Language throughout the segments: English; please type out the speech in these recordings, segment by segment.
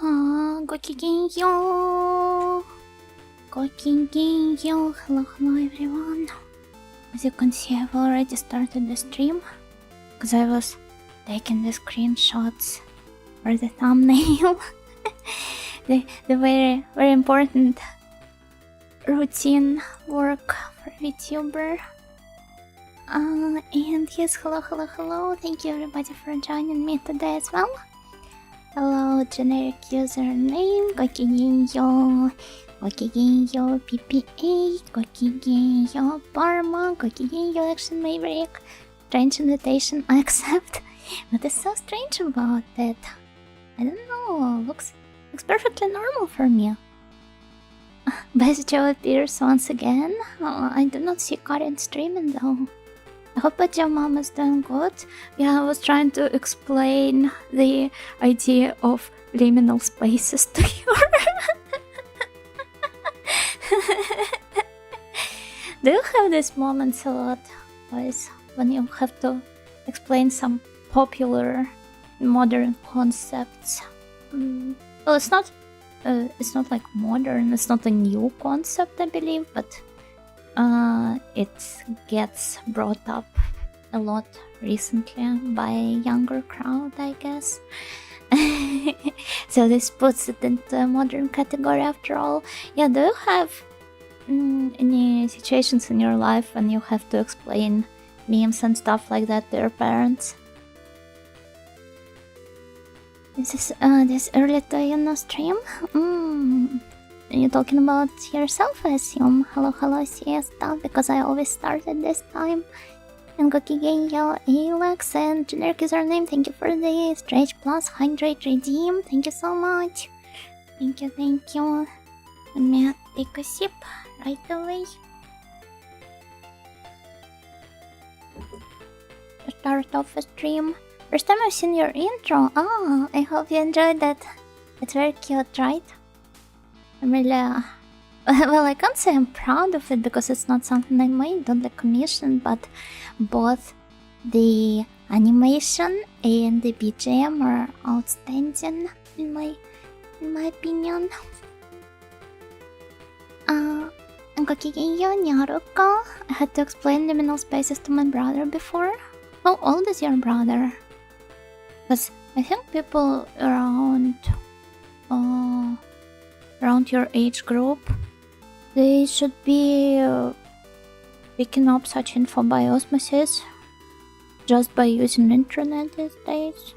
Gokigenyo! Gokigenyo! Hello, hello everyone. As you can see, I've already started the stream because I was taking the screenshots for the thumbnail. the very, very important routine work for VTuber. And yes, hello, hello, hello. Thank you everybody for joining me today as well. Hello, generic username, Gokigenyo, Gokigenyo PPA, Gokigenyo Parma, Gokigenyo Action Maverick. Strange invitation, I accept. What is so strange about it? I don't know, looks perfectly normal for me. Best Joe appears once again. I do not see Karin streaming though. I hope that your mom is doing good. Yeah, I was trying to explain the idea of liminal spaces to her. Do you have these moments a lot, guys, when you have to explain some popular modern concepts? Well, it's not like modern, it's not a new concept, I believe, but it gets brought up a lot recently by a younger crowd, I guess. So this puts it into a modern category after all. Yeah, do you have any situations in your life when you have to explain memes and stuff like that to your parents? This is this early to stream? You're talking about yourself, I assume. Hello, hello, siesta, because I always started this time. And Gokigenyo, Alex, and generic username, thank you for the Stretch Plus Hydrate Redeem. Thank you so much. Thank you, thank you. Let me take a sip right away. To start off a stream. First time I've seen your intro. Oh, I hope you enjoyed that. It's very cute, right? I'm really, well, I can't say I'm proud of it because it's not something I made on the commission, but both the animation and the BGM are outstanding in my opinion. Gokigenyo Nyaruko. I had to explain liminal spaces to my brother before. How old is your brother? Because I think people around your age group, they should be picking up such info by osmosis just by using internet these days.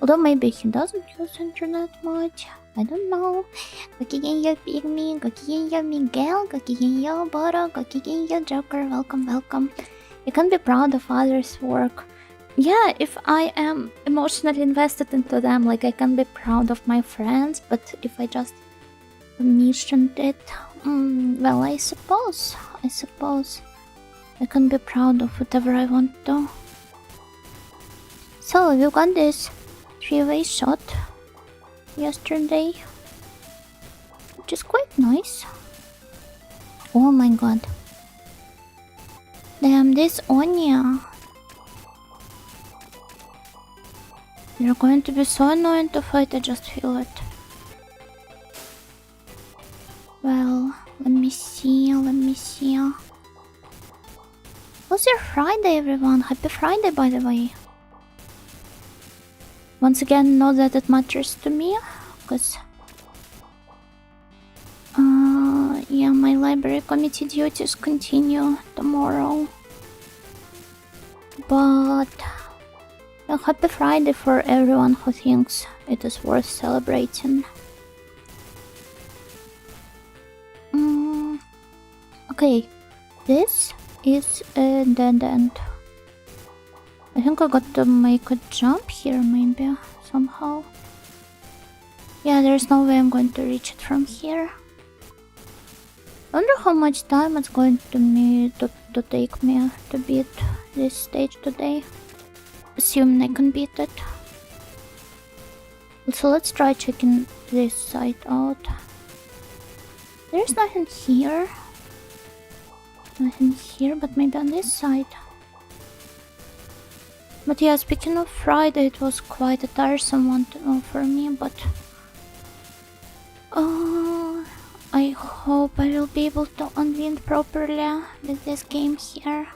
Although maybe he doesn't use internet much, I don't know. Gokigenyo Pygmy, Gokigenyo Miguel, Gokigenyo Boro, Gokigenyo Joker, welcome, welcome. You can be proud of others' work. Yeah, if I am emotionally invested into them, like I can be proud of my friends, but if I just commissioned it, well, I suppose I can be proud of whatever I want to. So you got this 3-way shot yesterday, which is quite nice. Oh my god. Damn, this Onya. You're going to be so annoying to fight, I just feel it. Well, let me see. How's your Friday, everyone? Happy Friday, by the way. Once again, know that it matters to me, because yeah, my library committee duties continue tomorrow. But a happy Friday for everyone who thinks it is worth celebrating. Okay, this is a dead end. I think I got to make a jump here, maybe, somehow. Yeah, there's no way I'm going to reach it from here. I wonder how much time it's going to take me to beat this stage today. Assuming I can beat it. So let's try checking this side out. There's nothing here. Nothing here, but maybe on this side. But yeah, speaking of Friday, it was quite a tiresome one for me, but Oh, I hope I will be able to unwind properly with this game here.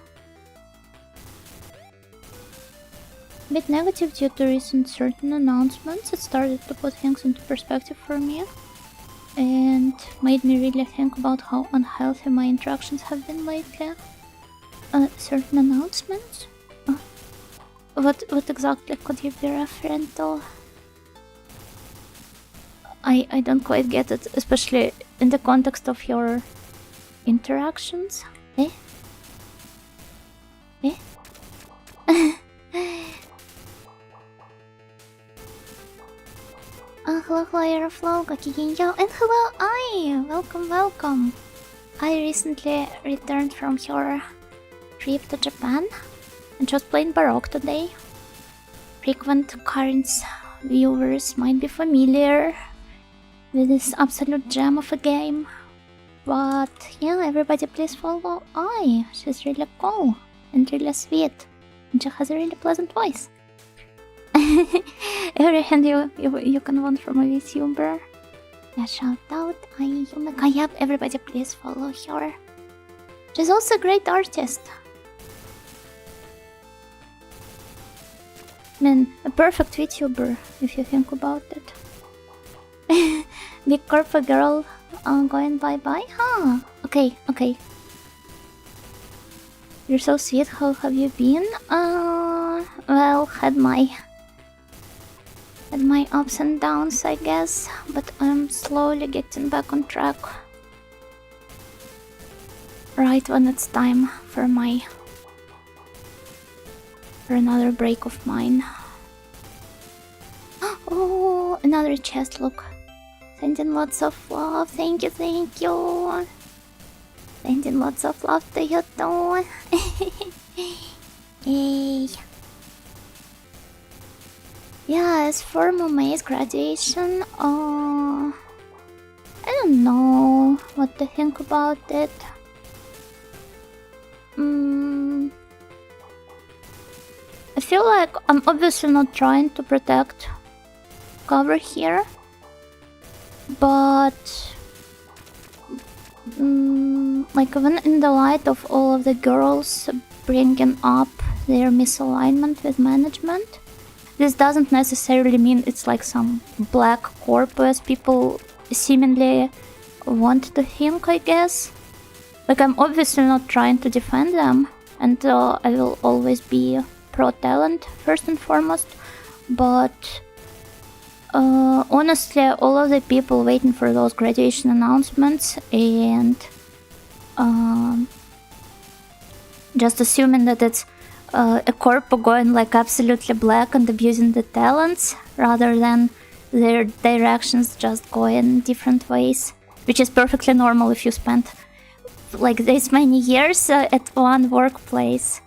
Bit negative due to recent certain announcements. It started to put things into perspective for me and made me really think about how unhealthy my interactions have been lately. Certain announcements? What exactly could you be referring to? I don't quite get it, especially in the context of your interactions. Eh? Eh? Hello, Aeroflow, Gakigenyo, and hello, Ai! Welcome. I recently returned from your trip to Japan and just played Baroque today. Frequent Currents viewers might be familiar with this absolute gem of a game. But yeah, everybody please follow Ai. She's really cool and really sweet. And she has a really pleasant voice. Everything you can want from a VTuber. Yeah, shout out Ai Yumekayab. Everybody please follow her. She's also a great artist. I mean, a perfect VTuber if you think about it. Big corporate girl going bye-bye? Huh. Okay. You're so sweet, how have you been? Well, had my ups and downs, I guess, but I'm slowly getting back on track. Right when it's time for another break of mine. Oh, another chest, look. Sending lots of love, thank you. Sending lots of love to you too. Yay. Yeah, as for Mome's graduation, I don't know what to think about it. I feel like I'm obviously not trying to protect cover here, but like even in the light of all of the girls bringing up their misalignment with management, this doesn't necessarily mean it's like some black corpus people seemingly want to think, I guess. Like, I'm obviously not trying to defend them, and I will always be pro-talent first and foremost, but honestly, all of the people waiting for those graduation announcements and just assuming that it's a corpo going like absolutely black and abusing the talents rather than their directions just going different ways, which is perfectly normal if you spent like this many years at one workplace.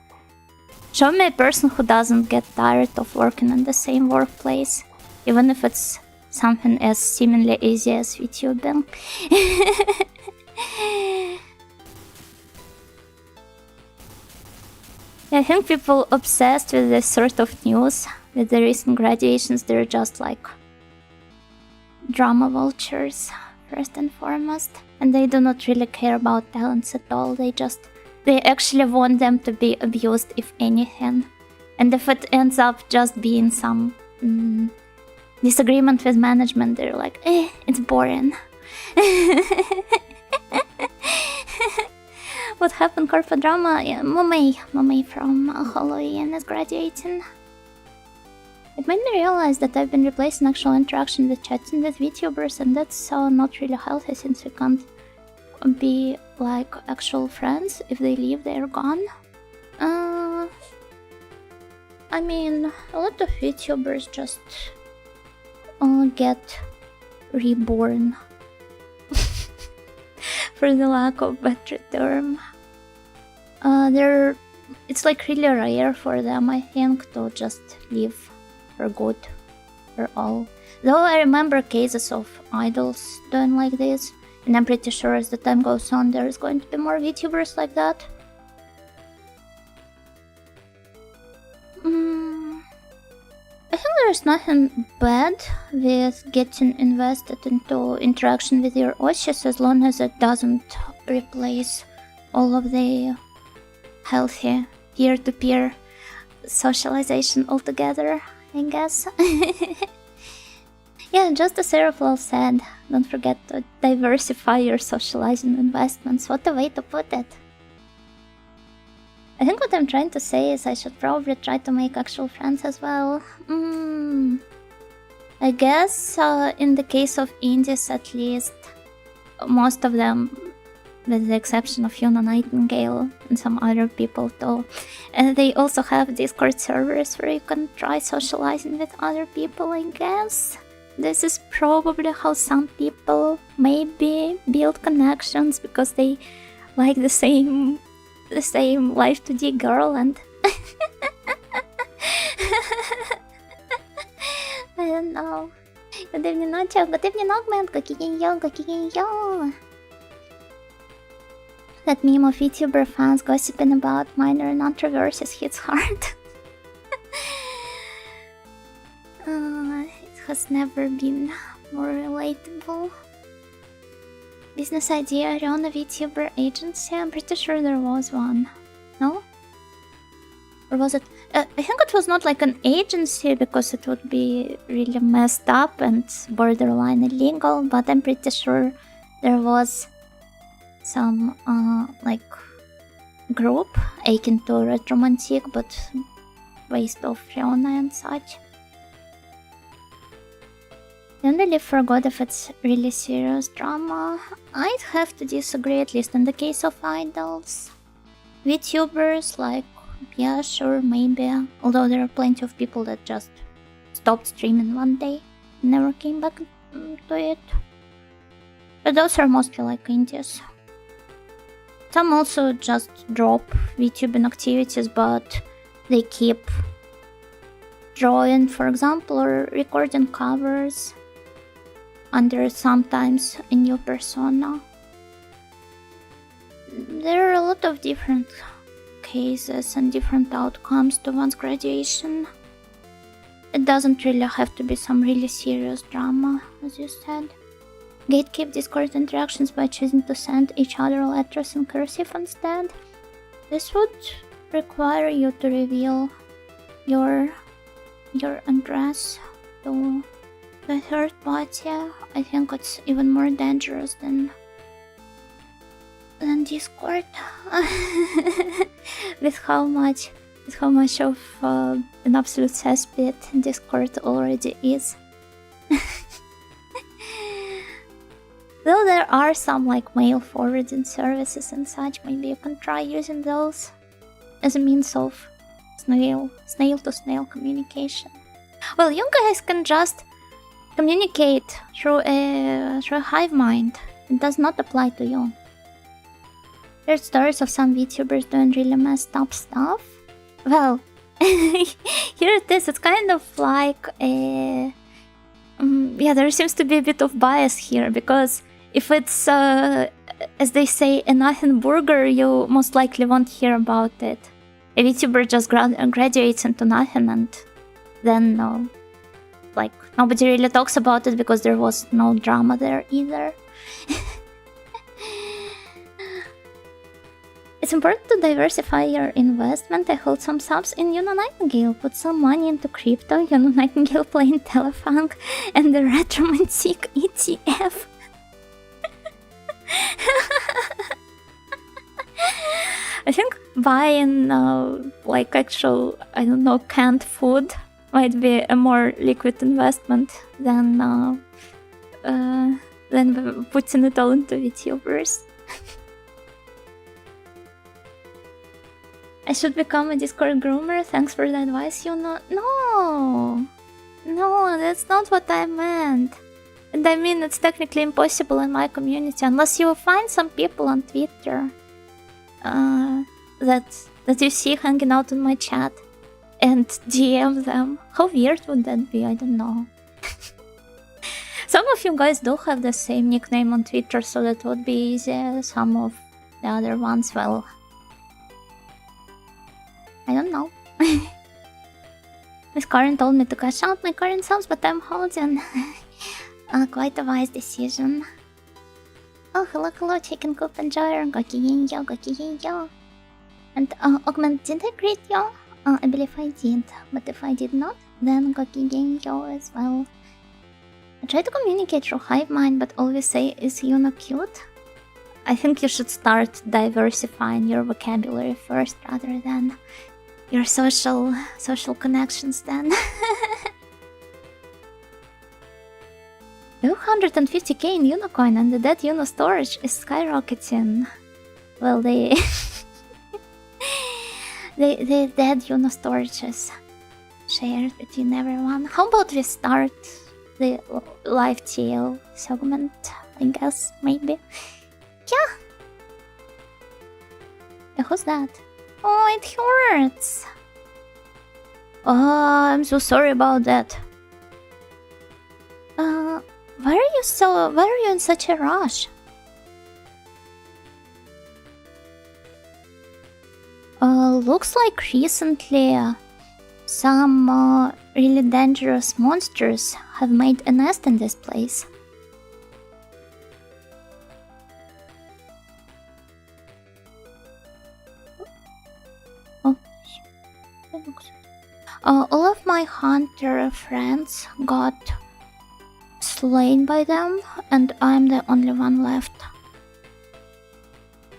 Show me a person who doesn't get tired of working in the same workplace, even if it's something as seemingly easy as VTubing. I think people obsessed with this sort of news, with the recent graduations, they're just like drama vultures, first and foremost. And they do not really care about talents at all, they actually want them to be abused, if anything. And if it ends up just being some disagreement with management, they're like, it's boring. What happened, corporate drama? Yeah, Mome from Halloween is graduating. It made me realize that I've been replacing actual interaction with chatting with VTubers, and that's not really healthy since we can't be like actual friends. If they leave, they're gone. I mean, a lot of VTubers just get reborn, for the lack of better term. It's like really rare for them, I think, to just leave for good or all. Though I remember cases of idols doing like this, and I'm pretty sure as the time goes on there's going to be more VTubers like that. I think there there's nothing bad with getting invested into interaction with your Oshis as long as it doesn't replace all of the healthy peer-to-peer socialization altogether, I guess. Yeah, just as Aeroflow said, don't forget to diversify your socializing investments. What a way to put it. I think what I'm trying to say is I should probably try to make actual friends as well. I guess in the case of indies at least, most of them, with the exception of Yuna Nightingale and some other people too, they also have Discord servers where you can try socializing with other people, I guess. This is probably how some people maybe build connections because they like the same Life 2D girl and I don't know. Good evening, Nacho. Good evening, Augment. Gokigenyo. That meme of VTuber fans gossiping about minor non-traverses hits hard. It has never been more relatable. Business idea around a VTuber agency? I'm pretty sure there was one. No? Or was it? I think it was not like an agency because it would be really messed up and borderline illegal, but I'm pretty sure there was some like group akin to Retromantic but based off Fiona and such. Don't really forgot if it's really serious drama. I'd have to disagree, at least in the case of idols. VTubers, like, yeah, sure, maybe. Although there are plenty of people that just stopped streaming one day, never came back to it. But those are mostly like indies. Some also just drop VTubing activities, but they keep drawing, for example, or recording covers under sometimes a new persona. There are a lot of different cases and different outcomes to one's graduation. It doesn't really have to be some really serious drama, as you said. Gatekeep Discord interactions by choosing to send each other letters in cursive instead. This would require you to reveal your address to the third party. I think it's even more dangerous than Discord. with how much of an absolute cesspit Discord already is. Though there are some like mail forwarding services and such, maybe you can try using those as a means of snail to snail communication. Well, you guys can just communicate through a hive mind. It does not apply to you. There's stories of some VTubers doing really messed up stuff. Well, here it is. It's kind of like a... yeah, there seems to be a bit of bias here, because if it's, as they say, a nothing burger, you most likely won't hear about it. A VTuber just graduates into nothing, and then like nobody really talks about it because there was no drama there either. It's important to diversify your investment. I hold some subs in Yuna Nightingale, put some money into crypto, Yuna Nightingale playing Telefunk, and the Retromantic ETF. I think buying like actual, I don't know, canned food might be a more liquid investment than putting it all into VTubers. I should become a Discord groomer. Thanks for the advice, Yuna. No, that's not what I meant. And I mean, it's technically impossible in my community unless you find some people on Twitter that you see hanging out in my chat and DM them. How weird would that be? I don't know. Some of you guys do have the same nickname on Twitter, so that would be easy. Some of the other ones, well, I don't know. Miss Karen told me to cash out my current subs, but I'm holding. Quite a wise decision. Oh, hello, Chicken Coop Enjoyer. Goki-yin-yo. And, Augment, did I greet you? I believe I did. But if I did not, then Goki-yin-yo as well. I try to communicate through Hive Mind, but always say, is Yuna cute? I think you should start diversifying your vocabulary first, rather than your social connections then. 250k in Unicoin and the dead Uno storage is skyrocketing. Well, the dead Uno storage is shared between everyone. How about we start the live TL segment, I guess, maybe? Yeah! Who's that? Oh, it hurts! Oh, I'm so sorry about that. Why are you in such a rush? Looks like recently some really dangerous monsters have made a nest in this place. Oh, all of my hunter friends got slain by them, and I'm the only one left.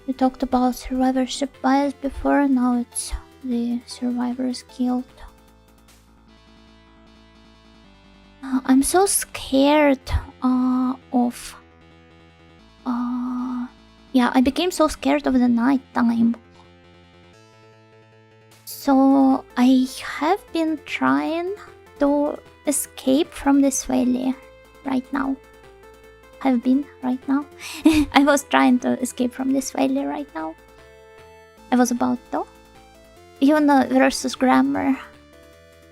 We talked about survivorship bias before, now it's the survivors killed. I'm so scared of... yeah, I became so scared of the night time. So I have been trying to escape from this valley right now. I was trying to escape from this valley right now. I was about to. Yuna versus Grammar.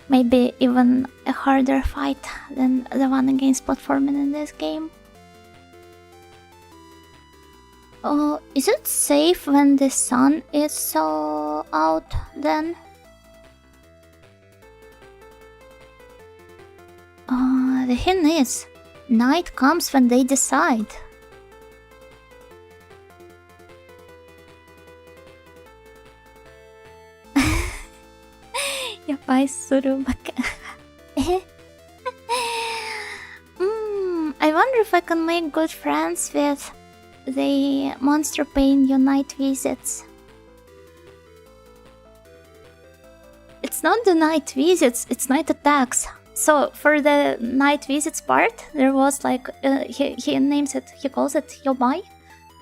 Maybe even a harder fight than the one against platforming in this game. Oh, is it safe when the sun is out then? The thing is, night comes when they decide. Yapai surubaka. I wonder if I can make good friends with the monster paying you night visits. It's not the night visits, it's night attacks. So for the night visits part, there was like he names it, he calls it yobai.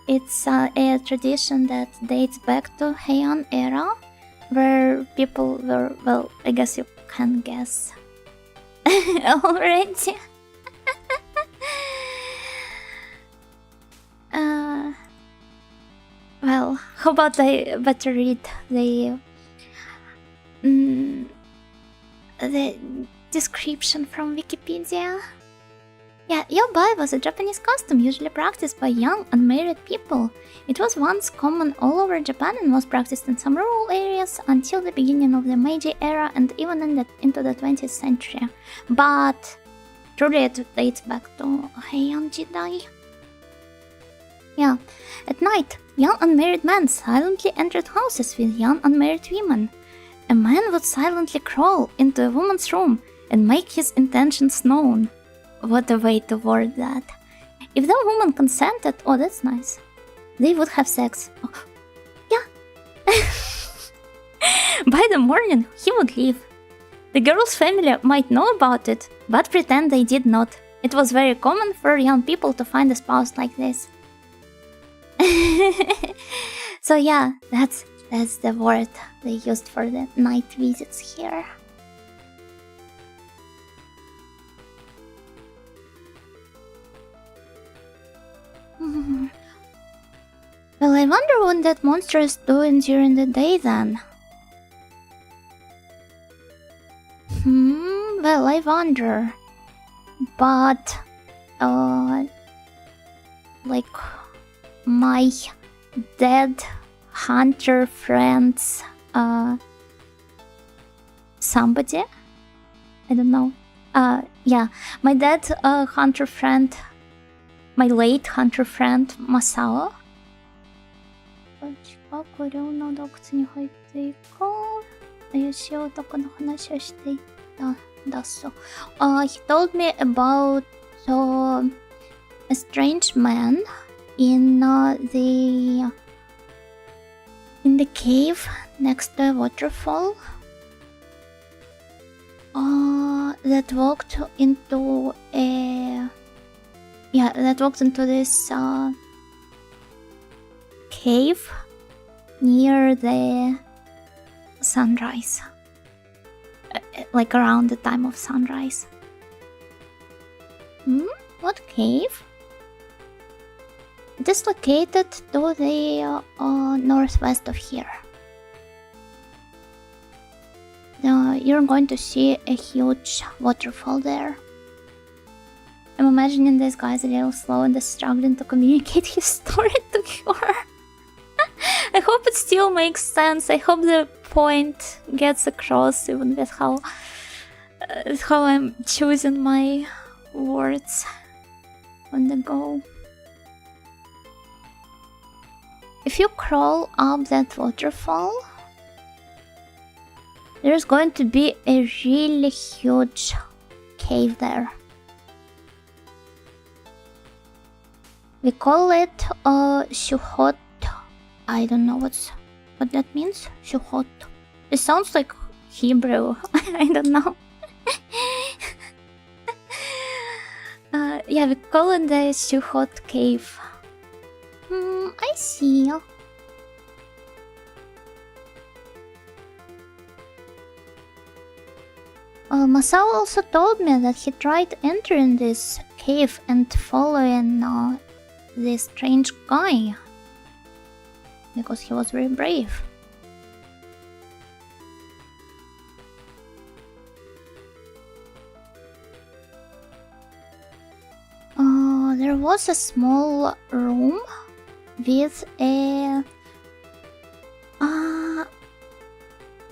It's a tradition that dates back to Heian era, where people were, well, I guess you can guess already. Well, how about I better read the description from Wikipedia. Yeah, yobai was a Japanese custom usually practiced by young unmarried people. It was once common all over Japan and was practiced in some rural areas until the beginning of the Meiji era and even into the 20th century. But truly it dates back to Heian Jidai. Yeah, at night, young unmarried men silently entered houses with young unmarried women. A man would silently crawl into a woman's room and make his intentions known. What a way to word that. If the woman consented, oh that's nice, they would have sex. Oh, yeah. By the morning, he would leave. The girl's family might know about it, but pretend they did not. It was very common for young people to find a spouse like this. So yeah, that's the word they used for the night visits here. Well, I wonder what that monster is doing during the day then. Well, I wonder. But, like, my dead hunter friends, somebody I don't know. Yeah, my dead hunter friend, my late hunter friend Masao. 近く寮の洞窟に入っていこう。怪しい男の話をしていたんだそう。He told me about a strange man in the cave next to a waterfall. That walked into this cave near the sunrise, like around the time of sunrise. What cave? It is located to the northwest of here. You're going to see a huge waterfall there. I'm imagining this guy is a little slow and is struggling to communicate his story to her. I hope it still makes sense. I hope the point gets across, even with how I'm choosing my words on the go. If you crawl up that waterfall, there's going to be a really huge cave there. We call it Shuhot. I don't know what that means. Shuhot. It sounds like Hebrew. I don't know. Yeah, we call it the Shuhot cave. I see. Masao also told me that he tried entering this cave and following this strange guy because he was very brave. There was a small room with a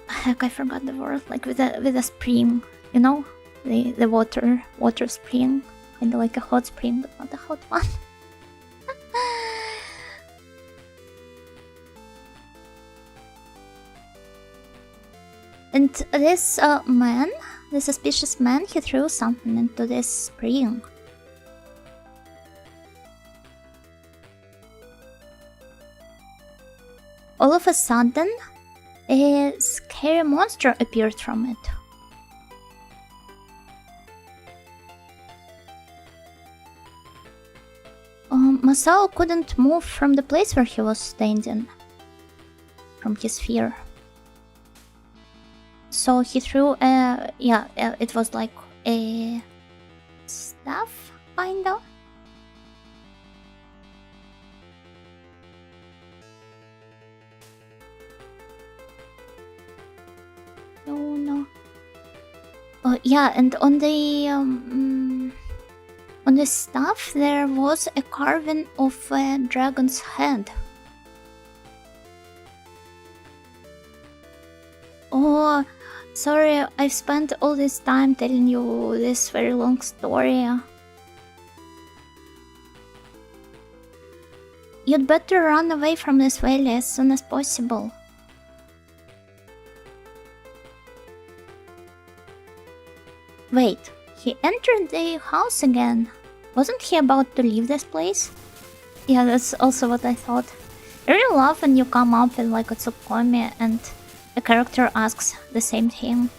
heck, I forgot the word. Like with a spring, you know, the water spring, kind of like a hot spring, but not a hot one. And this man, the suspicious man, he threw something into this spring. All of a sudden, a scary monster appeared from it. Masao couldn't move from the place where he was standing, from his fear. So he threw it was like a staff, kinda. Oh no. Yeah, and on the staff there was a carving of a dragon's head. Oh, sorry, I've spent all this time telling you this very long story. You'd better run away from this valley as soon as possible. Wait, he entered the house again. Wasn't he about to leave this place? Yeah, that's also what I thought. I really love when you come up with like a Tsukomi and the character asks the same thing.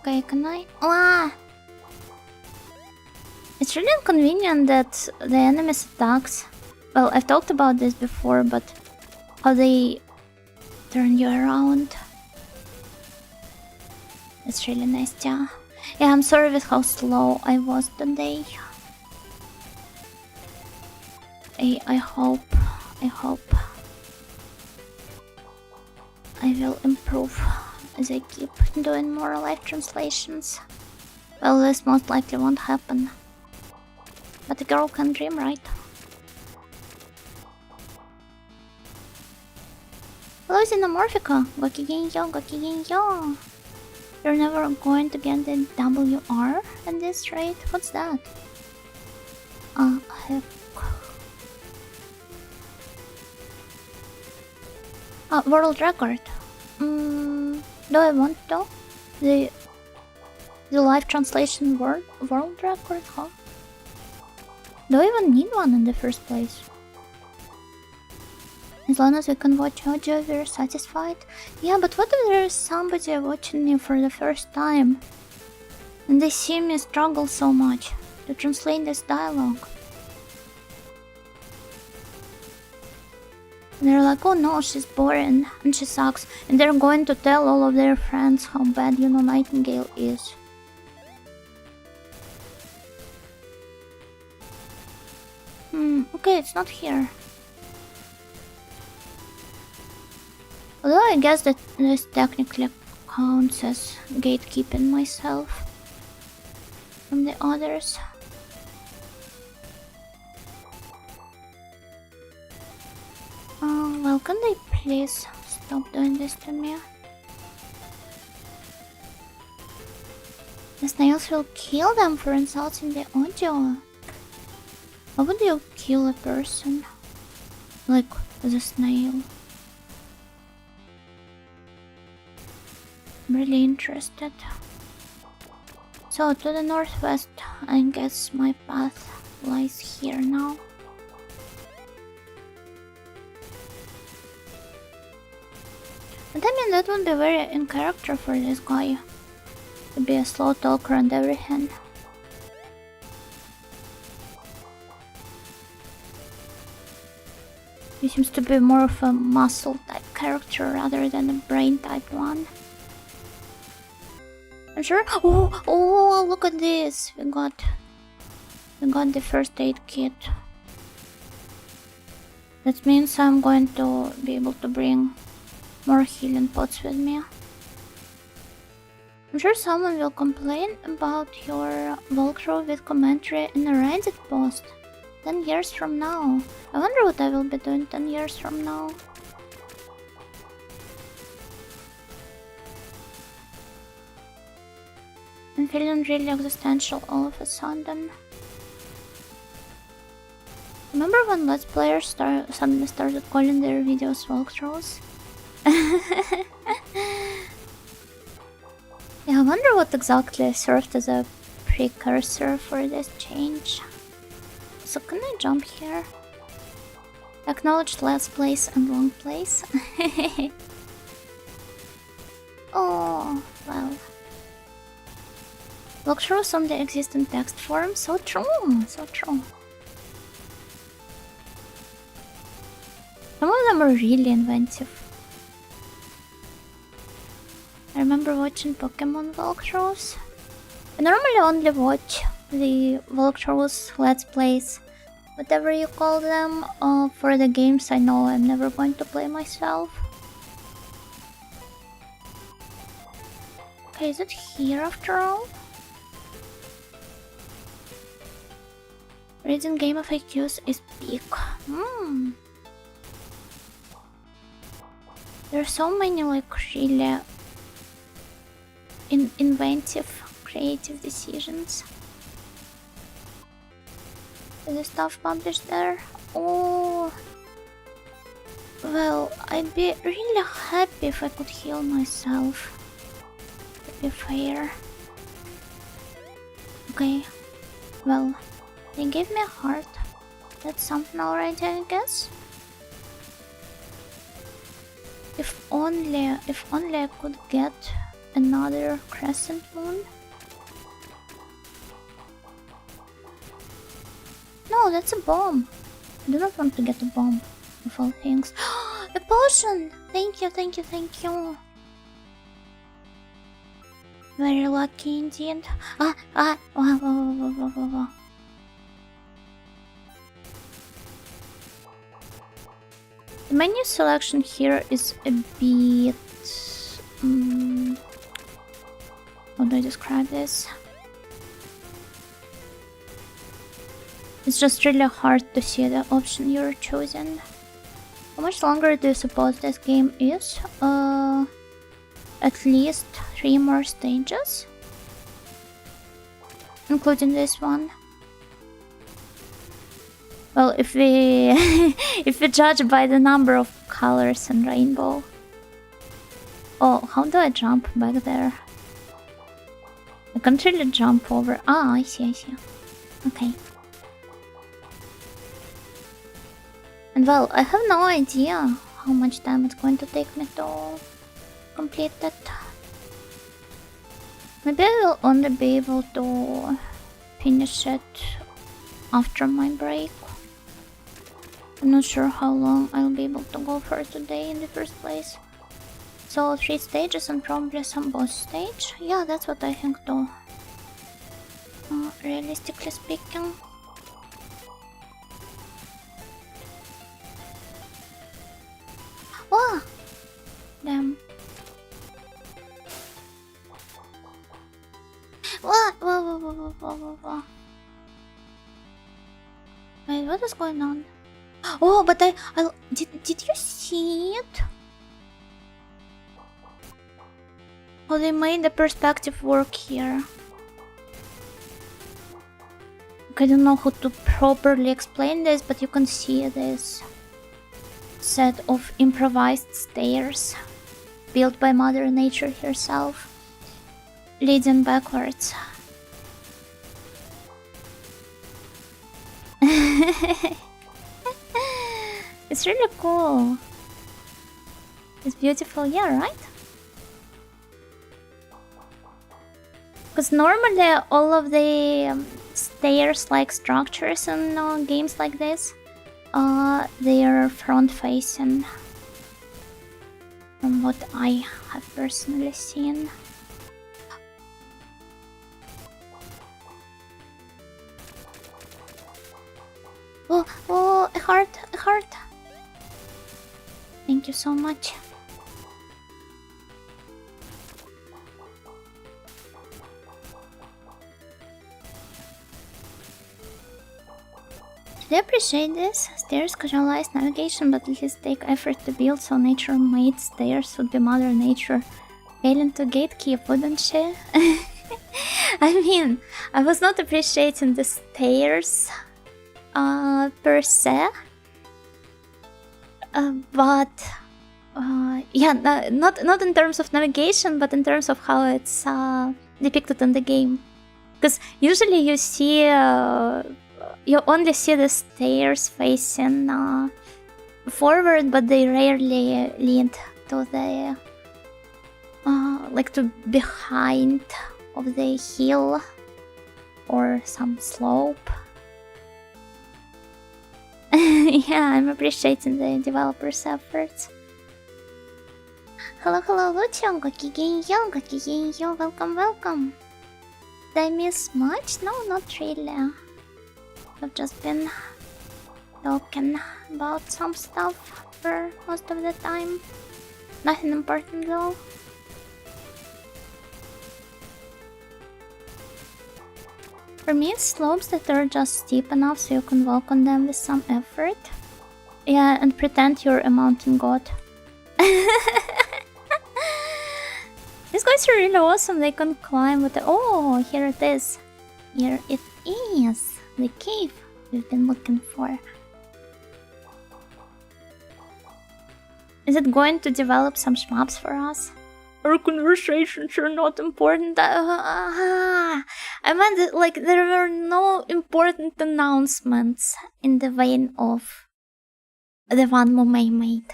Okay, can I? Ah! It's really inconvenient that the enemy's attacks... Well, I've talked about this before, but how they turn you around. It's really nice, yeah. Yeah, I'm sorry with how slow I was today. I hope I will improve as I keep doing more live translations. Well, this most likely won't happen. But a girl can dream, right? Hello, Xenomorphica! Gokigenyo, Gokigenyo! You're never going to get the WR at this rate? What's that? Heck. World record. Do I want to? The live translation world record, huh? Do I even need one in the first place? As long as we can watch audio, we're satisfied. Yeah, but what if there is somebody watching me for the first time? And they see me struggle so much to translate this dialogue. And they're like, oh no, she's boring and she sucks. And they're going to tell all of their friends how bad Nightingale is. Okay, it's not here. Although I guess that this technically counts as gatekeeping myself from the others. Well, can they please stop doing this to me? The snails will kill them for insulting the audio. How would you kill a person? Like, the snail? I'm really interested. So, to the northwest, I guess my path lies here now. But I mean, that would be very in character for this guy. To be a slow talker and everything. He seems to be more of a muscle type character rather than a brain type one. I'm sure. Oh, look at this! We got the first aid kit. That means I'm going to be able to bring more healing pots with me. I'm sure someone will complain about your walkthrough with commentary in a Reddit post 10 years from now. I wonder what I will be doing 10 years from now. I'm feeling really existential all of a sudden. Remember when Let's Players suddenly started calling their videos walkthroughs? Yeah, I wonder what exactly served as a precursor for this change. So can I jump here? Acknowledge last place and long place. Oh, well. Walkthroughs on the existing text form, so true, so true. Some of them are really inventive. I remember watching Pokemon walkthroughs. I normally only watch the walkthroughs, let's plays, whatever you call them, for the games I know I'm never going to play myself. Okay, is it here after all? Reading game of IQs is peak. There are so many like really inventive, creative decisions. Is the stuff published there? Oh, well, I'd be really happy if I could heal myself, to be fair. Okay, well, they gave me a heart. That's something already, I guess. If only I could get another crescent moon. No, that's a bomb. I do not want to get a bomb, of all things. A potion! Thank you, thank you, thank you. Very lucky indeed. Wow. The menu selection here is a bit... how do I describe this? It's just really hard to see the option you're choosing. How much longer do you suppose this game is? At least 3 more stages, including this one. Well, if we if we judge by the number of colors in rainbow. Oh, how do I jump back there? I can't really jump over. Ah, I see. Okay. And well, I have no idea how much time it's going to take me to complete that. Maybe I will only be able to finish it after my break. I'm not sure how long I'll be able to go for today in the first place. So 3 stages and probably some boss stage. Yeah, that's what I think too. Realistically speaking. Oh! Damn. What? Whoa. Wait, what is going on? Oh, but did you see it? Oh, they made the perspective work here. I don't know how to properly explain this, but you can see this set of improvised stairs built by Mother Nature herself, leading backwards. It's really cool. It's beautiful, yeah, right? Because normally all of the stairs-like structures in games like this, they are front-facing, from what I have personally seen. Oh, a heart. Thank you so much. I appreciate this. Stairs casualize navigation, but at least take effort to build, so nature-made stairs would be Mother Nature failing to gatekeep, wouldn't she? I mean, I was not appreciating the stairs per se, but yeah, not in terms of navigation, but in terms of how it's depicted in the game. Because usually you see, you only see the stairs facing forward, but they rarely lead to the like to behind of the hill or some slope. Yeah, I'm appreciating the developers' efforts. Hello, Lucio. Gokigenyo. Welcome. Did I miss much? No, not really. I've just been talking about some stuff for most of the time. Nothing important though. For me, it's slopes that are just steep enough so you can walk on them with some effort. Yeah, and pretend you're a mountain god. These guys are really awesome. They can climb with the... Oh, here it is. Here it is. The cave we've been looking for. Is it going to develop some shmups for us? Our conversations are not important. I meant that, like, there were no important announcements in the vein of the one Mumei made.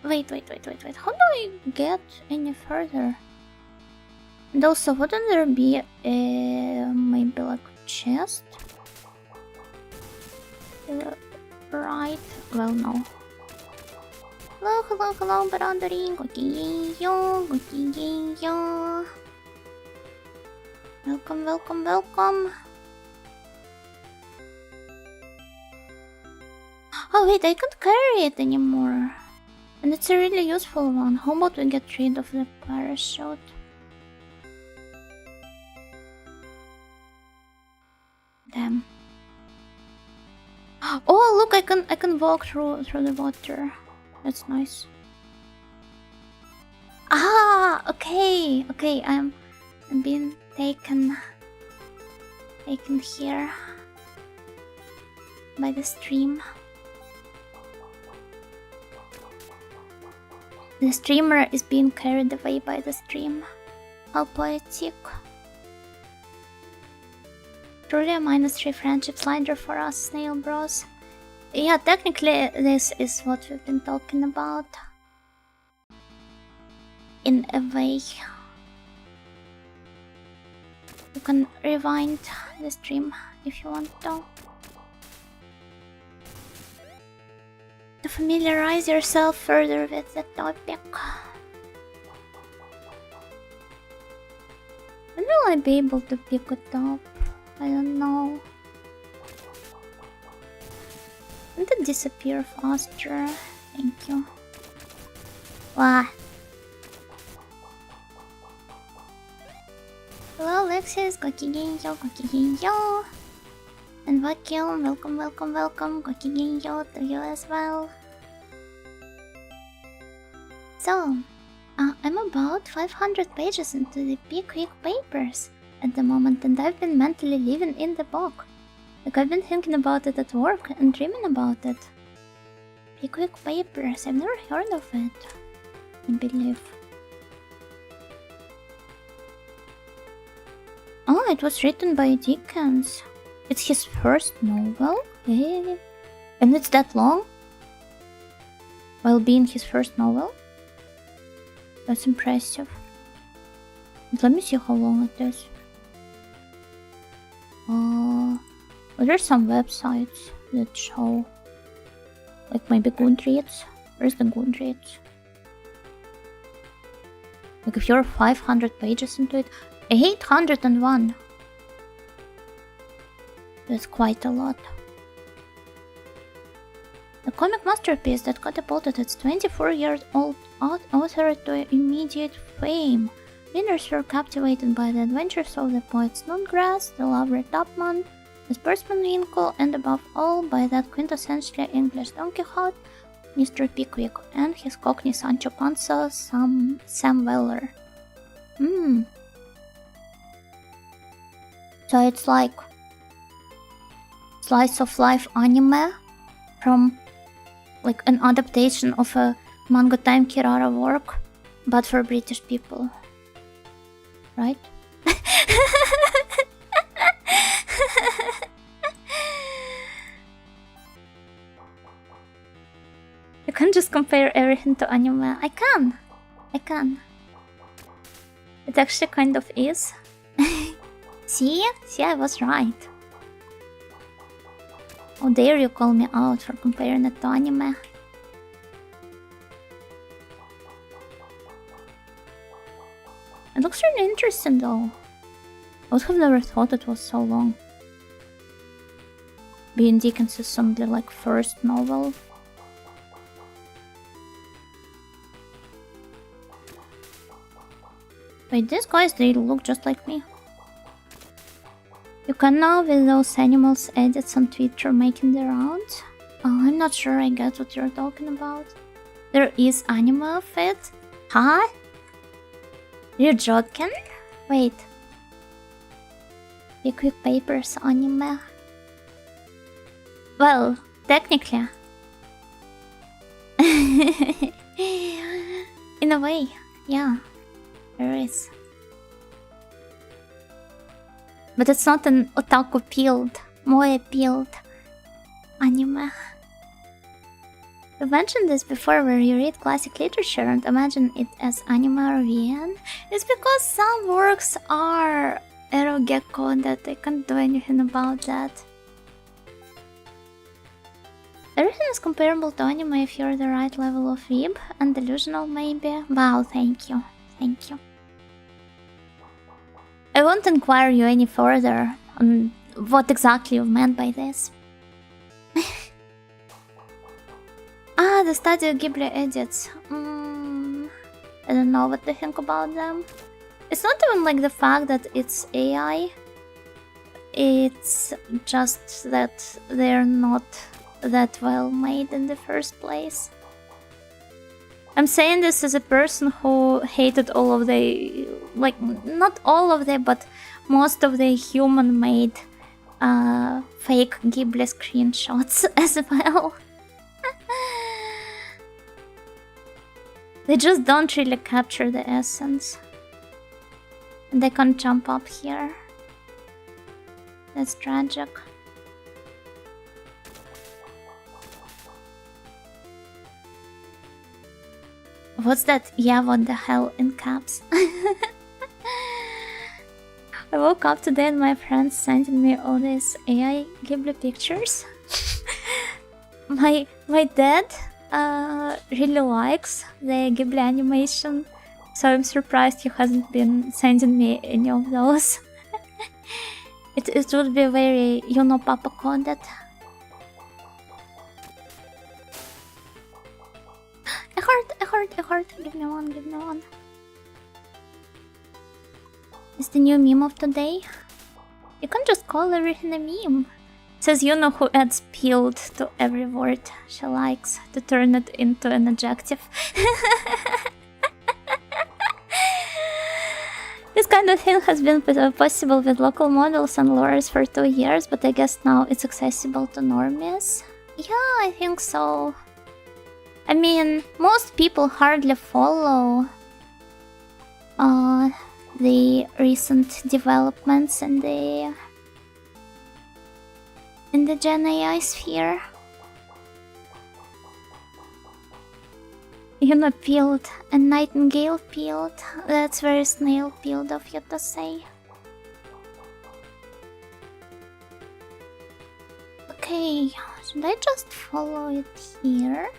Wait. How do I get any further? And also, wouldn't there be maybe like a chest? Right? Well, no. Hello, Baradari. Gokigenyo. Welcome. Oh wait, I can't carry it anymore. And it's a really useful one. How about we get rid of the parachute? Damn. Oh, look! I can walk through the water. That's nice. Ah, okay. I'm being taken here by the stream. The streamer is being carried away by the stream. How poetic. Truly a -3 friendship slider for us, Snail Bros. Yeah, technically this is what we've been talking about. In a way. You can rewind the stream if you want to. To familiarize yourself further with the topic. When will I be able to pick it up? I don't know. And to disappear faster. Thank you. Wow. Hello Alexis, gokigenyo. And Vacuum, welcome, gokigenyo to you as well. So, I'm about 500 pages into the Pickwick Papers at the moment, and I've been mentally living in the book. Like, I've been thinking about it at work and dreaming about it. Pickwick Papers, I've never heard of it, I believe. Oh, it was written by Dickens. It's his first novel? Hey. And it's that long? While being his first novel? That's impressive. Let me see how long it is. Well, there's some websites that show, like maybe Goodreads. Where's the Goodreads? Like if you're 500 pages into it, 801. That's quite a lot. The comic masterpiece that catapulted its 24-year-old author to immediate fame. Readers were captivated by the adventures of the poet Snodgrass, the lover Topman, the sportsman Winkle, and above all by that quintessentially English Don Quixote, Mr. Pickwick, and his cockney Sancho Panza, Sam Weller. So it's like slice of life anime from like an adaptation of a Manga Time Kirara work, but for British people. Right? You can't just compare everything to anime. I can. It actually kind of is. See, I was right. How dare you call me out for comparing it to anime? It looks really interesting though. I would have never thought it was so long. Being Dickens' only like first novel. Wait, these guys, they look just like me. You can now with those animals edits on Twitter making the rounds. Oh, I'm not sure I get what you're talking about. There is anime of it? Huh? You're joking? Wait. Pickwick Papers anime. Well, technically. In a way, yeah. There is. But it's not an otaku-peeled, moe-peeled anime. We've mentioned this before, where you read classic literature and imagine it as anime or VN. It's because some works are erogekko that I can't do anything about that. Everything is comparable to anime if you're the right level of weeb and delusional maybe. Wow, thank you. Thank you. I won't inquire you any further on what exactly you meant by this. The Studio Ghibli edits. I don't know what to think about them. It's not even like the fact that it's AI. It's just that they're not that well made in the first place. I'm saying this as a person who hated all of the, like, not all of the, but most of the human-made fake Ghibli screenshots as well. They just don't really capture the essence. And they can't jump up here. That's tragic. What's that? Yeah, what the hell in caps? I woke up today and my friends sent me all these AI Ghibli pictures. my dad really likes the Ghibli animation, so I'm surprised he hasn't been sending me any of those. It would be very, you know, Papa coded. A heart. Give me one. It's the new meme of today. You can just call everything a meme. It says you know who adds peeled to every word she likes to turn it into an adjective. This kind of thing has been possible with local models and lures for 2 years, but I guess now it's accessible to normies. Yeah, I think so. I mean, most people hardly follow the recent developments in the Gen AI sphere. You know, peeled and nightingale peeled. That's very snail peeled of you to say. Okay, should I just follow it here?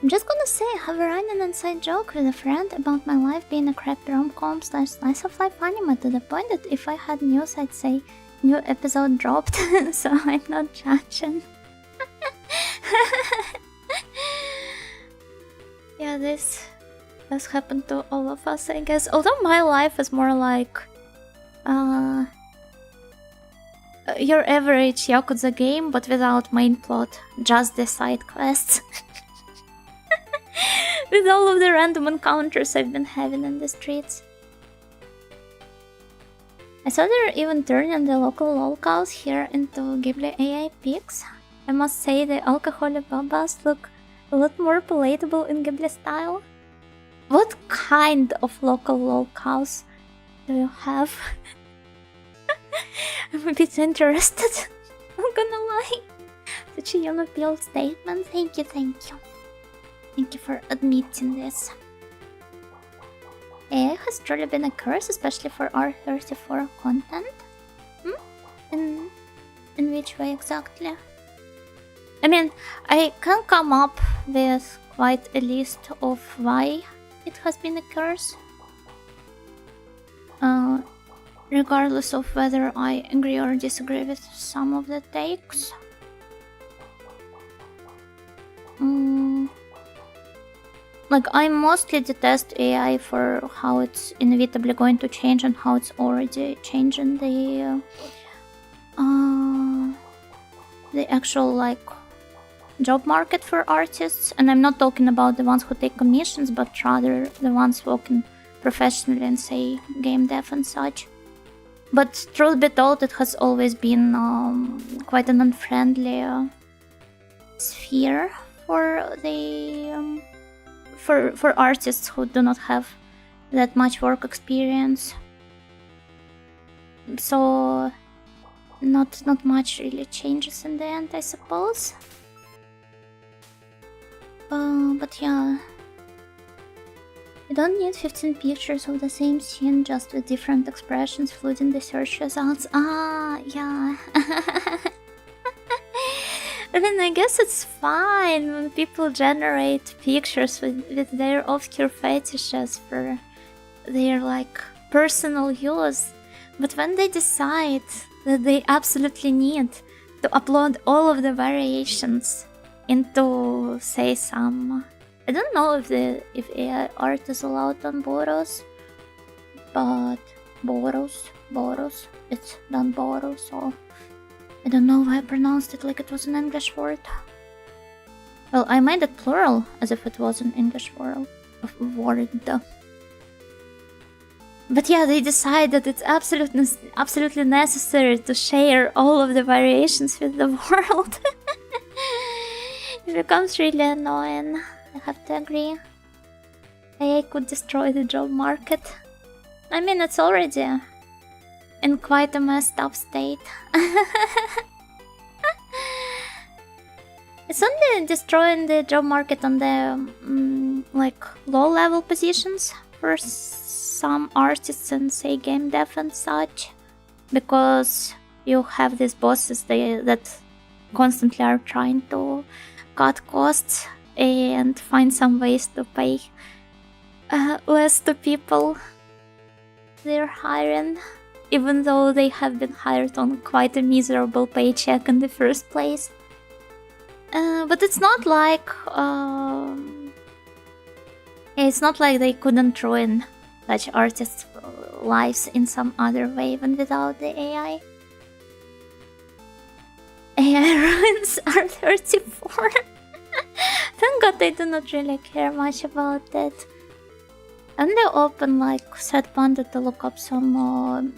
I'm just gonna say I have a running inside joke with a friend about my life being a crappy rom-com / slice of life anime, to the point that if I had news I'd say new episode dropped, so I'm not judging. Yeah, this has happened to all of us, I guess. Although my life is more like your average Yakuza game, but without main plot, just the side quests. With all of the random encounters I've been having in the streets. I saw they're even turning the local lolcows here into Ghibli AI pigs. I must say the alcoholic babas look a lot more palatable in Ghibli style. What kind of local lolcows do you have? I'm a bit interested. I'm gonna lie. Such a unappealed statement. Thank you. Thank you for admitting this. AI has truly been a curse, especially for R34 content. In which way exactly? I mean, I can come up with quite a list of why it has been a curse. Regardless of whether I agree or disagree with some of the takes. Like, I mostly detest AI for how it's inevitably going to change and how it's already changing the actual, like, job market for artists. And I'm not talking about the ones who take commissions, but rather the ones working professionally in, say, game dev and such. But truth be told, it has always been quite an unfriendly sphere for the for artists who do not have that much work experience. So not much really changes in the end, I suppose. But yeah, you don't need 15 pictures of the same scene just with different expressions flooding the search results. Ah, yeah. I mean, I guess it's fine when people generate pictures with their obscure fetishes for their, like, personal use. But when they decide that they absolutely need to upload all of the variations into, say, some... I don't know if AI art is allowed on Boros, but Boros. It's done Boros, so I don't know why I pronounced it like it was an English word. Well, I made it plural, as if it was an English word. But yeah, they decide that it's absolutely necessary to share all of the variations with the world. It becomes really annoying, I have to agree. AI could destroy the job market. I mean, it's already in quite a messed up state. It's only destroying the job market on the like low-level positions for some artists and say game dev and such, because you have these bosses that constantly are trying to cut costs and find some ways to pay less to people they're hiring, even though they have been hired on quite a miserable paycheck in the first place. But it's not like they couldn't ruin such artists' lives in some other way even without the AI. AI ruins R34. Thank God I do not really care much about that. And they open like Set Panda to look up some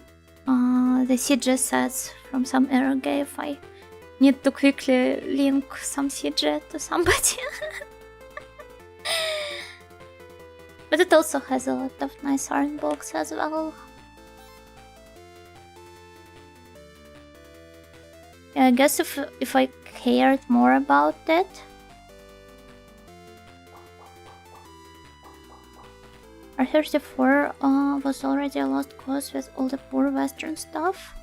the CG sets from some eroge if I need to quickly link some CG to somebody. But it also has a lot of nice art books as well. Yeah, I guess if I cared more about it, R34 was already a lost cause with all the poor Western stuff.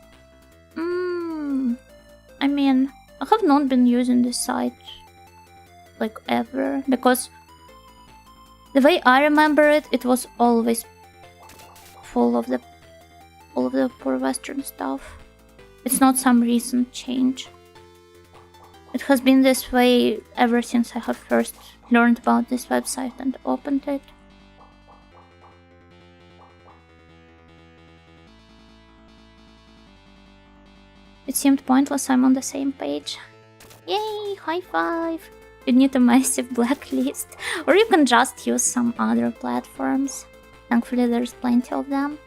I mean, I have not been using this site like ever, because the way I remember it, it was always full of the poor Western stuff. It's not some recent change. It has been this way ever since I have first learned about this website and opened it. It seemed pointless, I'm on the same page. Yay, high five! You need a massive blacklist, or you can just use some other platforms. Thankfully there's plenty of them.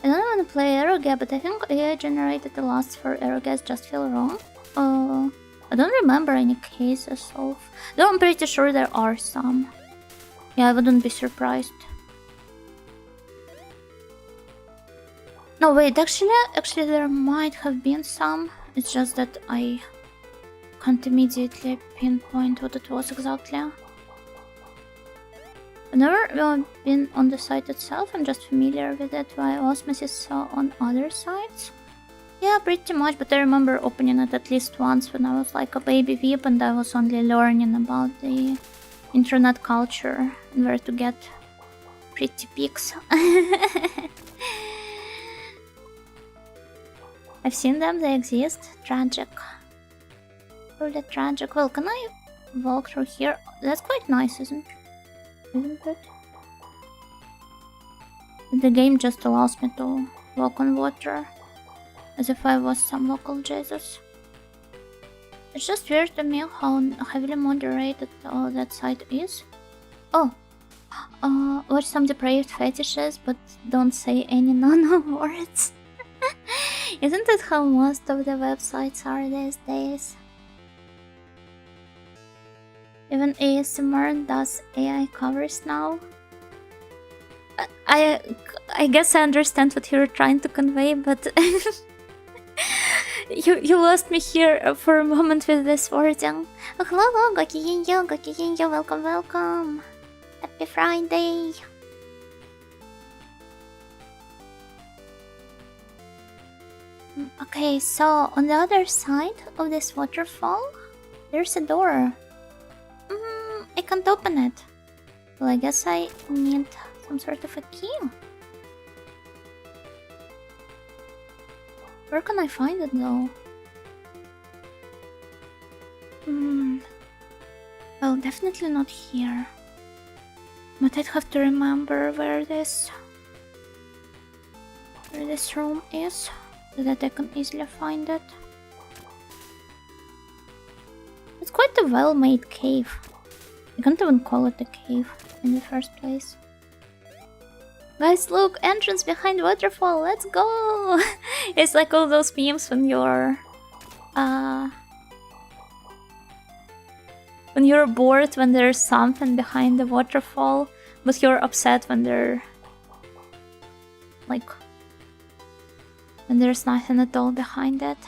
I don't want to play eroge, but I think AI generated the lasts for eroges just feel wrong. I don't remember any cases of... Though I'm pretty sure there are some. Yeah, I wouldn't be surprised. No, wait, actually there might have been some. It's just that I can't immediately pinpoint what it was exactly. I've never been on the site itself, I'm just familiar with it via osmosis on other sites. Yeah, pretty much, but I remember opening it at least once when I was like a baby veep and I was only learning about the internet culture and where to get pretty pics. I've seen them, they exist. Tragic. Really tragic. Well, can I walk through here? That's quite nice, isn't it? The game just allows me to walk on water, as if I was some local Jesus. It's just weird to me how heavily moderated that site is. Oh, watch some depraved fetishes, but don't say any nano words. Isn't that how most of the websites are these days? Even ASMR does AI covers now. I guess I understand what you're trying to convey, but you lost me here for a moment with this wording. Oh, hello, Gokiginyo, welcome. Happy Friday. Okay, so on the other side of this waterfall, there's a door. I can't open it. Well, I guess I need some sort of a key. Where can I find it though? Well, definitely not here. But I'd have to remember where this room is, so that I can easily find it. It's quite a well-made cave. I can't even call it a cave in the first place. Guys, look! Entrance behind waterfall! Let's go! It's like all those memes when you're bored when there's something behind the waterfall, but you're upset when when there's nothing at all behind it.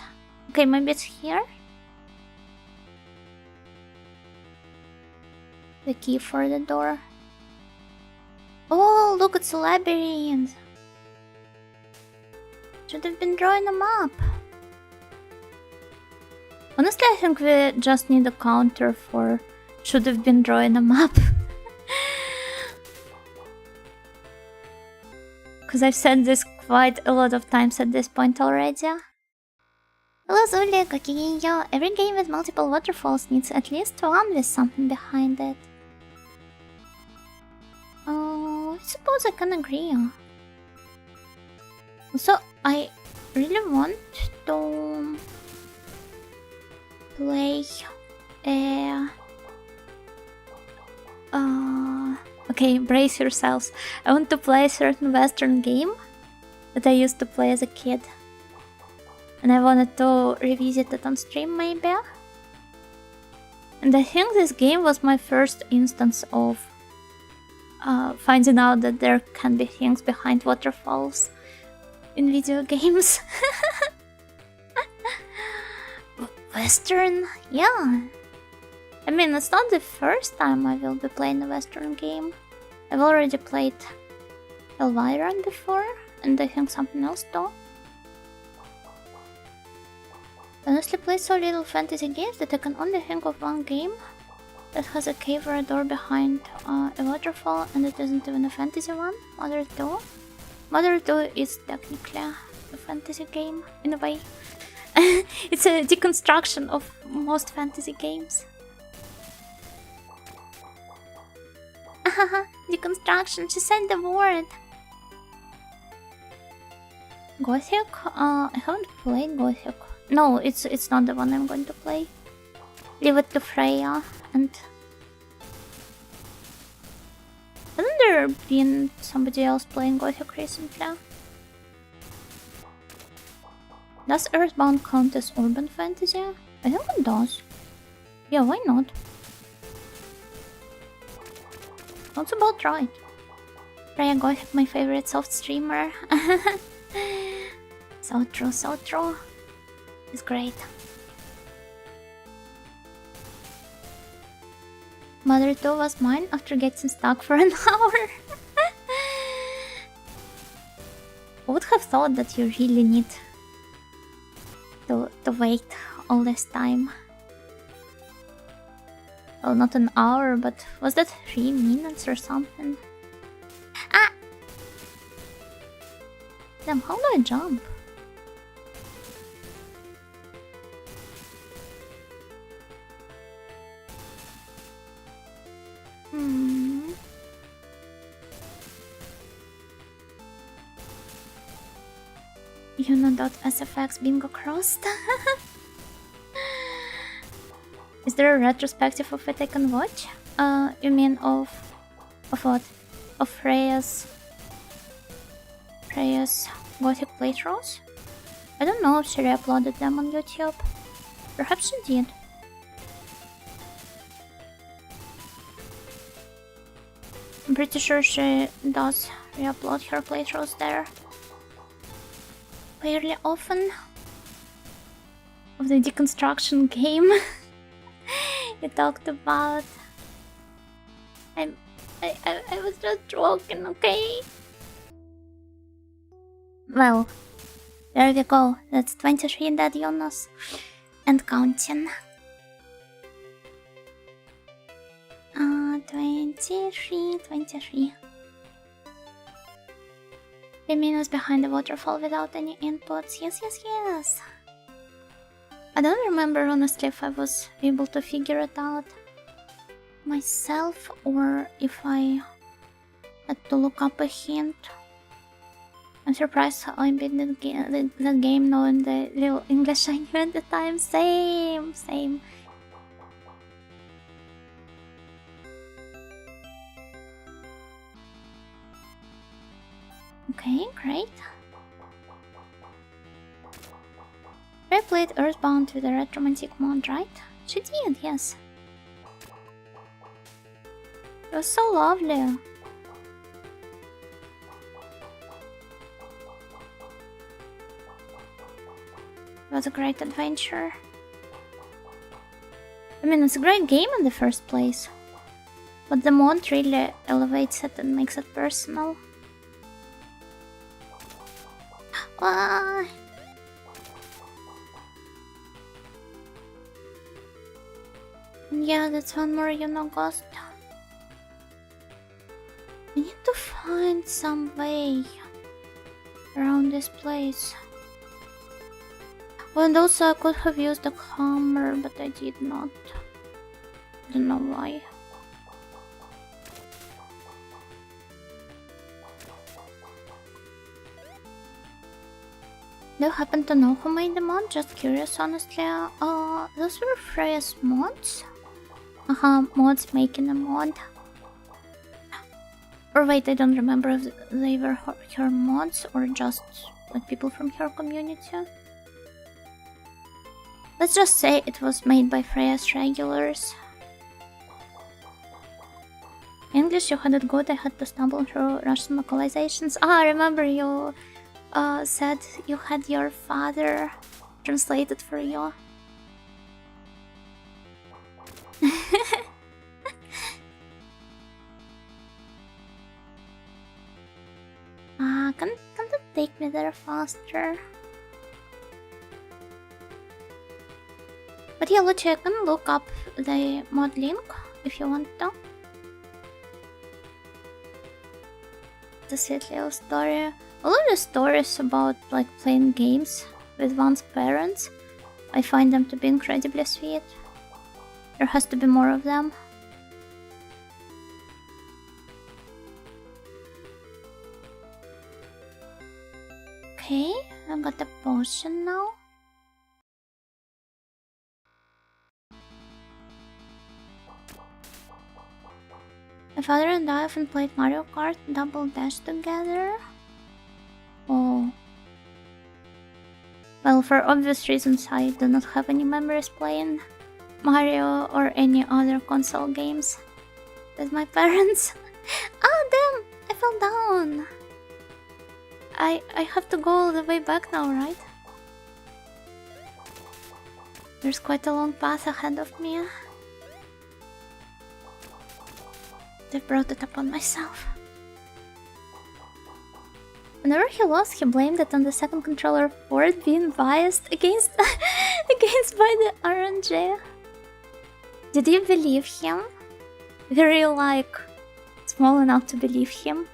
Okay, maybe it's here? The key for the door. Oh, look, it's a labyrinth! Should have been drawing a map. Honestly, I think we just need a counter for should have been drawing a map. Because I've said this quite a lot of times at this point already. Hello Zuli, Gokigenyo. Every game with multiple waterfalls needs at least one with something behind it. Oh, I suppose I can agree. So, I really want to play okay, brace yourselves. I want to play a certain Western game that I used to play as a kid. And I wanted to revisit it on stream, maybe. And I think this game was my first instance of finding out that there can be things behind waterfalls in video games. Western? Yeah. I mean, it's not the first time I will be playing a Western game. I've already played Elvira before, and I think something else too. I honestly play so little fantasy games that I can only think of one game that has a cave or a door behind a waterfall, and it isn't even a fantasy one. Mother 2. Mother 2 is technically a fantasy game, in a way. It's a deconstruction of most fantasy games. Deconstruction, she said the word. Gothic? I haven't played Gothic. No, it's not the one I'm going to play. Leave it to Freya, and... Hasn't there been somebody else playing Gothic recently? Does Earthbound count as urban fantasy? I think it does. Yeah, why not? That's about right. Freya Gothic, my favorite soft streamer. So true, so true. It's great. Mother 2 was mine after getting stuck for an hour. I would have thought that you really need to wait all this time. Well, not an hour, but was that 3 minutes or something? Ah! Damn, how do I jump? Uno.sfx bingo crossed. Is there a retrospective of it I can watch? You mean of what? Of Freya's Gothic playthroughs? I don't know if she re-uploaded them on YouTube. Perhaps she did. I'm pretty sure she does re-upload her playthroughs there fairly often. Of the deconstruction game you talked about. I was just joking, okay? Well, there we go. That's 23 dead Jonas. And counting. 23. 3 minutes behind the waterfall without any inputs. Yes. I don't remember honestly if I was able to figure it out myself or if I Had to look up a hint. I'm surprised how I beat that game knowing the little English I knew at the time. Same. Okay, great. Ray played Earthbound with a Red Romantic mod, right? She did, yes. It was so lovely. It was a great adventure. I mean, it's a great game in the first place. But the mod really elevates it and makes it personal. Ah. And yeah, that's one more ghost. I need to find some way around this place. Oh, and also I could have used the hammer, but I did not. I don't know why. Do you happen to know who made the mod? Just curious, honestly. Those were Freya's mods? Mods making a mod. Or wait, I don't remember if they were her mods or just like people from her community. Let's just say it was made by Freya's regulars. English, you had it good. I had to stumble through Russian localizations. I remember you said you had your father translated for you. Can that take me there faster? But yeah, Lucia, you can look up the mod link if you want to. The sweet little story. All of the stories about like playing games with one's parents, I find them to be incredibly sweet. There has to be more of them. Okay, I got a potion now. My father and I often played Mario Kart Double Dash together. Oh. Well, for obvious reasons, I do not have any memories playing Mario or any other console games with my parents. Ah, damn! I fell down! I have to go all the way back now, right? There's quite a long path ahead of me. I brought it upon myself. Whenever he lost, he blamed it on the second controller port being biased against by the RNG. Did you believe him? Were you like small enough to believe him?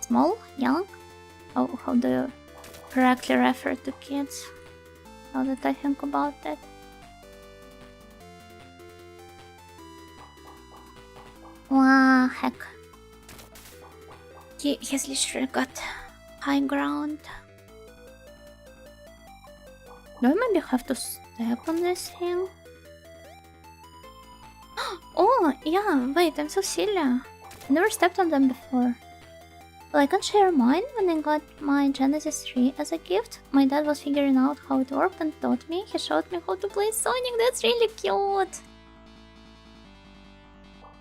Small? Young? Oh, how do you correctly refer to kids? Now that I think about it. Wow, heck. He's literally got high ground. Do I maybe have to step on this thing? Oh, yeah, wait, I'm so silly. I never stepped on them before. Well, I can share mine. When I got my Genesis 3 as a gift, my dad was figuring out how it worked and taught me. He showed me how to play Sonic. That's really cute.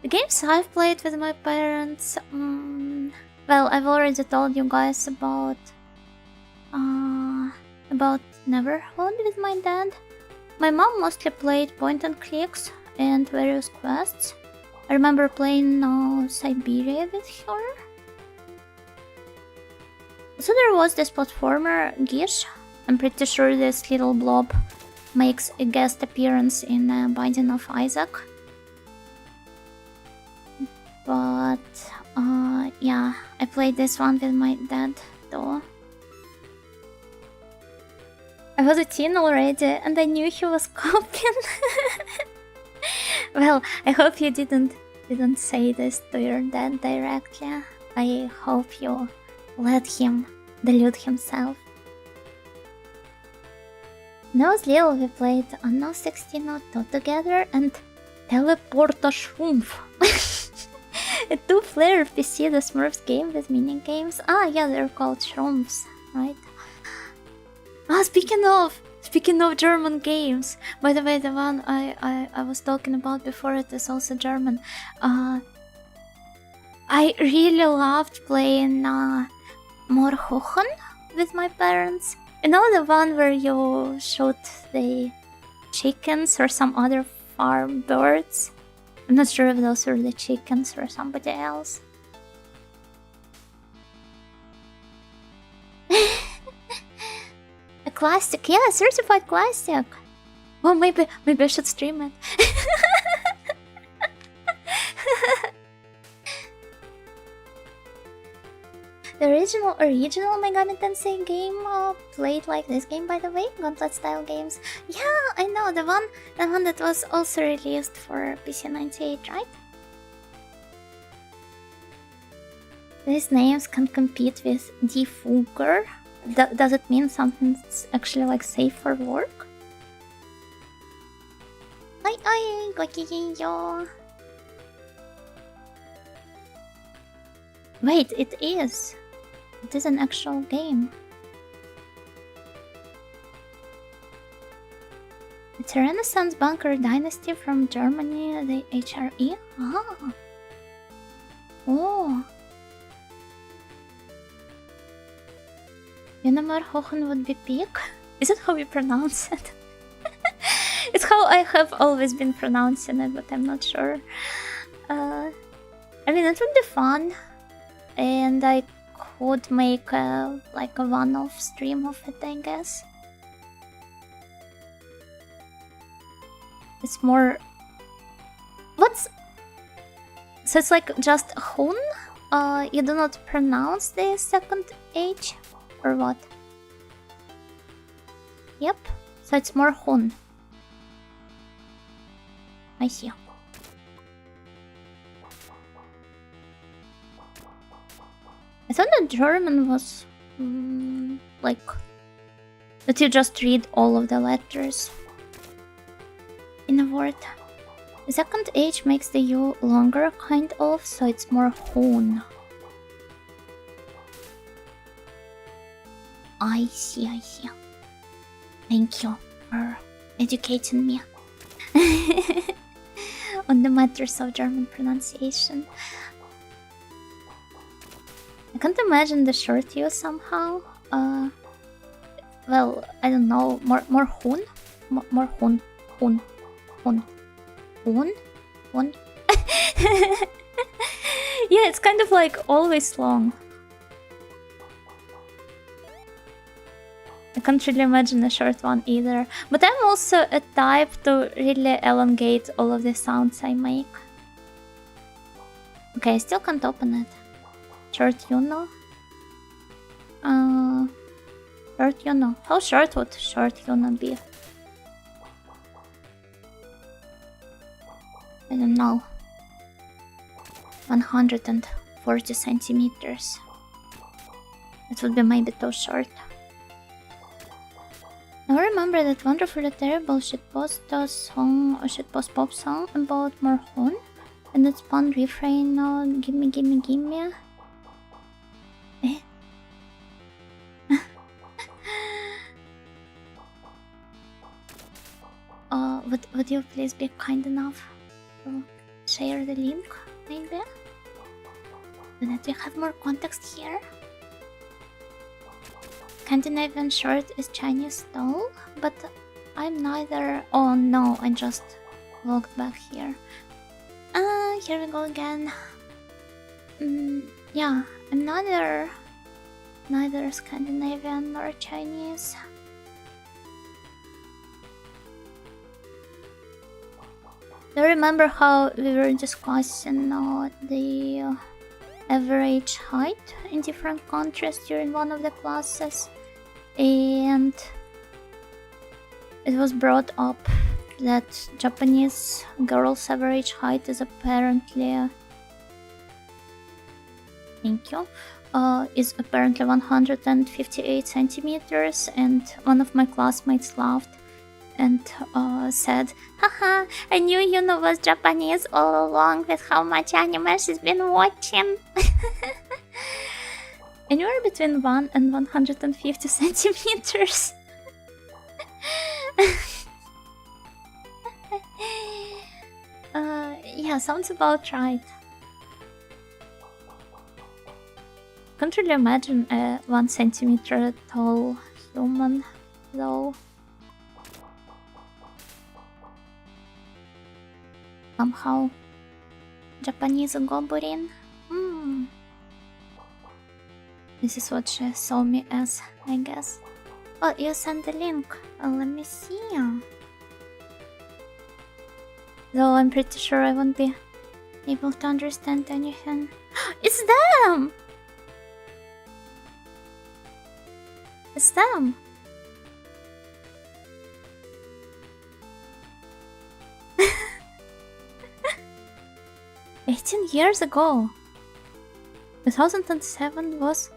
The games I've played with my parents, well, I've already told you guys about Neverhood with my dad. My mom mostly played point and clicks and various quests. I remember playing Siberia with her. So there was this platformer, Gish. I'm pretty sure this little blob makes a guest appearance in Binding of Isaac. But, yeah, I played this one with my dad, though. I was a teen already, and I knew he was copying. Well, I hope you didn't say this to your dad directly. I hope you let him delude himself. When I was little, we played Anno 1602 together and Teleporta Schrumpf. A two-player PC, the Smurfs game with mini-games. Ah, yeah, they're called Schrumpfs, right? Ah, speaking of German games. By the way, the one I was talking about before, it is also German. I really loved playing Morhochen with my parents. You know, the one where you shoot the chickens or some other farm birds? I'm not sure if those were the chickens or somebody else. A classic, yeah, certified classic. Well, maybe I should stream it. The original Megami Tensei game played like this game, by the way, Gauntlet style games. Yeah, I know, the one that was also released for PC 98, right? These names can compete with Defugger. Does it mean something's actually like safe for work? Wait, it is. It is an actual game. It's a Renaissance bunker dynasty from Germany, the HRE. Ah. Oh. Hochen would be peak? Is it how you pronounce it? It's how I have always been pronouncing it, but I'm not sure. I mean, it would be fun. And I could make like a one-off stream of it, I guess. It's more... What's... So it's like just Hun? You do not pronounce the second H? Or what? Yep. So it's more Hun. I see. I thought the German was like that you just read all of the letters in a word. The second H makes the U longer, kind of, so it's more Hun. I see. Thank you for educating me on the matters of German pronunciation. I can't imagine the short U somehow. Well, I don't know. More Hun? More Hun. Yeah, it's kind of like always long. I can't really imagine a short one either. But I'm also a type to really elongate all of the sounds I make. Okay, I still can't open it. Short Yuno? Short Yuno. How short would short Yuno be? I don't know. 140 centimeters. It would be maybe too short. Now remember that Wonderful and Terrible should post a song, or should post pop song about Morhun, and it's fun refrain. No, gimme. Eh? Would you please be kind enough to share the link, maybe? So that we have more context here. Scandinavian short is Chinese style, but I'm neither. Oh no, I just logged back here. Here we go again. Yeah, I'm neither Scandinavian nor Chinese. Do you remember how we were discussing the average height in different countries during one of the classes? And it was brought up that Japanese girls' average height is apparently... Thank you. Is apparently 158 centimeters, and one of my classmates laughed and said, "Haha, I knew Yuno was Japanese all along with how much anime she's been watching." Anywhere between 1 and 150 centimeters. Yeah, sounds about right. Can't really imagine a 1 centimeter tall human, though. Somehow, Japanese goburin. This is what she saw me as, I guess. Oh, you sent the link. Let me see. Though I'm pretty sure I won't be able to understand anything. It's them! It's them! 18 years ago. 2007 was...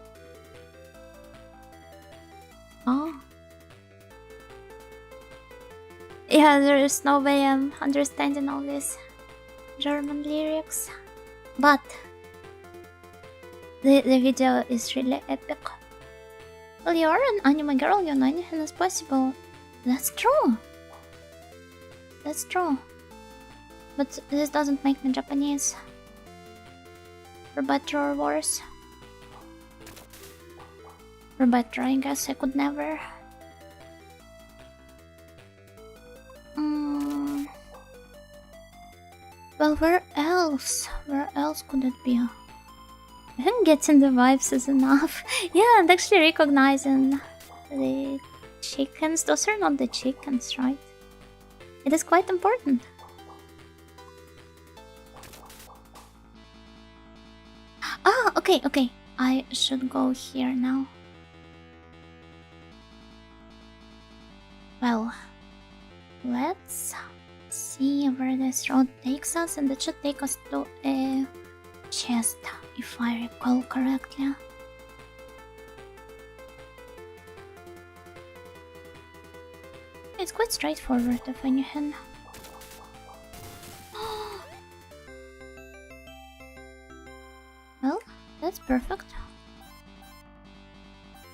Oh. Yeah, there is no way I'm understanding all these German lyrics. But the video is really epic. Well, you are an anime girl, you know anything is possible. That's true. That's true. But this doesn't make me Japanese. For better or worse. For better, I guess I could never. Well, where else? Where else could it be? I think getting the vibes is enough. Yeah, and actually recognizing the chickens. Those are not the chickens, right? It is quite important. Ah, okay, okay. I should go here now. Well, let's see where this road takes us, and it should take us to a chest, if I recall correctly. It's quite straightforward, if anything. Well, that's perfect.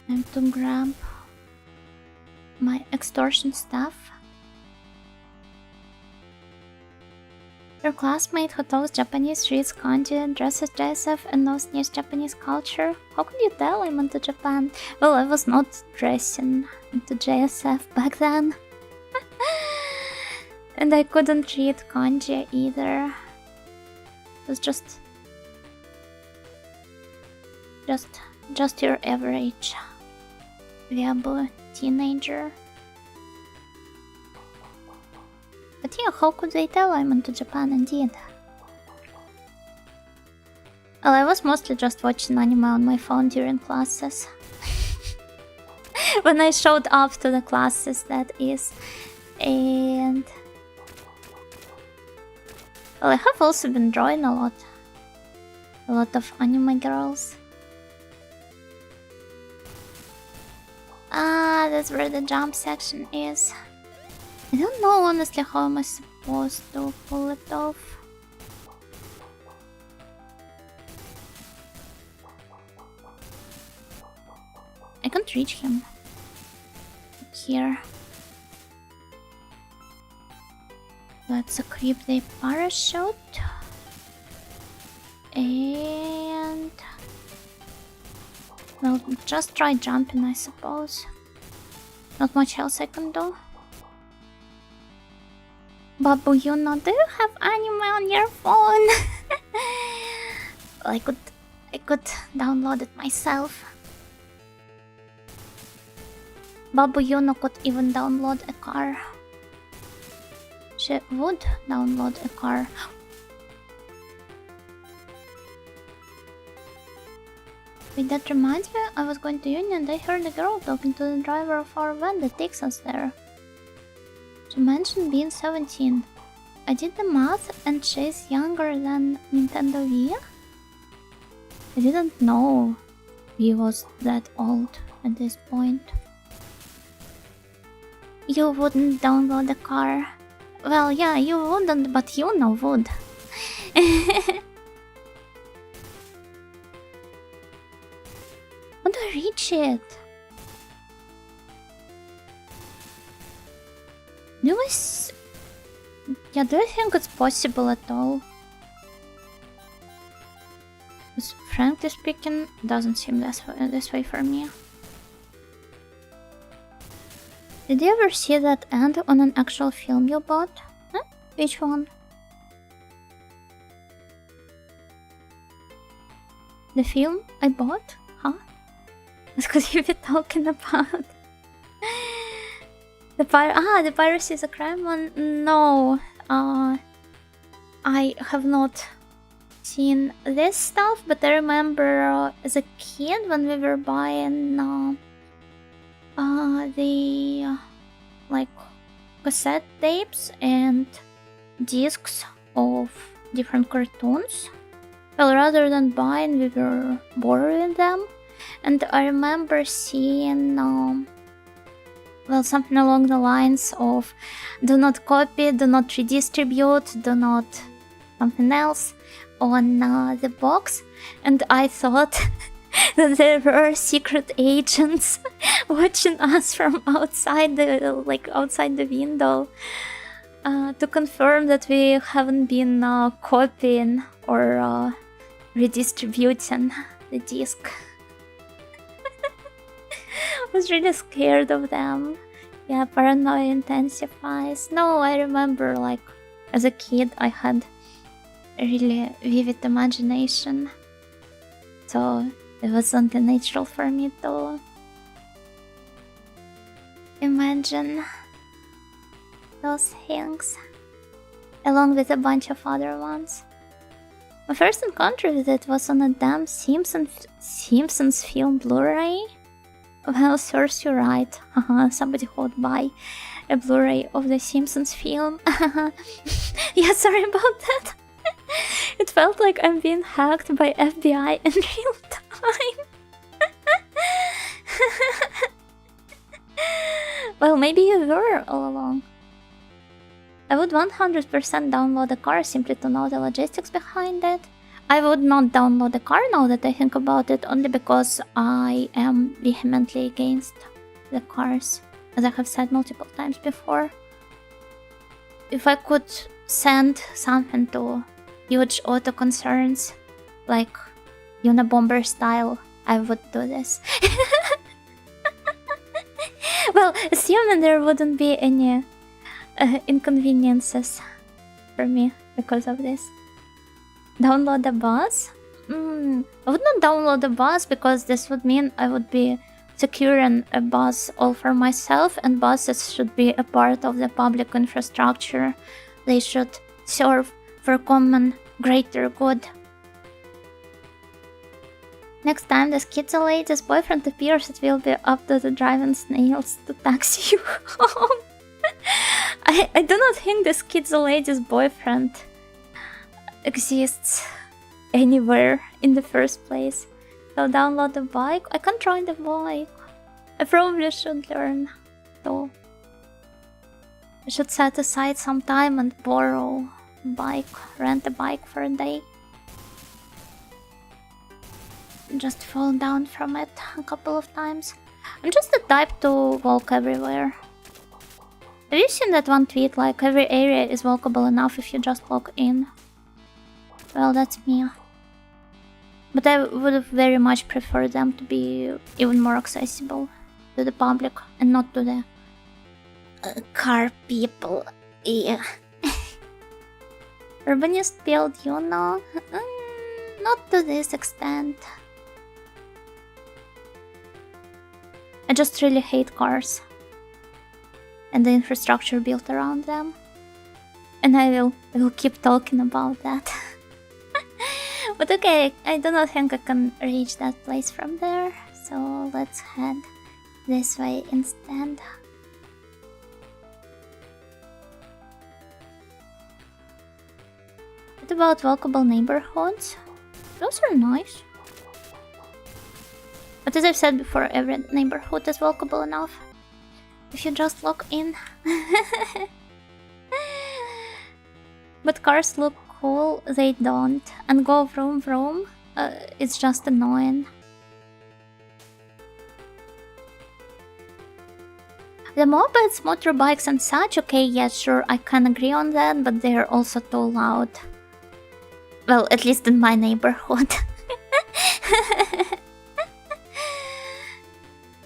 Time to grab my extortion stuff. Your classmate who talks Japanese, reads kanji, dresses JSF, and knows niche Japanese culture. How could you tell I'm into Japan? Well, I was not dressing into JSF back then. And I couldn't read kanji either. It was just your average weeaboo teenager. But yeah, how could they tell I'm into Japan indeed? Well, I was mostly just watching anime on my phone during classes. When I showed up to the classes, that is. And... well, I have also been drawing a lot. A lot of anime girls. Ah, that's where the jump section is. I don't know honestly how am I supposed to pull it off. I can't reach him. Here. Let's equip the parachute. And... well, just try jumping, I suppose. Not much else I can do. Babu, you know, do you have anime on your phone? Well, I could download it myself. Babu Yuno could even download a car. She would download a car. Wait, that reminds me, I was going to Union and I heard a girl talking to the driver of our van that takes us there. To mention being 17. I did the math and she's younger than Nintendo Wii. I didn't know Wii was that old at this point. You wouldn't download the car. Well, yeah, you wouldn't, but you know would. Want to reach it? Do I think it's possible at all? Because frankly speaking, doesn't seem this way for me. Did you ever see that end on an actual film you bought? Huh? Which one? The film I bought? Huh? What could you be talking about? The piracy is a crime one? No. I have not seen this stuff, but I remember as a kid when we were buying the like cassette tapes and discs of different cartoons. Well, rather than buying, we were borrowing them, and I remember seeing well, something along the lines of do not copy, do not redistribute, do not something else on the box, and I thought that there were secret agents watching us from outside the window to confirm that we haven't been copying or redistributing the disc. I was really scared of them. Yeah, paranoia intensifies. No, I remember, like, as a kid I had a really vivid imagination. So it was something natural for me to imagine those things, along with a bunch of other ones. My first encounter with it was on a damn Simpsons film Blu-ray. Well, source, you're right. Somebody would buy a Blu-ray of the Simpsons film. Yeah, sorry about that. It felt like I'm being hacked by FBI in real time. Well, maybe you were all along. I would 100% download the car simply to know the logistics behind it. I would not download the car now that I think about it, only because I am vehemently against the cars, as I have said multiple times before. If I could send something to huge auto concerns, like Unabomber style, I would do this. Well, assuming there wouldn't be any inconveniences for me because of this. Download the bus? I would not download the bus because this would mean I would be securing a bus all for myself, and buses should be a part of the public infrastructure. They should serve for common greater good. Next time the schizo-lady's boyfriend appears, it will be up to the driving snails to taxi you home. I do not think the schizo-lady's boyfriend exists anywhere in the first place. So download the bike. I can't ride the bike. I probably should learn though. I should set aside some time and borrow a bike, rent a bike for a day. Just fall down from it a couple of times. I'm just the type to walk everywhere. Have you seen that one tweet like every area is walkable enough if you just walk in? Well, that's me. But I would have very much preferred them to be even more accessible to the public and not to the car people. Yeah. Urbanist build, you know? Not to this extent. I just really hate cars and the infrastructure built around them. And I will keep talking about that. But okay, I do not think I can reach that place from there, so let's head this way instead. about walkable neighborhoods? Those are nice. But as I've said before, every neighborhood is walkable enough. If you just look in. But cars look cool, they don't. And go vroom vroom, it's just annoying. The mopeds, motorbikes and such, okay, yeah, sure, I can agree on that, but they're also too loud. Well, at least in my neighborhood.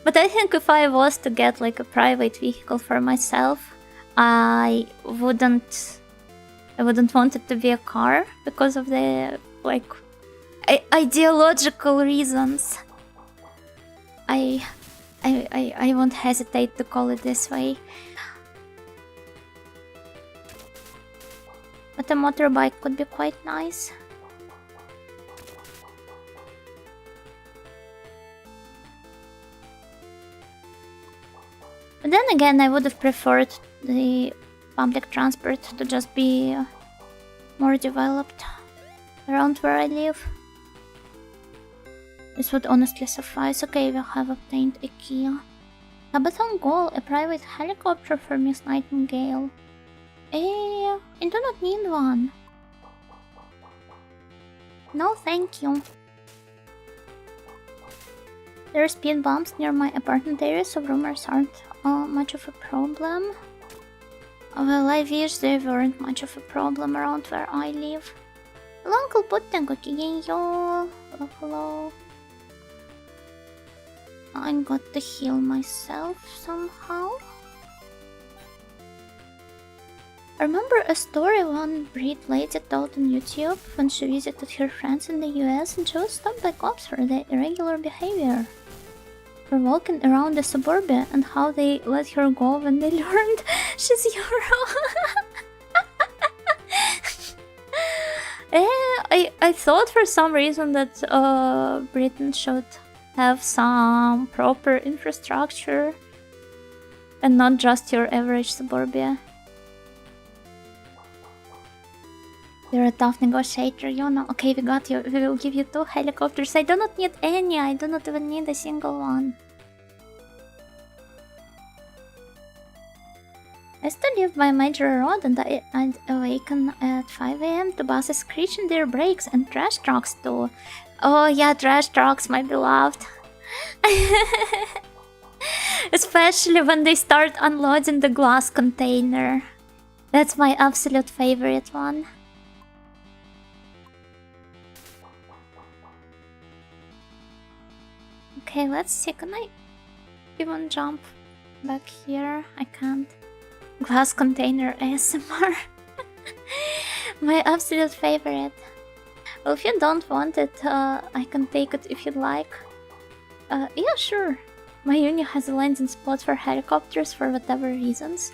But I think if I was to get like a private vehicle for myself, I wouldn't want it to be a car because of the like ideological reasons. I won't hesitate to call it this way. But a motorbike could be quite nice. But then again, I would have preferred the public transport to just be more developed around where I live. This would honestly suffice. Okay, we have obtained a key. Sabathon goal, a private helicopter for Miss Nightingale. I do not need one. No, thank you. There are speed bumps near my apartment area, so rumors aren't much of a problem. Well, I wish they weren't much of a problem around where I live. Hello, Uncle Putten, hello. Hello. I got to heal myself somehow. I remember a story one Brit lady told on YouTube when she visited her friends in the US and she was stopped by cops for their irregular behavior. For walking around the suburbia and how they let her go when they learned she's Euro. I thought for some reason that Britain should have some proper infrastructure and not just your average suburbia. You're a tough negotiator, Yona. Okay, we got you. We will give you 2 helicopters. I do not need any. I do not even need a single one. I used to live by a major road and I'd awaken at 5 AM to buses screeching their brakes and trash trucks too. Oh yeah, trash trucks, my beloved. Especially when they start unloading the glass container. That's my absolute favorite one. Okay, let's see, can I even jump back here? I can't. Glass container ASMR. My absolute favorite. Well, if you don't want it, I can take it if you'd like. Yeah, sure. My uni has a landing spot for helicopters for whatever reasons.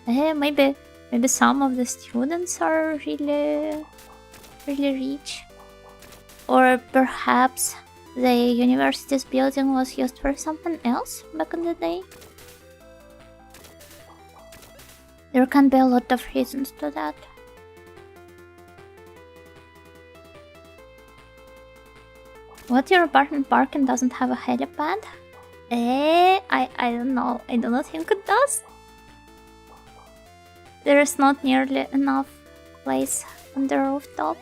Maybe some of the students are really rich. Or perhaps the university's building was used for something else back in the day. There can be a lot of reasons to that. What, your apartment parking doesn't have a helipad? I don't know. I do not think it does. There is not nearly enough place on the rooftop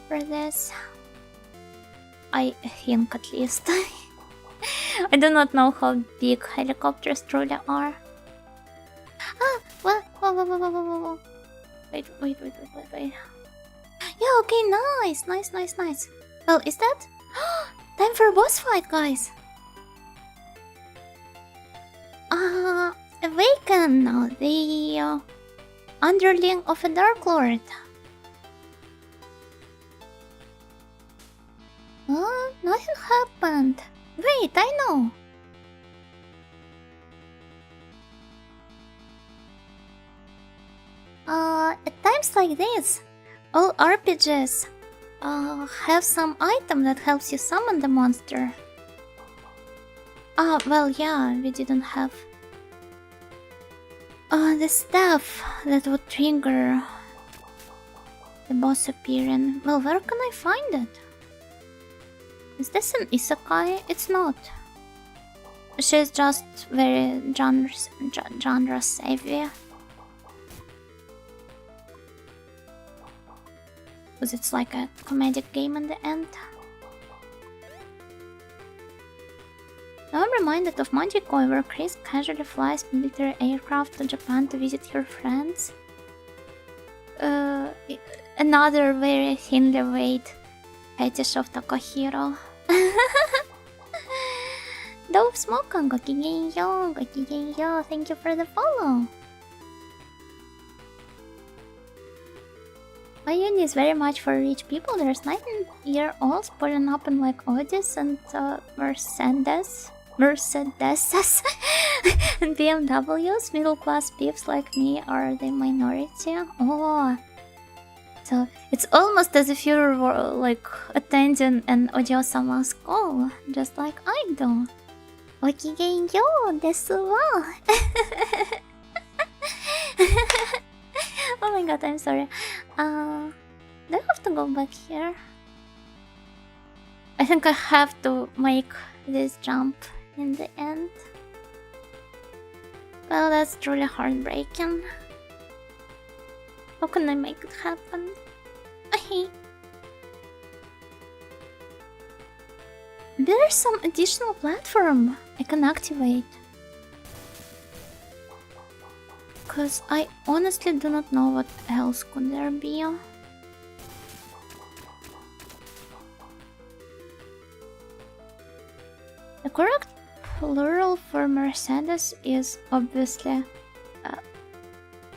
for this. I think, at least. I do not know how big helicopters truly are. Ah, well, whoa. Wait. Yeah, okay, nice. Well, is that? Time for a boss fight, guys. Awaken now, the underling of a Dark Lord. Nothing happened. Wait, I know. At times like this, all RPGs have some item that helps you summon the monster. Well, yeah, we didn't have the stuff that would trigger The boss appearing. Well, where can I find it? Is this an isekai? It's not. She's just very genre savvy. Because it's like a comedic game in the end. Now I'm reminded of Magicoi, where Chris casually flies military aircraft to Japan to visit her friends. Another very thinly weighed fetish of Takahiro. Dope Smokan, gokigenyo, thank you for the follow. My uni is very much for rich people. There's 19-year-olds pulling up in like Audis and Mercedes and BMWs. Middle class peeps like me are the minority. Oh, so it's almost as if you're like attending an Ojo-sama school, just like I do. Okigenyo desu wa. Oh my god, I'm sorry. Do I have to go back here? I think I have to make this jump in the end. Well, that's truly heartbreaking. How can I make it happen? There's some additional platform I can activate. Cause I honestly do not know what else could there be. The correct plural for Mercedes is obviously...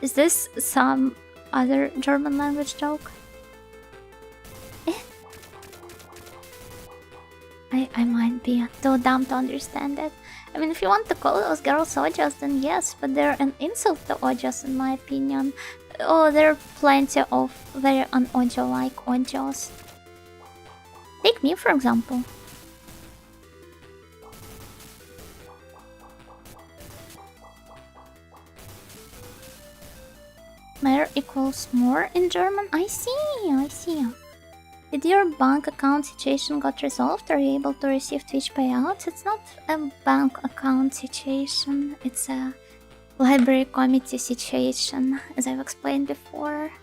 is this some other German language joke? I might be too dumb to understand it. I mean, if you want to call those girls Ojas, then yes, but they're an insult to Ojas in my opinion. Oh, there are plenty of very un-Ojo-like Ojas. Take me, for example. Mehr equals more in German? I see. Did your bank account situation got resolved? Are you able to receive Twitch payouts? It's not a bank account situation, it's a library committee situation, as I've explained before.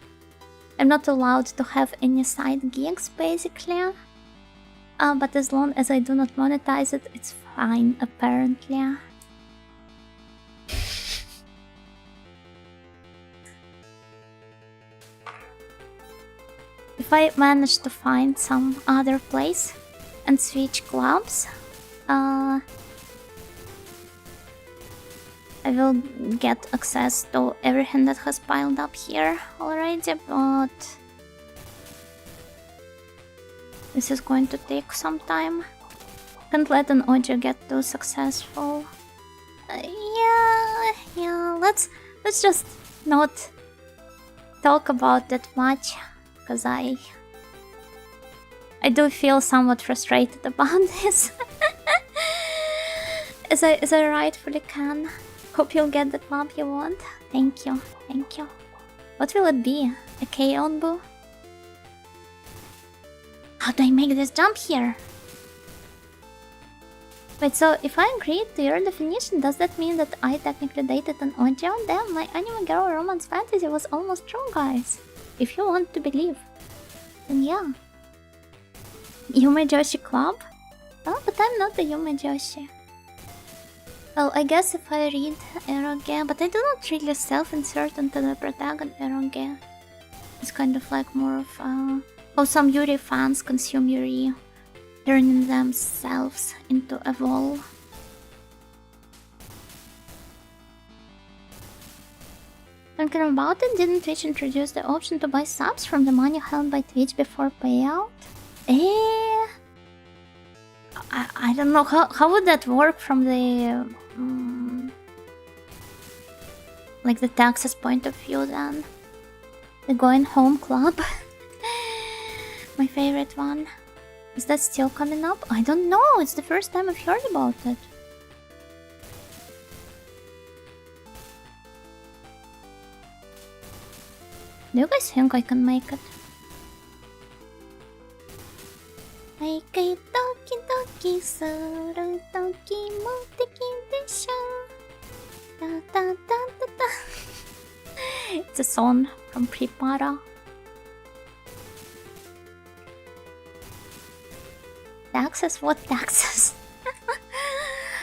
I'm not allowed to have any side gigs, basically. But as long as I do not monetize it, it's fine, apparently. If I manage to find some other place and switch clubs, I will get access to everything that has piled up here already, but this is going to take some time. Can't let an audio get too successful. Yeah, let's just not talk about that much. Because I do feel somewhat frustrated about this. as I rightfully can. Hope you'll get the club you want. Thank you. What will it be? A K-Onbu? How do I make this jump here? Wait, so if I agree to your definition, does that mean that I technically dated an audio? Damn, my anime girl romance fantasy was almost true, guys. If you want to believe, then yeah. Yume Joshi Club? Oh, but I'm not a Yume Joshi. Well, I guess if I read eroge, but I do not really self-insert into the protagonist eroge. It's kind of like more of how some Yuri fans consume Yuri, turning themselves into a wall. Thinking about it, didn't Twitch introduce the option to buy subs from the money held by Twitch before payout? I don't know, how would that work from the... like the taxes point of view then? The Going Home Club? My favorite one. Is that still coming up? I don't know, it's the first time I've heard about it. Do you guys think I can make it? いドキドキする時も敵でしょ。タタタタタ。It's a song from Pripara. Taxes? What taxes?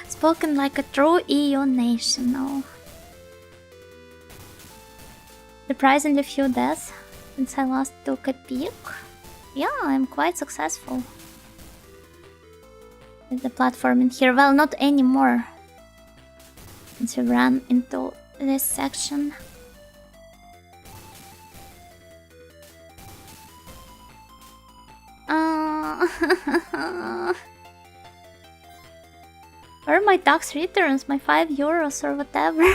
Spoken like a true EU national. Surprisingly few deaths since I last took a peek. Yeah, I'm quite successful with the platforming here. Well, not anymore, since we ran into this section. Where are my tax returns? My €5 or whatever.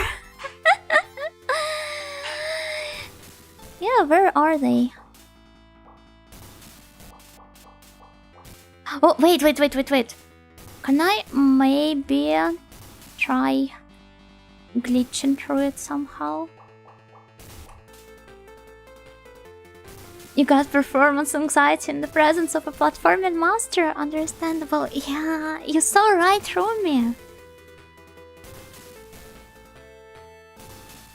Yeah, where are they? Oh, wait. Can I maybe try glitching through it somehow? You got performance anxiety in the presence of a platforming master. Understandable. Yeah, you saw right through me.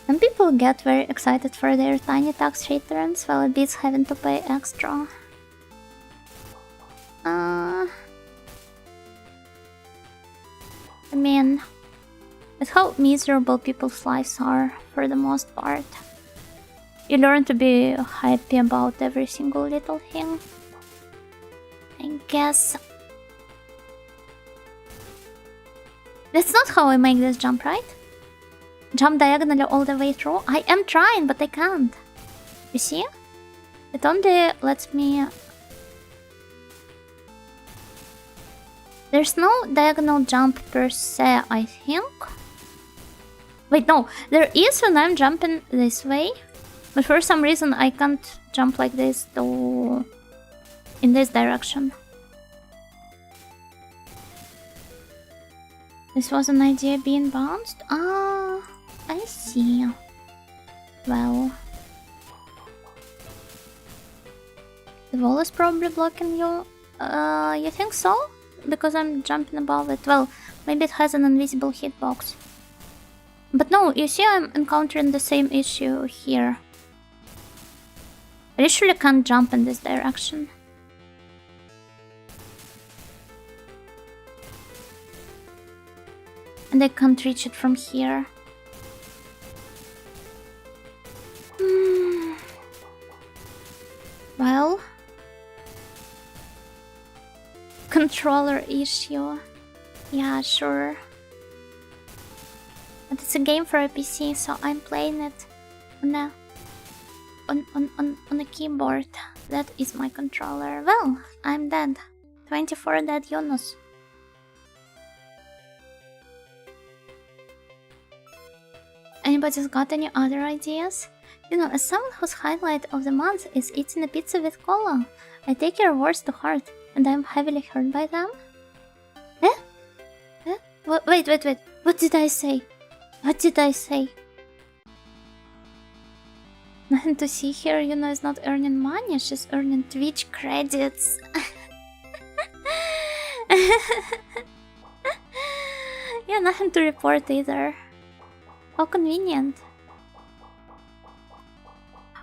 Some people get very excited for their tiny tax returns, while it beats having to pay extra. I mean, it's how miserable people's lives are for the most part. You learn to be happy about every single little thing. I guess. That's not how I make this jump, right? Jump diagonally all the way through? I am trying, but I can't. You see? It only lets me... There's no diagonal jump per se, I think. Wait, no. There is when I'm jumping this way. But for some reason I can't jump like this to... in this direction. This was an idea being bounced? Ah, I see. Well... The wall is probably blocking you. You think so? Because I'm jumping above it. Well, maybe it has an invisible hitbox. But no, you see I'm encountering the same issue here. I literally can't jump in this direction. And I can't reach it from here. Well... Controller issue. Yeah, sure. But it's a game for a PC, so I'm playing it on a keyboard. That is my controller. Well, I'm dead. 24 dead Yunus. Anybody's got any other ideas? You know, as someone whose highlight of the month is eating a pizza with cola, I take your words to heart, and I'm heavily hurt by them. Eh? Eh? Wait. What did I say? What did I say? Nothing to see here, Yuna is not earning money, she's earning Twitch credits. Yeah, nothing to report either. How convenient.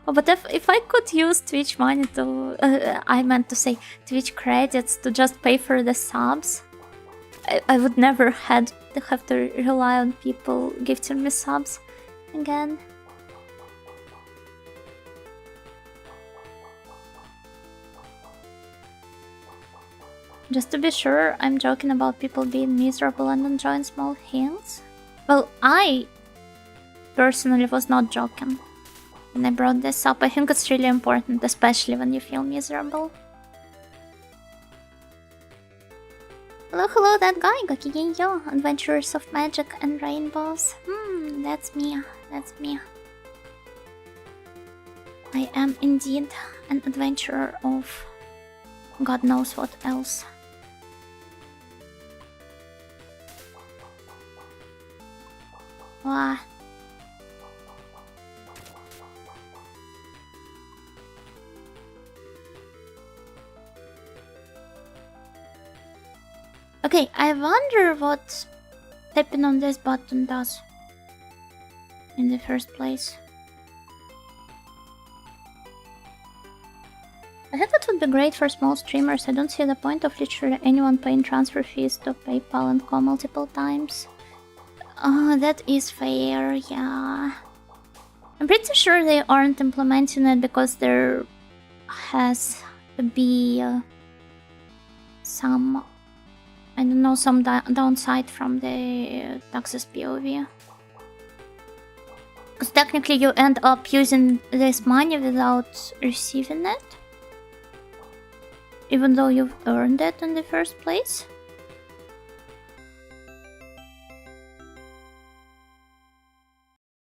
Oh, but if I could use Twitch money to... I meant to say Twitch credits to just pay for the subs, I would never have to rely on people gifting me subs again. Just to be sure, I'm joking about people being miserable and enjoying small things. Well, I personally was not joking when I brought this up. I think it's really important, especially when you feel miserable. Hello, that guy, Gakigenyo, Adventurers of Magic and Rainbows. That's me. I am indeed an adventurer of God knows what else. Wow. Okay, I wonder what tapping on this button does in the first place. I think that would be great for small streamers. I don't see the point of literally anyone paying transfer fees to PayPal and Co multiple times. Oh, that is fair, yeah. I'm pretty sure they aren't implementing it because there has to be some, I don't know, some downside from the taxes POV. Because technically you end up using this money without receiving it, even though you've earned it in the first place.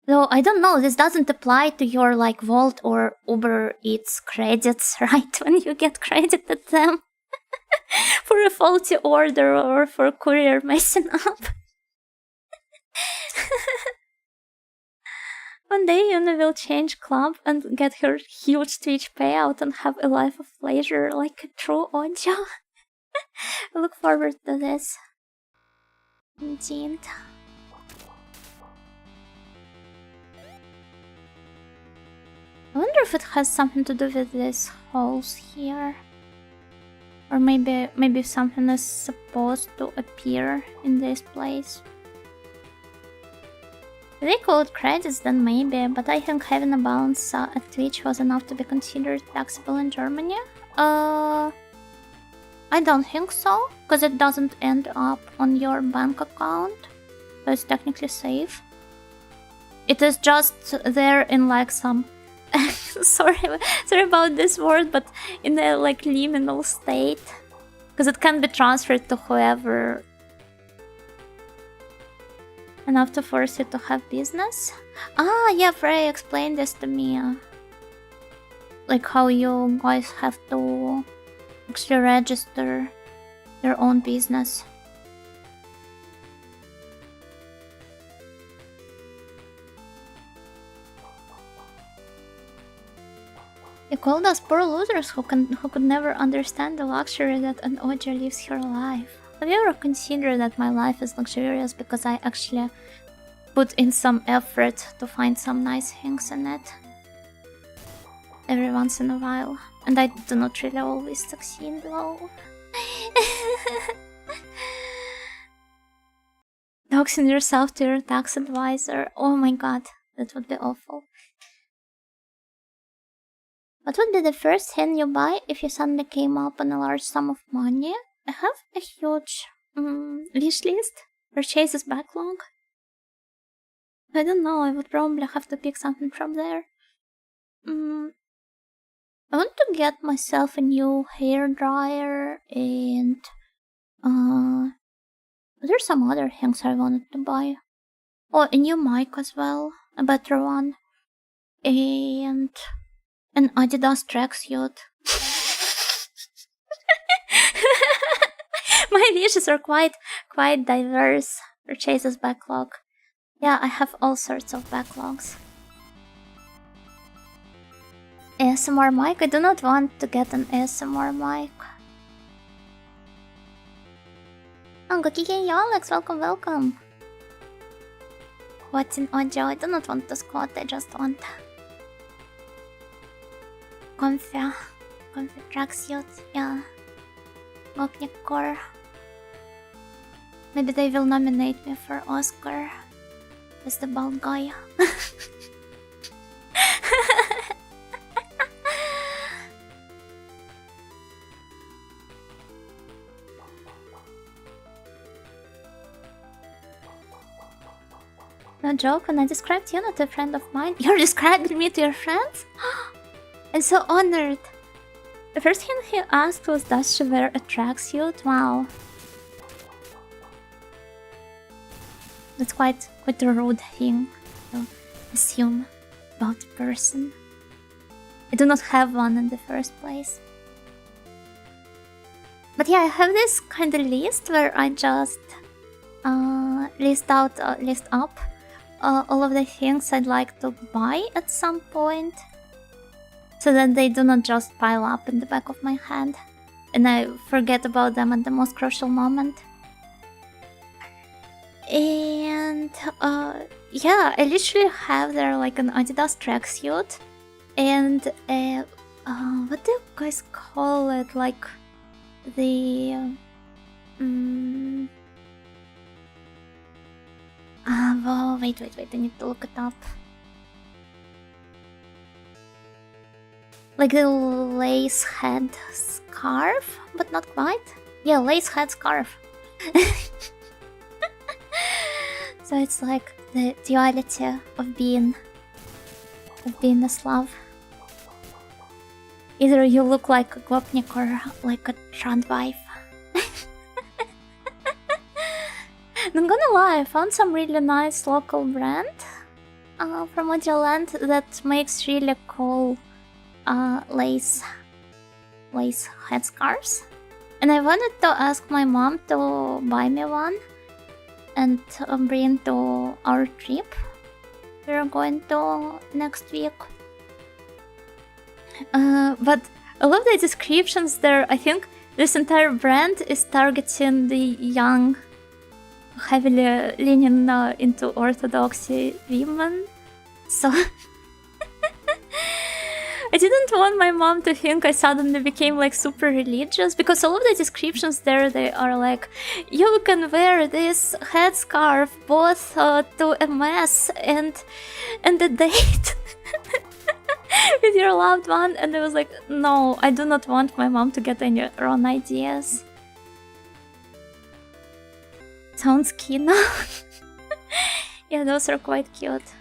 Though I don't know, this doesn't apply to your like Volt or Uber Eats credits, right? When you get credited them for a faulty order or for courier messing up. One day Yuna will change club and get her huge Twitch payout and have a life of leisure like a true Ojo. I look forward to this. Indeed. I wonder if it has something to do with these holes here. Or maybe something is supposed to appear in this place. If they call it credits, then maybe, but I think having a balance at Twitch was enough to be considered taxable in Germany. I don't think so, because it doesn't end up on your bank account, so it's technically safe. It is just there in like some... sorry about this word, but in a like liminal state, because it can be transferred to whoever enough to force you to have business. Ah, yeah, Frey explained this to me. Like how you guys have to actually register your own business. You called us poor losers who could never understand the luxury that an Oja lives her life. Have you ever considered that my life is luxurious because I actually put in some effort to find some nice things in it? Every once in a while. And I do not really always succeed though. Doxing yourself to your tax advisor. Oh my god, that would be awful. What would be the first thing you buy if you suddenly came up on a large sum of money? I have a huge wish list. Purchases backlog. I don't know, I would probably have to pick something from there. I want to get myself a new hair dryer and there's some other things I wanted to buy. Oh, a new mic as well, a better one. And an Adidas tracksuit. My wishes are quite diverse. Purchases backlog. Yeah, I have all sorts of backlogs. ASMR mic? I do not want to get an ASMR mic. Oh, Gokigen Alex, welcome. What's in Ojo? I do not want to squat, I just want comfy tracksuit, yeah. Gopnik core. Maybe they will nominate me for Oscar as the bald guy. No joke, when I described you to a friend of mine, you're describing me to your friends? I'm so honored. The first thing he asked was, does she wear a tracksuit? Wow. That's quite a rude thing to assume about a person. I do not have one in the first place. But yeah, I have this kind of list where I just list up all of the things I'd like to buy at some point, so that they do not just pile up in the back of my head and I forget about them at the most crucial moment. And yeah, I literally have there like an Adidas tracksuit, and what do you guys call it? Like the well, wait, I need to look it up. Like the lace head scarf, but not quite. Yeah, lace head scarf. So it's like the duality of being a Slav. Either you look like a gopnik or like a trad wife. Not gonna lie, I found some really nice local brand from Odioland that makes really cool lace headscarves. And I wanted to ask my mom to buy me one and bring to our trip we're going to next week. But I love the descriptions there. I think this entire brand is targeting the young, heavily leaning into orthodoxy women. So I didn't want my mom to think I suddenly became like super religious, because all of the descriptions there, they are like, you can wear this headscarf both to a mass and a date with your loved one. And I was like, no, I do not want my mom to get any wrong ideas. Sounds key now. Yeah, those are quite cute.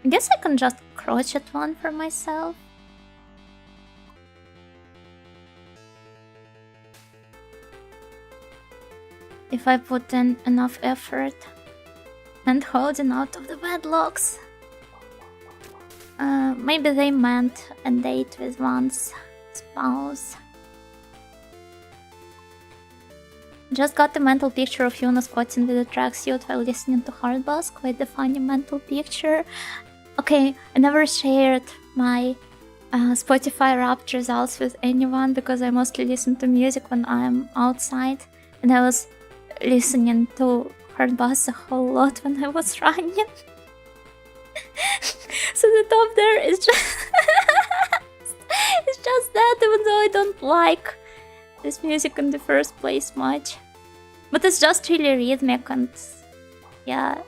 I guess I can just crochet one for myself. If I put in enough effort and holding out of the wedlocks. Maybe they meant a date with one's spouse. Just got the mental picture of Yuna squatting with a tracksuit while listening to hard bass. Quite the funny mental picture. Okay, I never shared my Spotify Wrapped results with anyone because I mostly listen to music when I'm outside, and I was listening to hard bass a whole lot when I was running. So the top there is just it's just that, even though I don't like this music in the first place much, but it's just really rhythmic and yeah.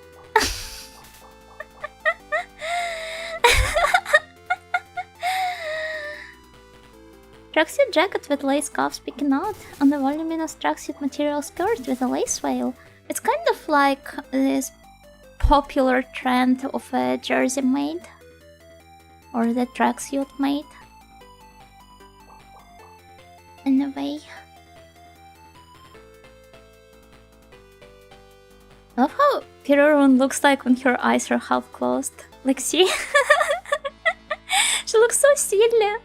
Tracksuit jacket with lace cuffs peeking out on the voluminous tracksuit material skirt with a lace veil. It's kind of like this popular trend of a jersey maid or the tracksuit maid. In a way. I love how Pirorun looks like when her eyes are half closed. Like, see? She looks so silly.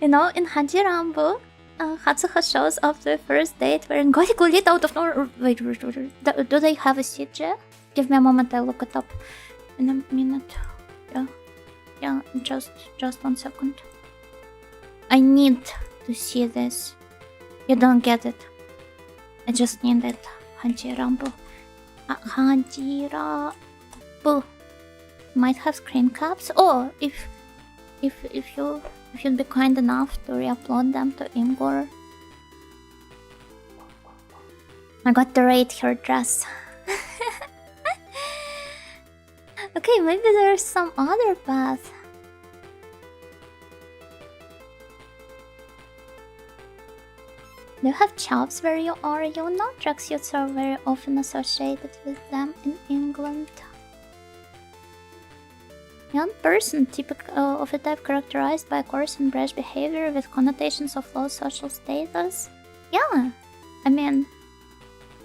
You know, in Hajirambo, Hatsuha shows up to a first date wearing gothic lit out of nowhere. Wait, do they have a CJ? Give me a moment, I'll look it up in a minute. Yeah, just 1 second. I need to see this. You don't get it. I just need it. Hajirambo. Hajirambo. Might have screen caps. Oh, if you'd be kind enough to re-upload them to Imgur. I got to rate her dress. Okay, maybe there's some other path. Do you have chops where you are? You know, tracksuits are very often associated with them in England. Young person, typical of a type characterized by coarse and brash behavior with connotations of low social status. Yeah, I mean,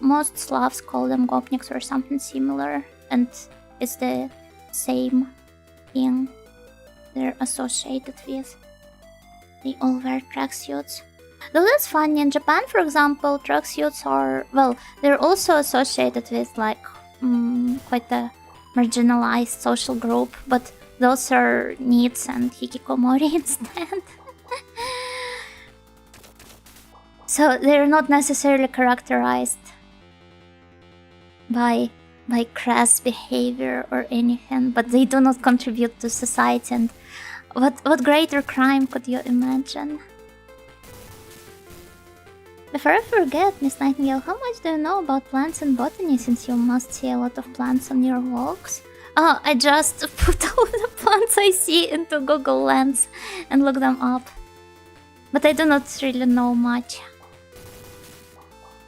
most Slavs call them gopniks or something similar, and it's the same thing they're associated with. They all wear tracksuits. Though that's funny, in Japan, for example, tracksuits are, well, they're also associated with like quite a marginalized social group, but those are knits and hikikomori instead. So they're not necessarily characterized by crass behavior or anything, but they do not contribute to society. And what greater crime could you imagine? Before I forget, Miss Nightingale, how much do you know about plants and botany, since you must see a lot of plants on your walks? Oh, I just put all the plants I see into Google Lens and look them up. But I do not really know much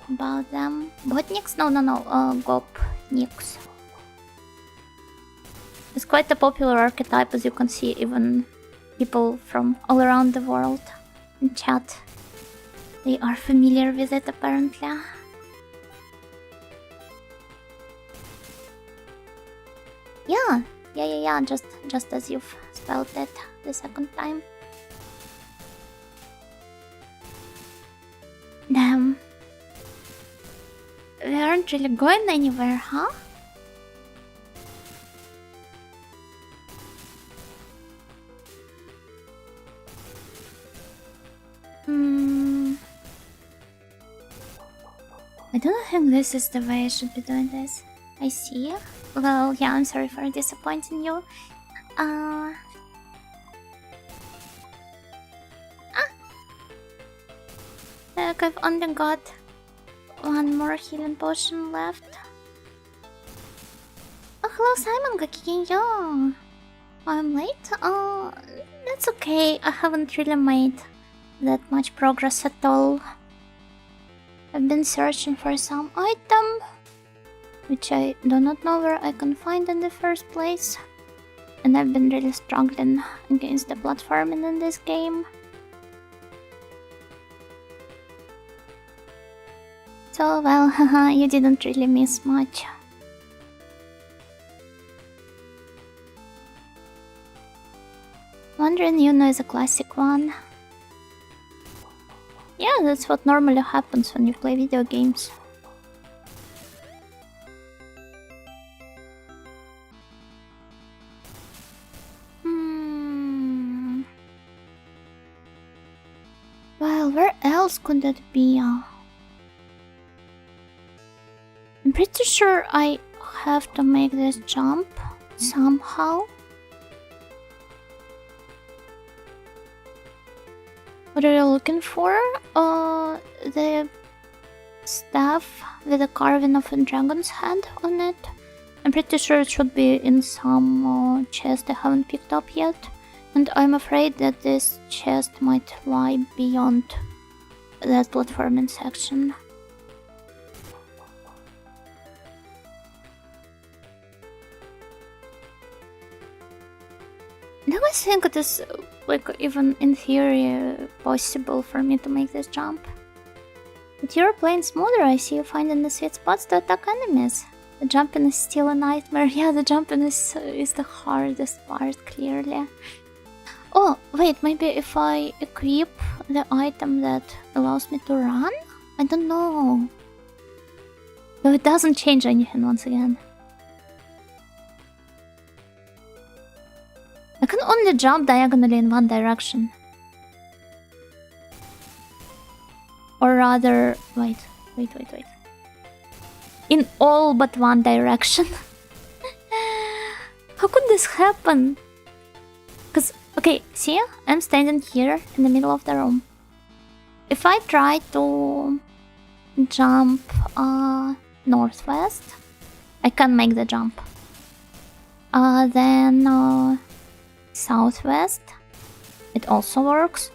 about them. Botanics? No, Gopniks. It's quite a popular archetype, as you can see, even people from all around the world in chat. They are familiar with it, apparently. Yeah, just as you've spelled it the second time. Damn. We aren't really going anywhere, huh? I don't think this is the way I should be doing this. I see. Well, yeah, I'm sorry for disappointing you. Look, I've only got one more healing potion left. Oh, hello Simon, Gakiyo. I'm late? That's okay. I haven't really made that much progress at all. I've been searching for some item, which I do not know where I can find in the first place. And I've been really struggling against the platforming in this game. So, well, haha, you didn't really miss much. Wandering Yuno is a classic one. Yeah, that's what normally happens when you play video games. Well, where else could that be? I'm pretty sure I have to make this jump somehow. What are you looking for? The staff with a carving of a dragon's head on it. I'm pretty sure it should be in some chest I haven't picked up yet. And I'm afraid that this chest might lie beyond that platforming section. Do I think it is, like, even in theory possible for me to make this jump? But you're playing smoother, I see you finding the sweet spots to attack enemies. The jumping is still a nightmare. Yeah, the jumping is the hardest part, clearly. Oh, wait, maybe if I equip the item that allows me to run? I don't know. Though it doesn't change anything once again. I can only jump diagonally in one direction. Or rather, wait. In all but one direction. How could this happen? Because, okay, see, I'm standing here in the middle of the room. If I try to jump northwest, I can make the jump. Then southwest, it also works.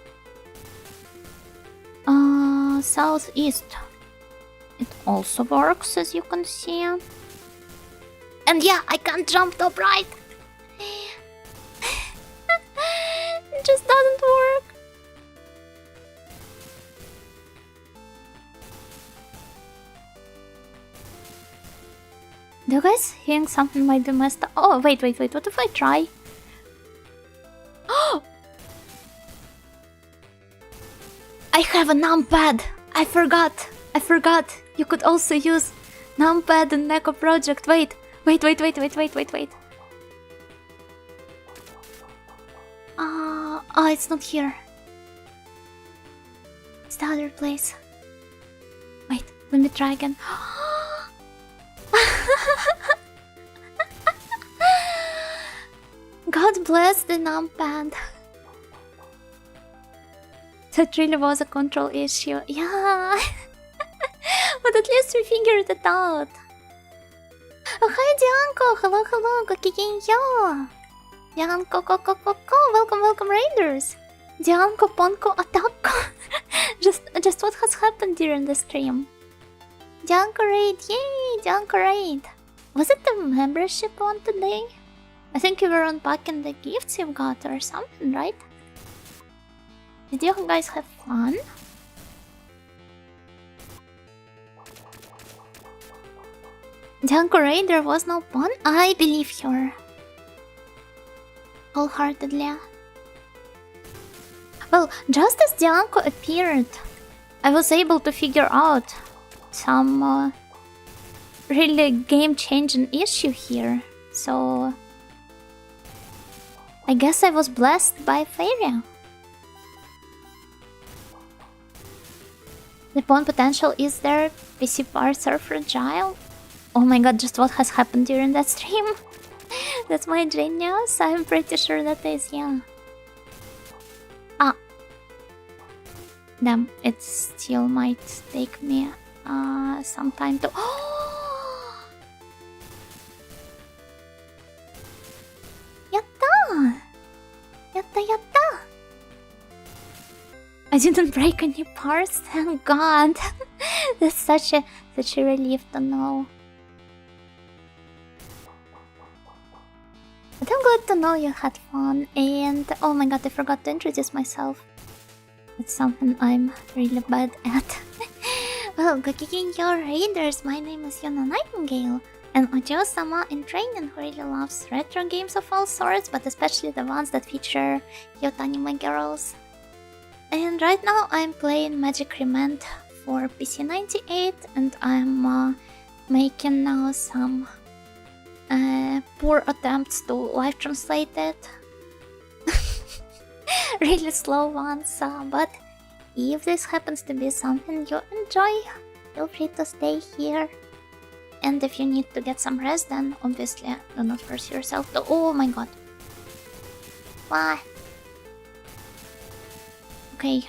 Southeast, it also works, as you can see. And yeah, I can't jump top right. It just doesn't work. Do you guys think something might be messed up? Oh, wait, what if I try? I have a numpad! I forgot! You could also use numpad in Neko Project. Wait. Oh, it's not here. It's the other place. Let me try again. God bless the numpad. That really was a control issue. Yeah. But at least we figured it out. Oh, hi, Dianco. Hello, hello. Gokigenyo. Dianco, welcome, Raiders. Dianco, Ponko, Atako. Just what has happened during the stream. Dianco raid, yay, Dianco raid. Was it the membership one today? I think you were unpacking the gifts you got or something, right? Did you guys have fun? Dianco raid, there was no fun? I believe her. Wholeheartedly. Well, just as Dianco appeared, I was able to figure out some really game-changing issue here. So I guess I was blessed by Fairy. The pawn potential is there. PC parts are fragile. Oh my god, just what has happened during that stream? That's my genius. I'm pretty sure that is, yeah. Ah. Damn, it still might take me some time to... Yatta! Yatta! I didn't break any parts, thank god. That's such a relief to know. But I'm glad to know you had fun, and oh my god, I forgot to introduce myself. It's something I'm really bad at. Well, Gokigenyo Raiders, my name is Yuna Nightingale, an Ojo-sama in training who really loves retro games of all sorts, but especially the ones that feature cute anime girls. And right now I'm playing Magic Remand for PC 98, and I'm making now some poor attempts to live translate it. Really slow ones, but if this happens to be something you enjoy, feel free to stay here. And if you need to get some rest, then obviously do not force yourself to... Oh my god. Why? Okay,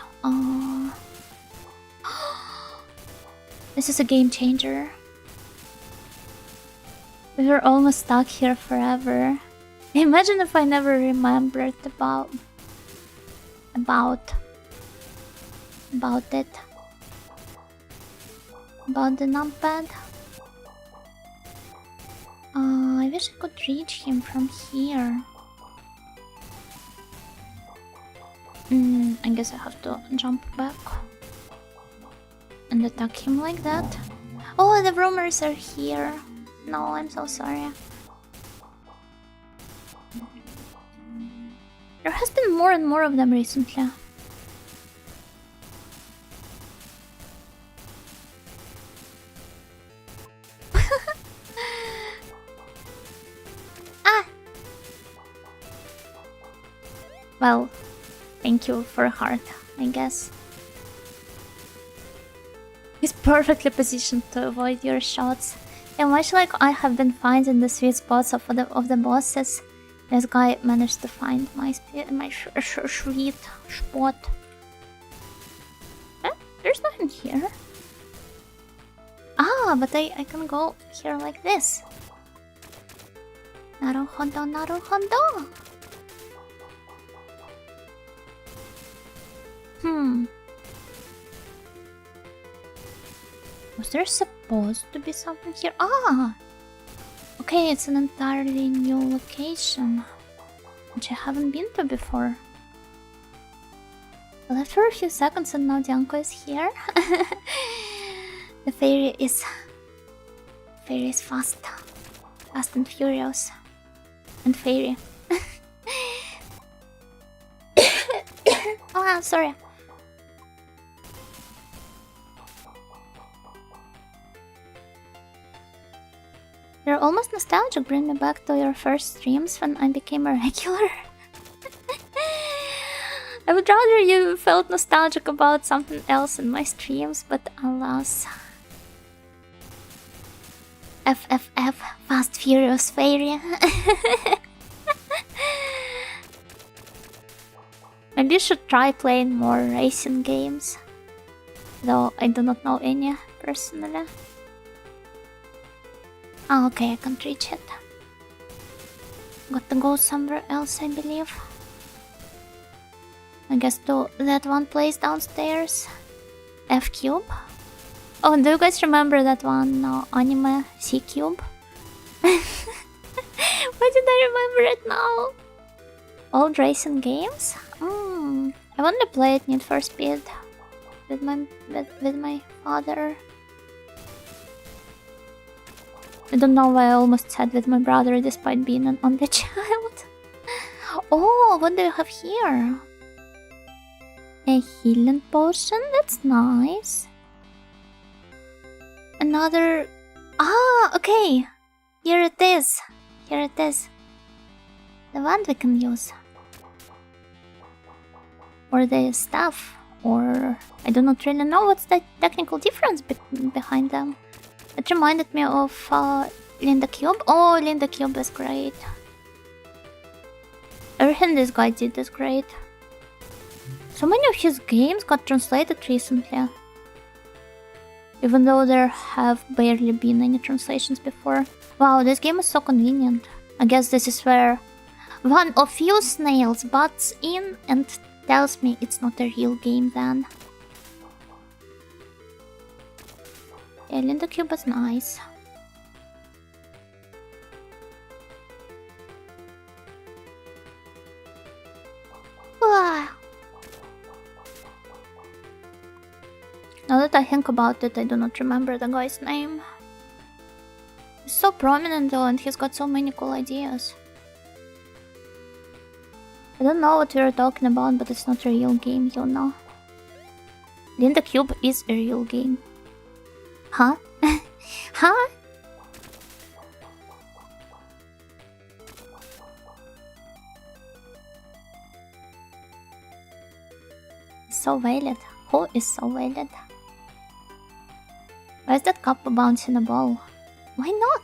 this is a game changer. We were almost stuck here forever. Imagine if I never remembered about it. About the numpad. I wish I could reach him from here. I guess I have to jump back and attack him like that. Oh, the rumors are here. No, I'm so sorry. There has been more and more of them recently. Ah! Well, thank you for a heart, I guess. He's perfectly positioned to avoid your shots. And much like I have been finding the sweet spots of the bosses, this guy managed to find my sweet spot. There's nothing here. Ah, but I can go here like this. Naruhodo, naruhodo. Was there supposed to be something here? Ah! Okay, it's an entirely new location, which I haven't been to before. I left for a few seconds and now Dianco is here. The fairy is fast. Fast and furious. And fairy. Oh, I'm sorry. You're almost nostalgic. Bring me back to your first streams when I became a regular. I would rather you felt nostalgic about something else in my streams, but alas, FFF, Fast Furious Fairy. Maybe you should try playing more racing games. Though I do not know any personally. Oh, okay, I can't reach it. Got to go somewhere else, I believe. I guess to that one place downstairs. F cube. Oh, do you guys remember that one anime C cube? Why did I remember it now? Old racing games? I've only played Need for Speed with my father. I don't know why I almost said with my brother despite being an only child. Oh, what do you have here? A healing potion? That's nice. Another... Ah, okay. Here it is. Here it is. The one we can use. Or the staff. Or... I do not really know what's the technical difference behind them. It reminded me of Linda Cube. Oh, Linda Cube is great. Everything this guy did is great. So many of his games got translated recently. Even though there have barely been any translations before. Wow, this game is so convenient. I guess this is where one of you snails butts in and tells me it's not a real game then. Yeah, Linda Cube is nice. Now that I think about it, I do not remember the guy's name. He's so prominent though, and he's got so many cool ideas. I don't know what we were talking about, but it's not a real game, you know. Linda Cube is a real game. Huh? Huh? So valid. Who is so valid? Why is that couple bouncing a ball? Why not?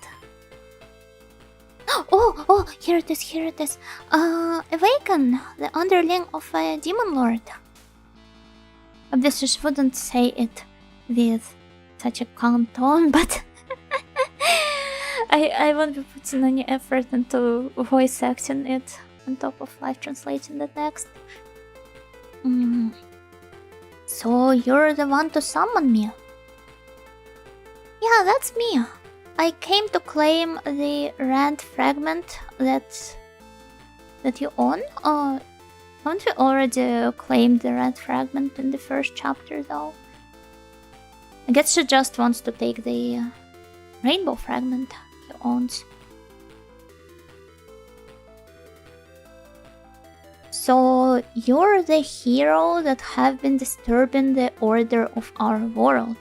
Oh, here it is, here it is. Awaken, the underling of a demon lord. Obviously, she wouldn't say it with such a calm tone, but I won't be putting any effort into voice acting it on top of live translating the text. So you're the one to summon me? Yeah, that's me. I came to claim the rand fragment that you own. Haven't we already claimed the rand fragment in the first chapter though? I guess she just wants to take the rainbow fragment he owns. So you're the hero that have been disturbing the order of our world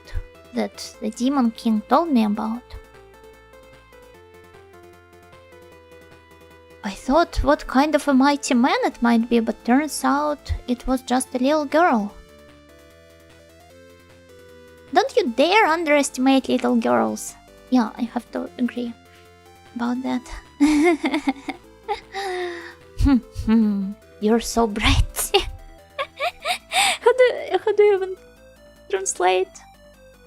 that the Demon King told me about. I thought what kind of a mighty man it might be, but turns out it was just a little girl. Don't you dare underestimate little girls. Yeah, I have to agree about that. You're so bright. How do you even translate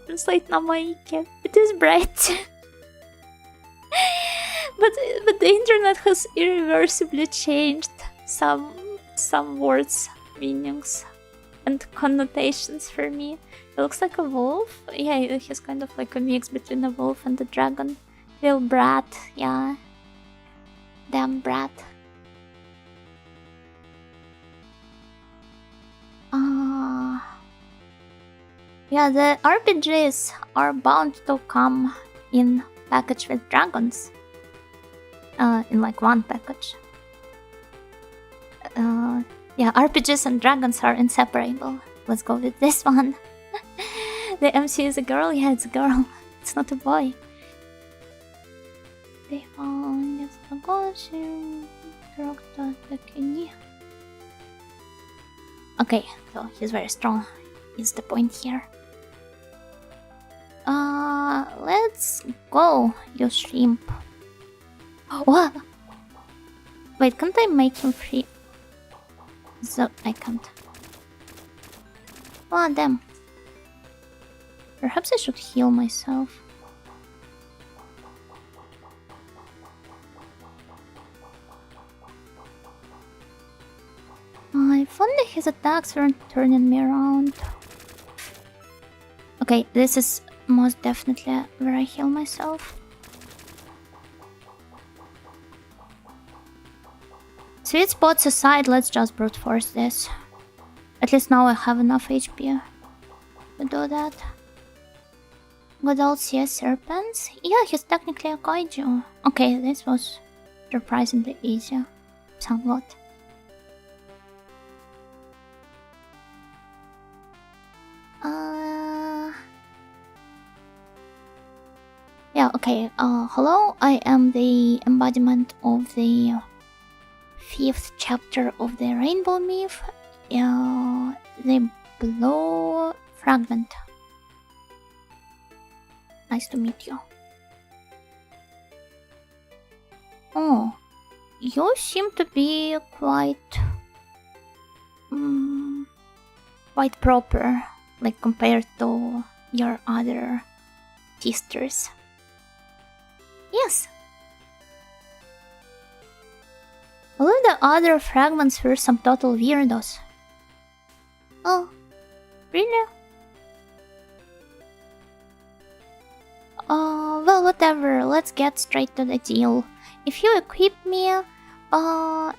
Nariyki? It is bright. but the internet has irreversibly changed some words, meanings, and connotations for me. It looks like a wolf. Yeah, he's kind of like a mix between a wolf and a dragon. Little brat, yeah. Damn brat. Yeah, the RPGs are bound to come in package with dragons. In like one package. Yeah, RPGs and dragons are inseparable. Let's go with this one. The MC is a girl? Yeah, it's a girl. It's not a boy. Okay, so he's very strong. Is the point here. Let's go, you shrimp. What? Wait, can't I make him free? So I can't. Oh, damn. Perhaps I should heal myself. If only his attacks weren't turning me around. Okay, this is most definitely where I heal myself. Sweet spots aside, let's just brute force this. At least now I have enough HP to do that. Good old CS serpents? Yeah, he's technically a kaiju. Okay, this was surprisingly easy. Somewhat. Yeah, okay. Hello, I am the embodiment of the 5th chapter of the Rainbow Myth. The Blow Fragment. Nice to meet you. Oh, you seem to be quite proper, like compared to your other sisters. Yes. All of the other fragments were some total weirdos. Oh, really? Well, whatever. Let's get straight to the deal. If you equip me,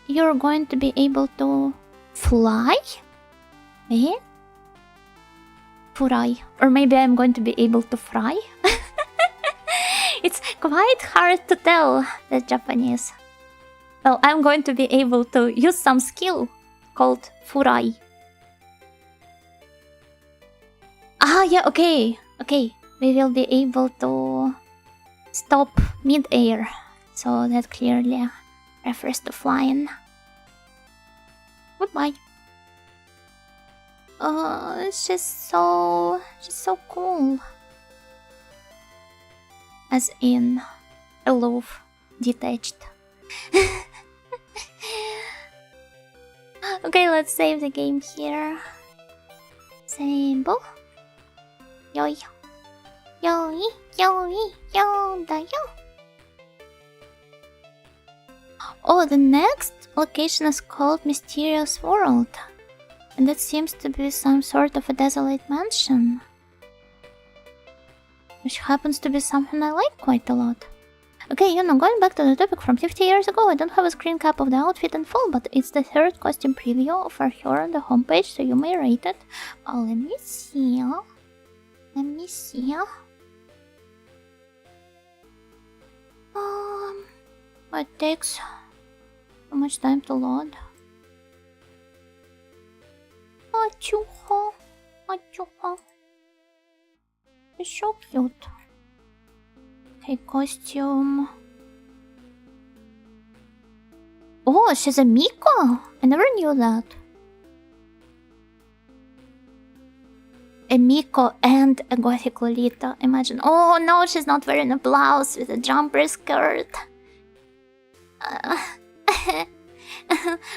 you're going to be able to fly? Eh? Furai. Or maybe I'm going to be able to fry? It's quite hard to tell, the Japanese. Well, I'm going to be able to use some skill called furai. Ah, yeah, okay. Okay, we will be able to stop mid-air. So that clearly refers to flying. Goodbye. She's so cool. As in, aloof, detached. Okay, let's save the game here. Sable. Yoi. Yoi, yoi, yoda, yo. Oh, the next location is called Mysterious World. And that seems to be some sort of a desolate mansion. Which happens to be something I like quite a lot. Okay, going back to the topic from 50 years ago, I don't have a screen cap of the outfit in full, but it's the 3rd costume preview of our hero on the homepage, so you may rate it. Oh, let me see. It takes so much time to load. Achuho. It's so cute. Okay, costume. Oh, she's a Miko! I never knew that. A Miko and a Gothic Lolita, imagine. Oh no, she's not wearing a blouse with a jumper skirt.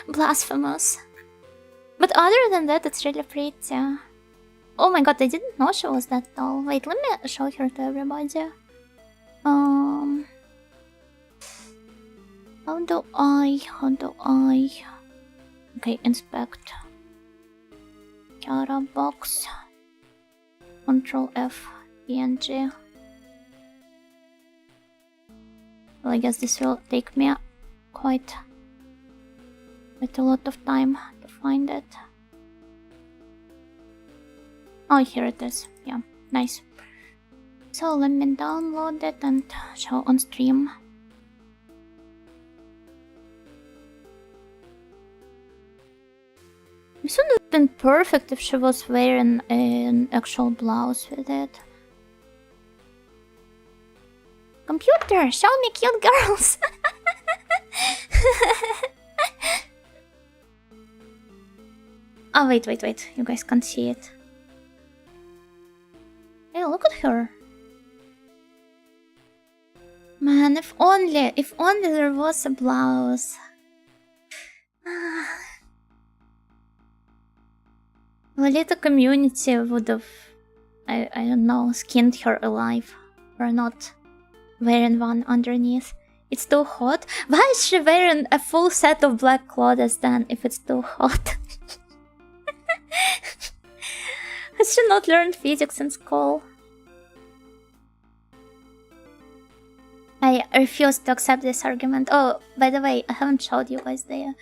Blasphemous. But other than that, it's really pretty. Oh my god, I didn't know she was that tall. Wait, let me show her to everybody. How do I... Okay, inspect. Cara box. Control F, PNG. Well, I guess this will take me quite a lot of time to find it. Oh, here it is. Yeah, nice. So let me download it and show on stream. This would have been perfect if she was wearing an actual blouse with it. Computer, show me cute girls! Oh, wait, you guys can't see it. Hey, look at her. Man, if only there was a blouse. A little community would have, I don't know, skinned her alive for not wearing one underneath. It's too hot. Why is she wearing a full set of black clothes then if it's too hot? Has she not learned physics in school? I refuse to accept this argument. Oh, by the way, I haven't showed you guys the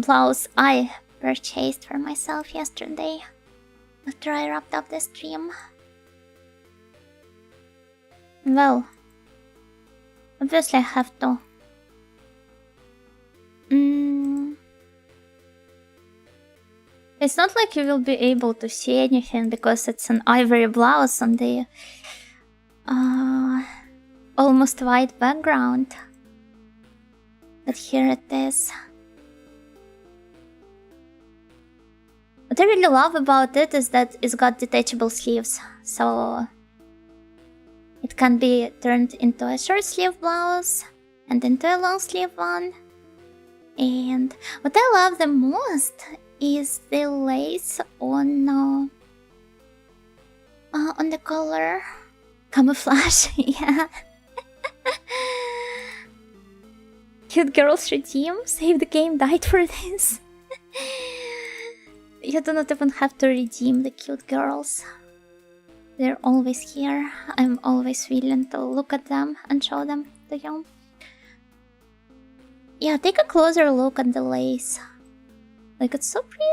blouse I purchased for myself yesterday after I wrapped up the stream. Well, obviously I have to. It's not like you will be able to see anything because it's an ivory blouse on the almost white background. But here it is. What I really love about it is that it's got detachable sleeves, so it can be turned into a short sleeve blouse and into a long sleeve one. And what I love the most is the lace on the collar. Camouflage, yeah. Cute girls redeem. Save the game died for this. You do not even have to redeem the cute girls. They're always here. I'm always willing to look at them and show them to you. Yeah, take a closer look at the lace. Like, it's so pretty.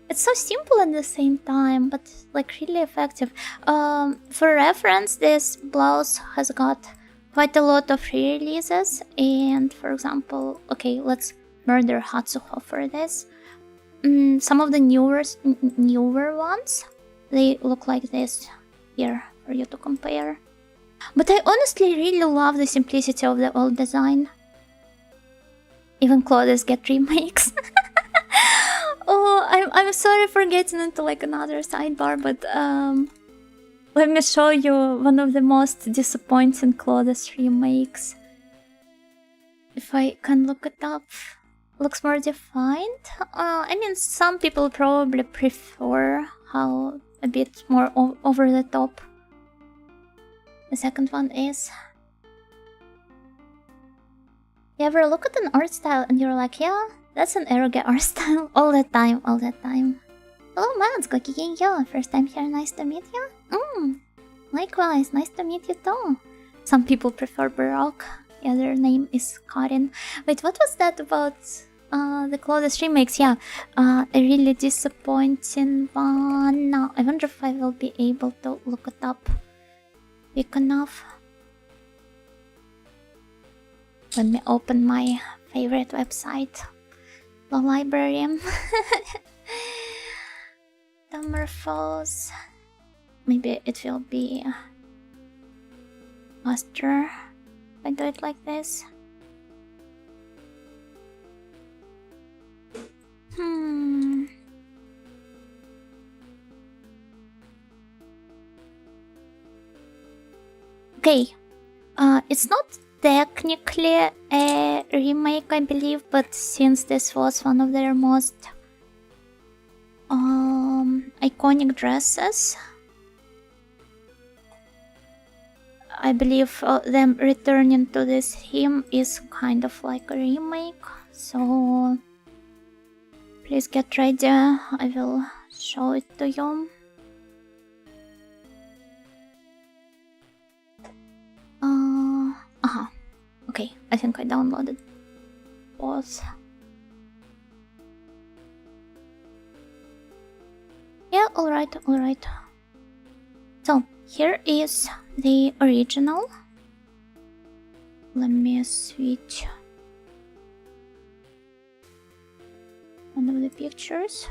It's so simple at the same time, but like really effective. For reference, this blouse has got quite a lot of re-releases. And for example, okay, let's murder Hatsuho for this. Some of the newer ones, they look like this here for you to compare. But I honestly really love the simplicity of the old design. Even clothes get remakes. Oh, I'm sorry for getting into like another sidebar, but let me show you one of the most disappointing clothes remakes. If I can look it up. Looks more defined. I mean, some people probably prefer how a bit more over the top the second one is. You ever look at an art style and you're like, yeah, that's an eroge art style? All the time, all the time. Hello, Mads, Gokigenyo. First time here, nice to meet you. Likewise, nice to meet you too. Some people prefer Baroque. The other name is Karin. Wait, what was that about the clothes remakes? Yeah, a really disappointing one. I wonder if I will be able to look it up quick enough. Let me open my favorite website, the library. Metamorphose. Maybe it will be faster if I do it like this. Okay, it's not technically a remake, I believe, but since this was one of their most iconic dresses, I believe them returning to this theme is kind of like a remake. So please get ready, I will show it to you. Okay, I think I downloaded both. Yeah, alright. So, here is the original. Let me switch one of the pictures.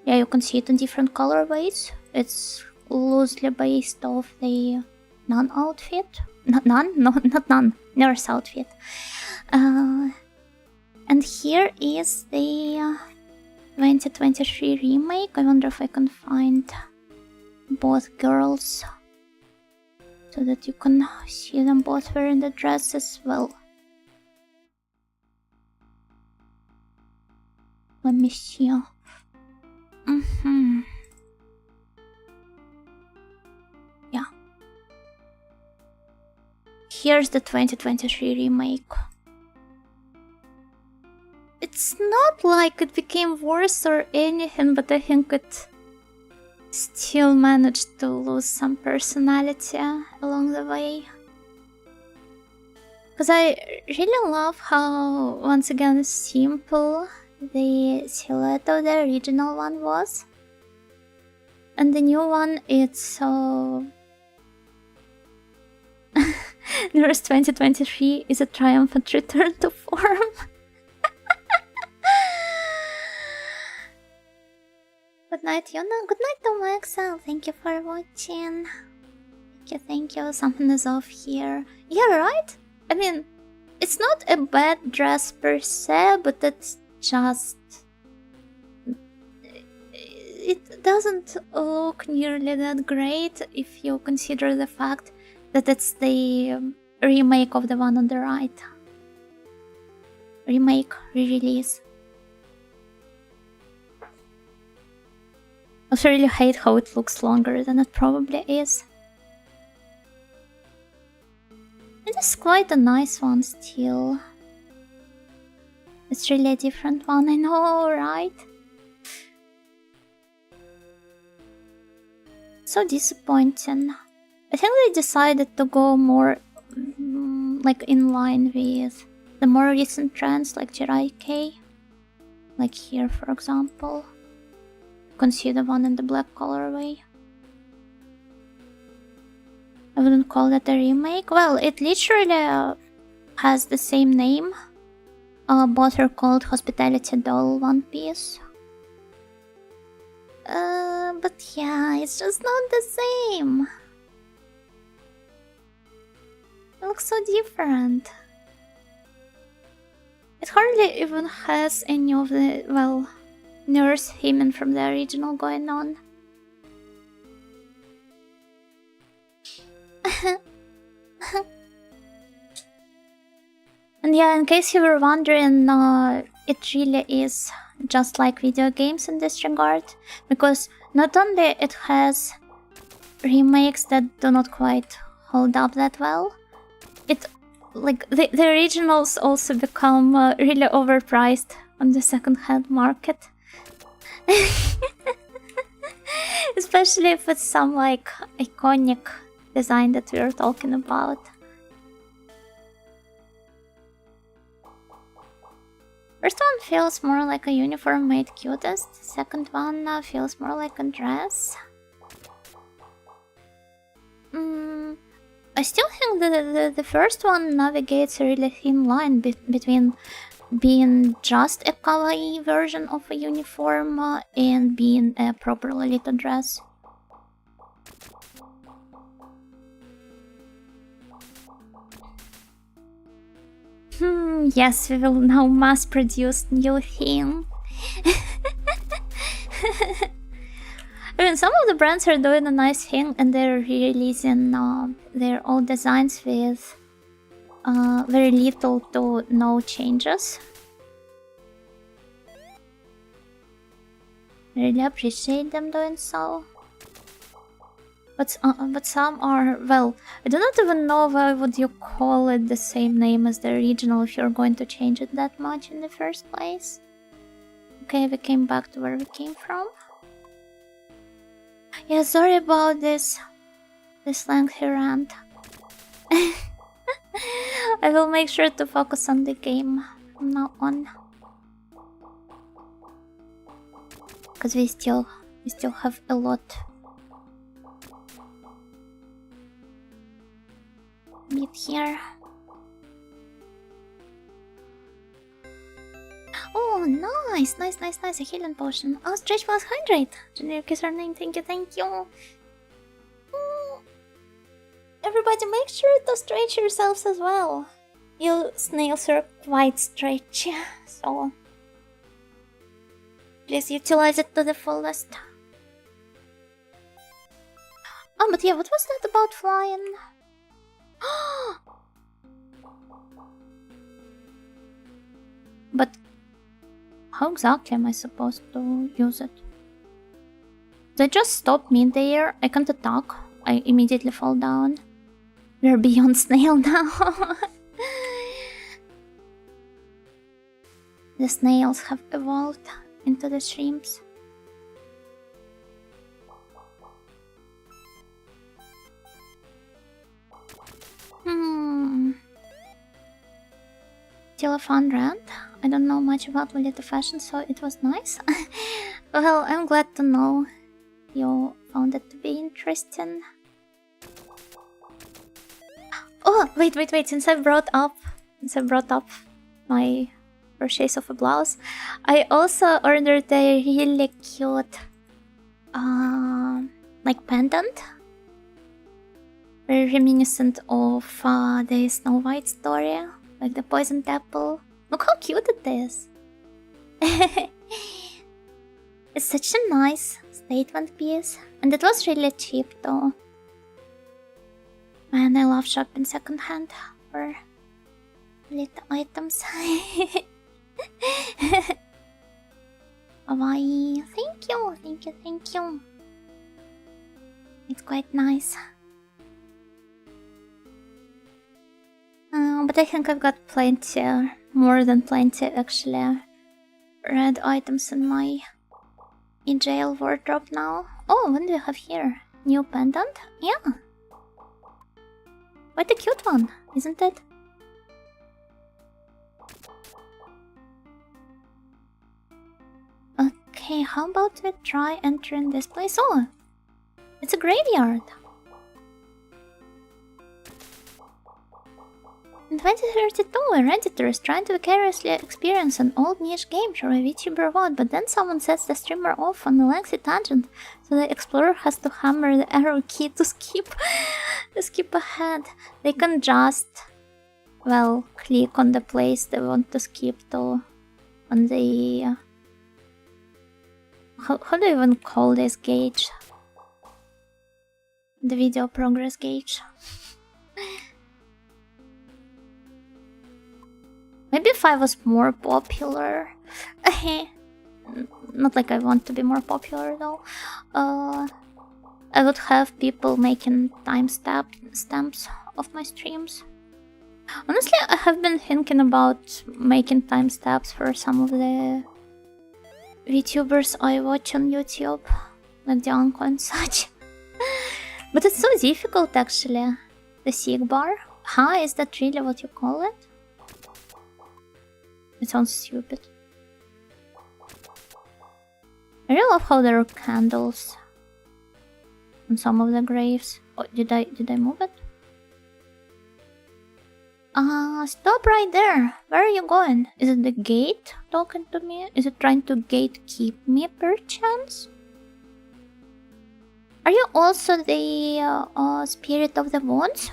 Yeah, you can see it in different colorways. It's loosely based off the Nun outfit. Not Nun, nurse outfit. And here is the 2023 remake. I wonder if I can find both girls so that you can see them both wearing the dress as well. Let me see. Yeah. Here's the 2023 remake. It's not like it became worse or anything, but I think it still managed to lose some personality along the way. Because I really love how, once again, simple the silhouette of the original one was. And the new one, it's so... Nurse 2023 is a triumphant return to form. Good night, Yuna. Good night, Tomaxa. Thank you for watching. Thank you. Something is off here. Yeah, right? I mean, it's not a bad dress per se, but it's just... It doesn't look nearly that great if you consider the fact that it's the remake of the one on the right. Remake, re-release. I also really hate how it looks longer than it probably is. It is quite a nice one still. It's really a different one, I know, right? So disappointing. I think they decided to go more like in line with the more recent trends like Nariyki. Like here, for example. You can see the one in the black colorway. I wouldn't call that a remake. Well, it literally has the same name. Both are called Hospitality Doll One Piece. But yeah, it's just not the same. It looks so different. It hardly even has any of the, well, nurse theming from the original going on. And yeah, in case you were wondering, it really is just like video games in this regard, because not only it has remakes that do not quite hold up that well, it like the originals also become really overpriced on the second-hand market. Especially if it's some like iconic design that we are talking about. First one feels more like a uniform made cutest. Second one feels more like a dress. I still think that the first one navigates a really thin line between being just a kawaii version of a uniform and being a properly lit dress. Yes, we will now mass-produce new thing. I mean, some of the brands are doing a nice thing and they're re-releasing their old designs with very little to no changes. I really appreciate them doing so. But some are, well, I do not even know why would you call it the same name as the original if you're going to change it that much in the first place. Okay, we came back to where we came from. Yeah, sorry about this lengthy rant. I will make sure to focus on the game from now on. Because we still have a lot. Meet here. Oh, nice, a healing potion. Oh, stretch plus hydrate. Generic is her name. Thank you. Everybody, make sure to stretch yourselves as well. You snails are quite stretchy, so please utilize it to the fullest. Oh, but yeah, what was that about flying? But how exactly am I supposed to use it? They just stop me there. I can't attack. I immediately fall down. We're beyond snail now. The snails have evolved into the shrimps. Still a fun rant. I don't know much about Lolita fashion, so it was nice. Well, I'm glad to know you found it to be interesting. Oh, wait. Since I brought up my purchase of a blouse, I also ordered a really cute, like pendant, very reminiscent of the Snow White story, like the poisoned apple. Look how cute it is. It's such a nice statement piece, and it was really cheap though. Man, I love shopping secondhand for little items. Kawaii. Thank you. It's quite nice. But I think I've got plenty, more than plenty actually, red items in my jail wardrobe now. Oh, what do we have here? New pendant? Yeah. Quite a cute one, isn't it? Okay, how about we try entering this place? Oh, it's a graveyard. In 2032, a Redditor is trying to vicariously experience an old niche game through a VTuber VOD, but then someone sets the streamer off on a lengthy tangent, so the explorer has to hammer the arrow key to skip ahead. They can just, well, click on the place they want to skip to, on the... How do you even call this gauge? The video progress gauge. Maybe if I was more popular. Not like I want to be more popular though. I would have people making timestamps of my streams. Honestly, I have been thinking about making timestamps for some of the VTubers I watch on YouTube, like the Uncle and such. But it's so difficult actually. The sig bar? Huh? Is that really what you call it? It sounds stupid. I really love how there are candles on some of the graves. Oh, did I move it? Stop right there. Where are you going? Is it the gate talking to me? Is it trying to gatekeep me perchance? Are you also the spirit of the wands?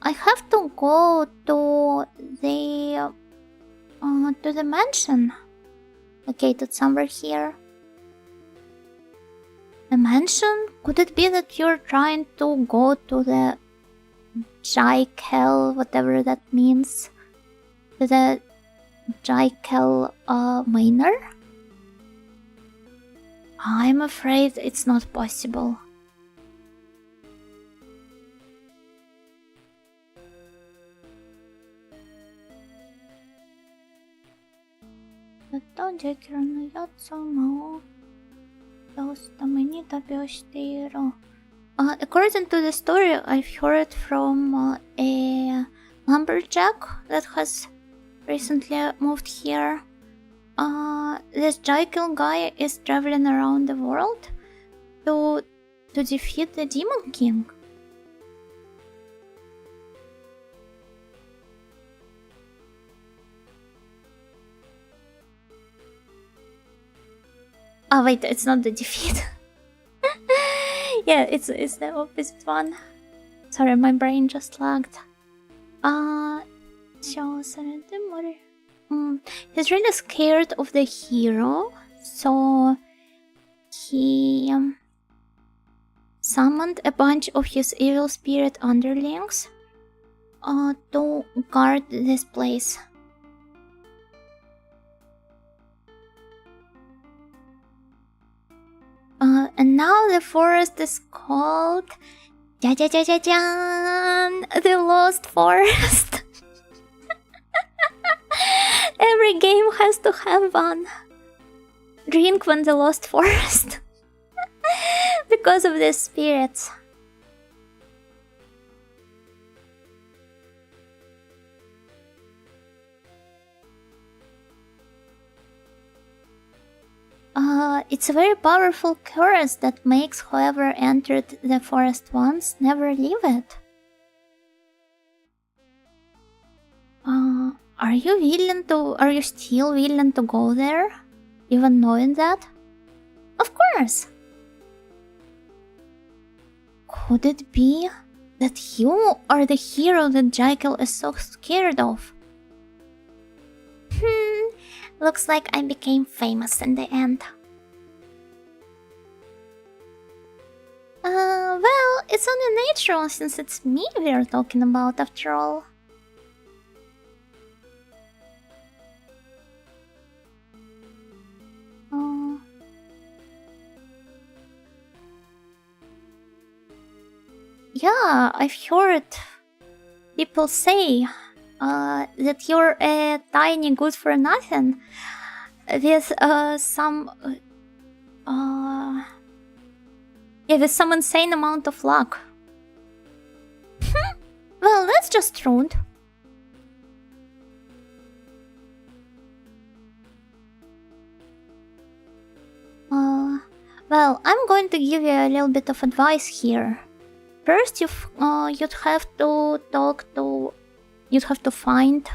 I have to go to the mansion located somewhere here. A mansion? Could it be that you're trying to go to the Jaikel, whatever that means? To the Jaikel manor? I'm afraid it's not possible. According to the story I've heard from a lumberjack that has recently moved here, this Jaikel guy is traveling around the world to defeat the Demon King. Oh wait, it's not the defeat. Yeah, it's the opposite one. Sorry, my brain just lagged. He's really scared of the hero, so he summoned a bunch of his evil spirit underlings to guard this place. And now the forest is called the Lost Forest. Every game has to have one. Drink from the Lost Forest. Because of the spirits. It's a very powerful curse that makes whoever entered the forest once never leave it. Are you still willing to go there? Even knowing that? Of course! Could it be that you are the hero that Jekyll is so scared of? Looks like I became famous in the end. Well, it's only natural since it's me we're talking about after all. Yeah, I've heard people say that you're a tiny good for nothing with with some insane amount of luck. Well, that's just rude. Well, I'm going to give you a little bit of advice here. First, you'd have to find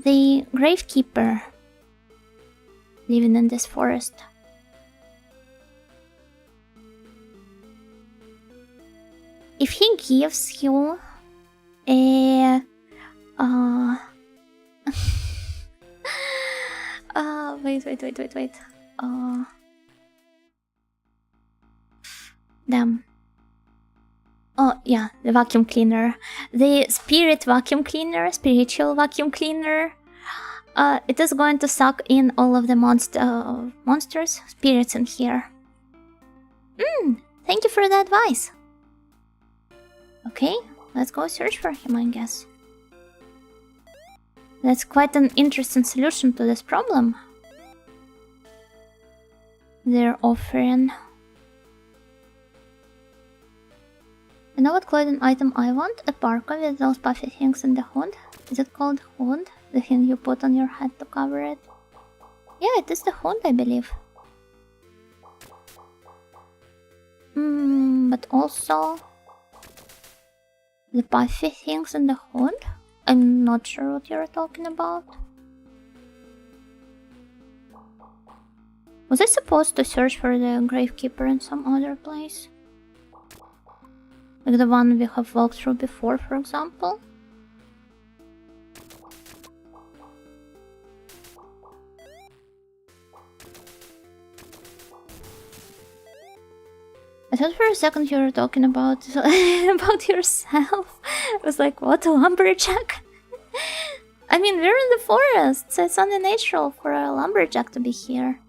the gravekeeper living in this forest. If he gives you a wait. Damn. Oh, yeah, the vacuum cleaner. The spiritual vacuum cleaner. It is going to suck in all of the spirits in here. Thank you for the advice. Okay, let's go search for him, I guess. That's quite an interesting solution to this problem they're offering. You know what clothing item I want? A parka with those puffy things in the hood. Is it called hood? The thing you put on your head to cover it? Yeah, it is the hood, I believe. But also the puffy things in the hood? I'm not sure what you're talking about. Was I supposed to search for the gravekeeper in some other place? Like the one we have walked through before, for example? I thought for a second you were talking about about yourself. I was like, what, a lumberjack? I mean, we're in the forest, so it's only natural for a lumberjack to be here.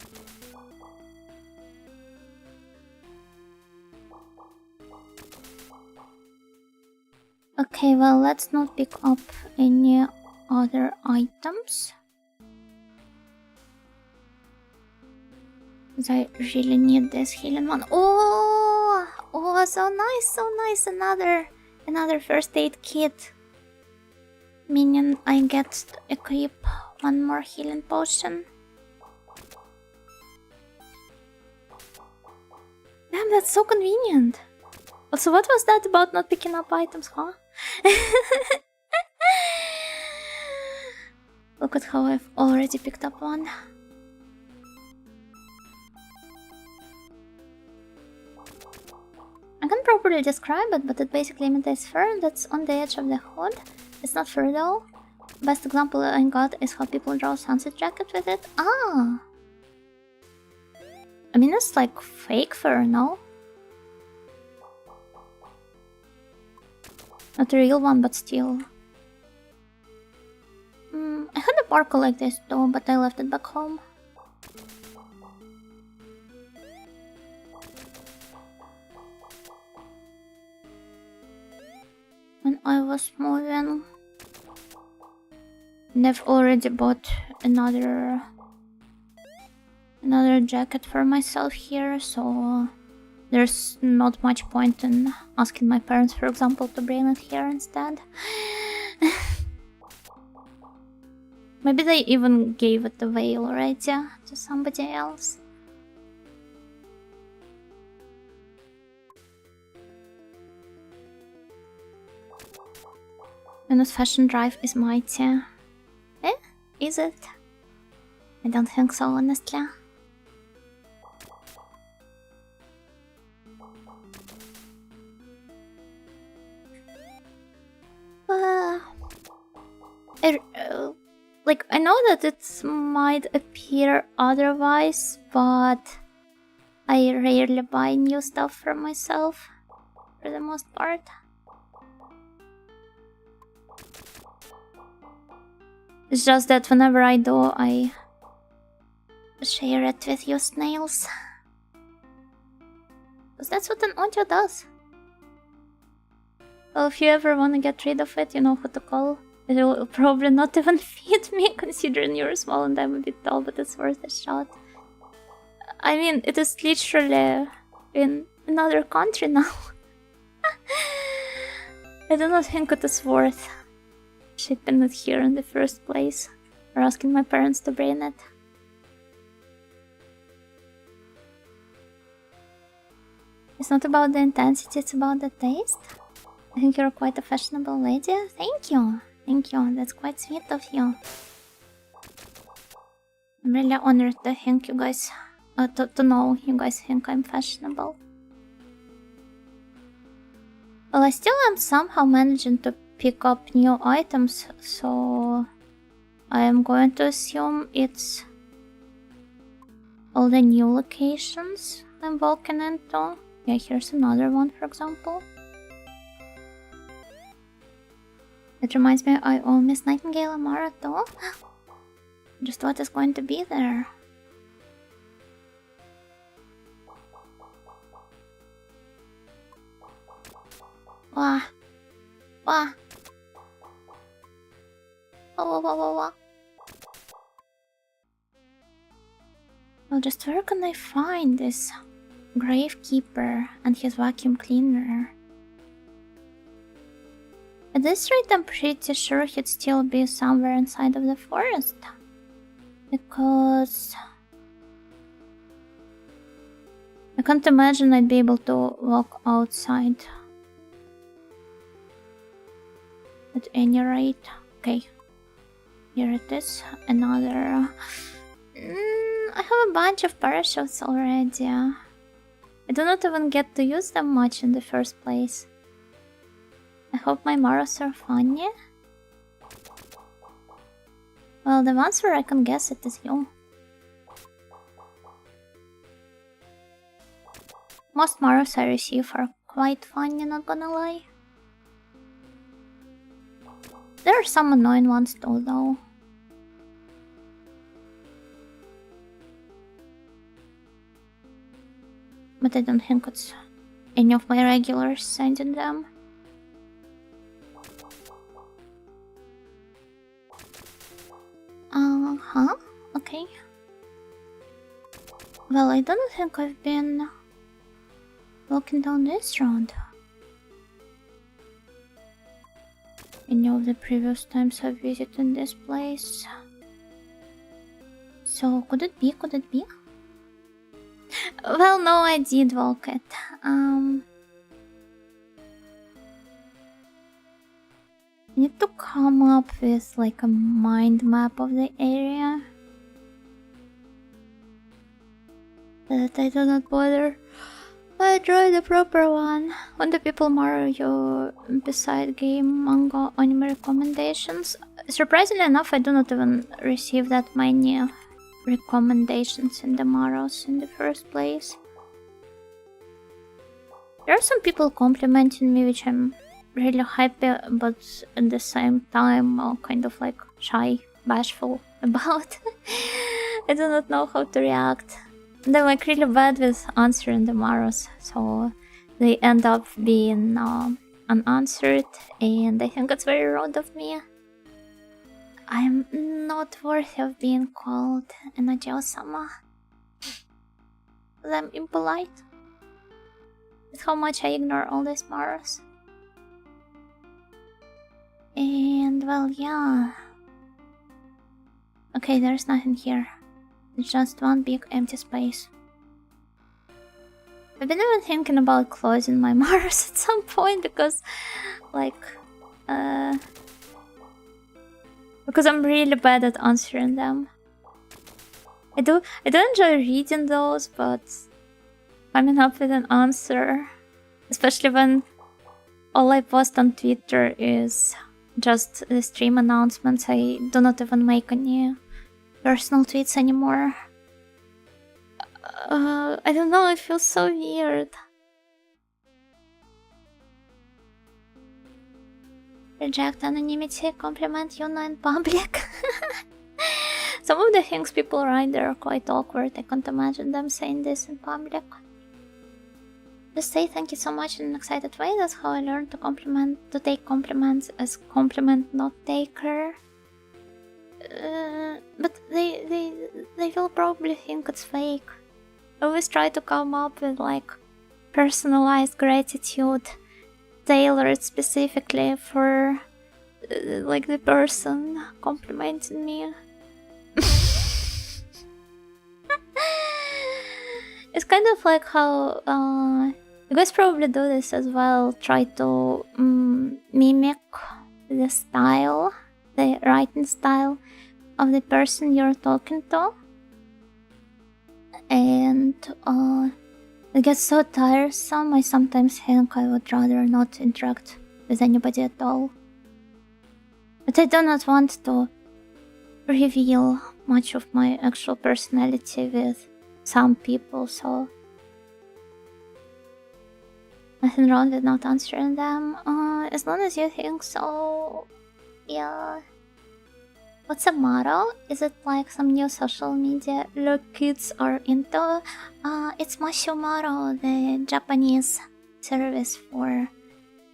Okay, well, let's not pick up any other items. Because I really need this healing one. Oh, so nice. Another first aid kit. Meaning I get to equip one more healing potion. Damn, that's so convenient. Also, what was that about not picking up items, huh? Look at how I've already picked up one. I can't properly describe it, but it basically imitates fur that's on the edge of the hood. It's not fur though. Best example I got is how people draw sunset jacket with it. Ah! I mean, it's like fake fur, no? Not a real one, but still. I had a parka like this too, but I left it back home. When I was moving, and I've already bought another jacket for myself here, so there's not much point in asking my parents, for example, to bring it here instead. Maybe they even gave it away already to somebody else. Venus fashion drive is mighty. Eh? Is it? I don't think so, honestly. I know that it might appear otherwise, but I rarely buy new stuff for myself, for the most part. It's just that whenever I do, I share it with you snails. Because that's what an audio does. Well, if you ever want to get rid of it, you know who to call. It will probably not even fit me, considering you're small and I'm a bit tall, but it's worth a shot. I mean, it is literally in another country now. I do not think it is worth shipping it here in the first place, or asking my parents to bring it. It's not about the intensity, it's about the taste. I think you're quite a fashionable lady. Thank you. Thank you, that's quite sweet of you. I'm really honored to think you guys, to know you guys think I'm fashionable. Well, I still am somehow managing to pick up new items, so I am going to assume it's all the new locations I'm walking into. Yeah, here's another one, for example. It reminds me I owe Miss Nightingale a Mara too. Just what is going to be there? Wah. Wah. Wah, wah, wah, wah. Well, just where can I find this gravekeeper and his vacuum cleaner? At this rate, I'm pretty sure he'd still be somewhere inside of the forest. Because I can't imagine I'd be able to walk outside. At any rate. Okay. Here it is. Another... I have a bunch of parachutes already. I do not even get to use them much in the first place. I hope my Maros are funny. Well, the ones where I can guess it is you. Most Maros I receive are quite funny, not gonna lie. There are some annoying ones too, though. But I don't think it's any of my regulars sending them. Okay. Well, I don't think I've been walking down this road any of the previous times I've visited this place. So, could it be? Could it be? Well, no, I did walk it. I need to come up with like a mind map of the area. That I do not bother. I draw the proper one. When the people marry you beside game, manga, anime recommendations. Surprisingly enough, I do not even receive that many recommendations in the Maros in the first place. There are some people complimenting me, which I'm really happy, but at the same time kind of like shy, bashful about. I do not know how to react. They're like really bad with answering the Maros, so they end up being unanswered, and I think it's very rude of me. I'm not worthy of being called an Ajio-sama. I'm impolite. With how much I ignore all these Maros. And well, yeah. Okay, there's nothing here. It's just one big empty space. I've been even thinking about closing my Mars at some point because, like, because I'm really bad at answering them. I do enjoy reading those, but coming up with an answer, especially when all I post on Twitter is just the stream announcements. I do not even make any personal tweets anymore. I don't know, it feels so weird. Reject anonymity, compliment Yuna in public. Some of the things people write there are quite awkward. I can't imagine them saying this in public. Just say thank you so much in an excited way. That's how I learned to take compliments as compliment not taker. But they will probably think it's fake. I always try to come up with like personalized gratitude tailored specifically for like the person complimenting me. It's kind of like how you guys probably do this as well. Try to mimic the style, the writing style of the person you're talking to. And it gets so tiresome, I sometimes think I would rather not interact with anybody at all. But I do not want to reveal much of my actual personality with some people, so nothing wrong with not answering them. As long as you think so, yeah. What's a motto? Is it like some new social media look kids are into? It's Mashomaro, the Japanese service for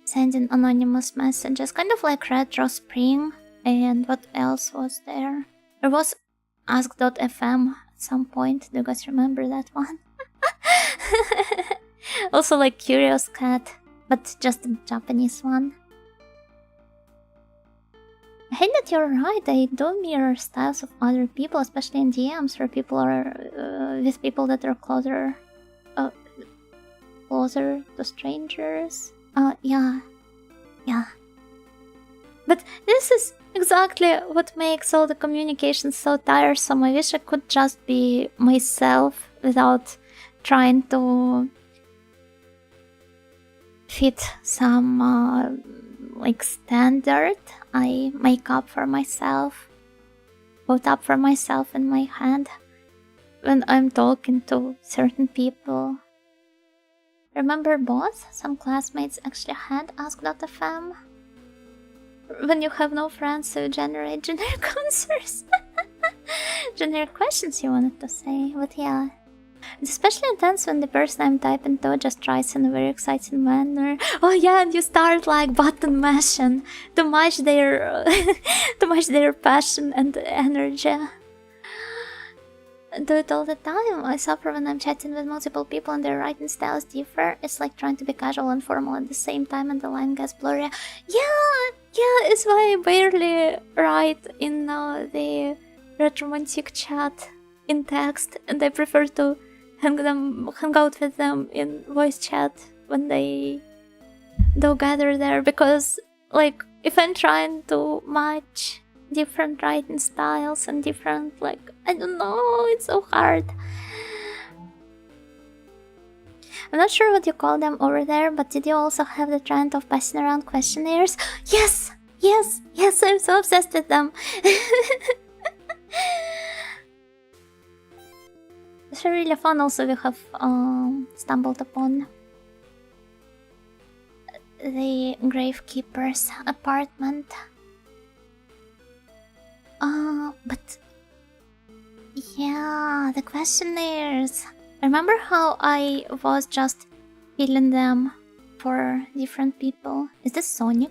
sending anonymous messages, kind of like Retro Spring. And what else was there? There was Ask.fm at some point. Do you guys remember that one? Also like Curious Cat, but just the Japanese one. I think that you're right. I do mirror styles of other people, especially in DMs where people are with people that are closer to strangers. Yeah. But this is exactly what makes all the communication so tiresome. I wish I could just be myself without trying to fit some like standard I make up for myself, put up for myself in my head when I'm talking to certain people. Remember both? Some classmates actually had Ask.fm. When you have no friends, so you generate generic answers. Generic questions you wanted to say, but yeah. It's especially intense when the person I'm typing to just tries in a very exciting manner. Oh yeah, and you start like button mashing to match their passion and energy. I do it all the time. I suffer when I'm chatting with multiple people and their writing styles differ. It's like trying to be casual and formal at the same time and the line gets blurry. Yeah, it's why I barely write in the romantic chat in text, and I prefer to hang out with them in voice chat when they do gather there, because like if I'm trying to match different writing styles and different, like, I don't know, it's so hard. I'm not sure what you call them over there, but did you also have the trend of passing around questionnaires? Yes, I'm so obsessed with them. It's really fun also we have stumbled upon. the gravekeeper's apartment. But yeah, the questionnaires. Remember how I was just filling them for different people? Is this Sonic?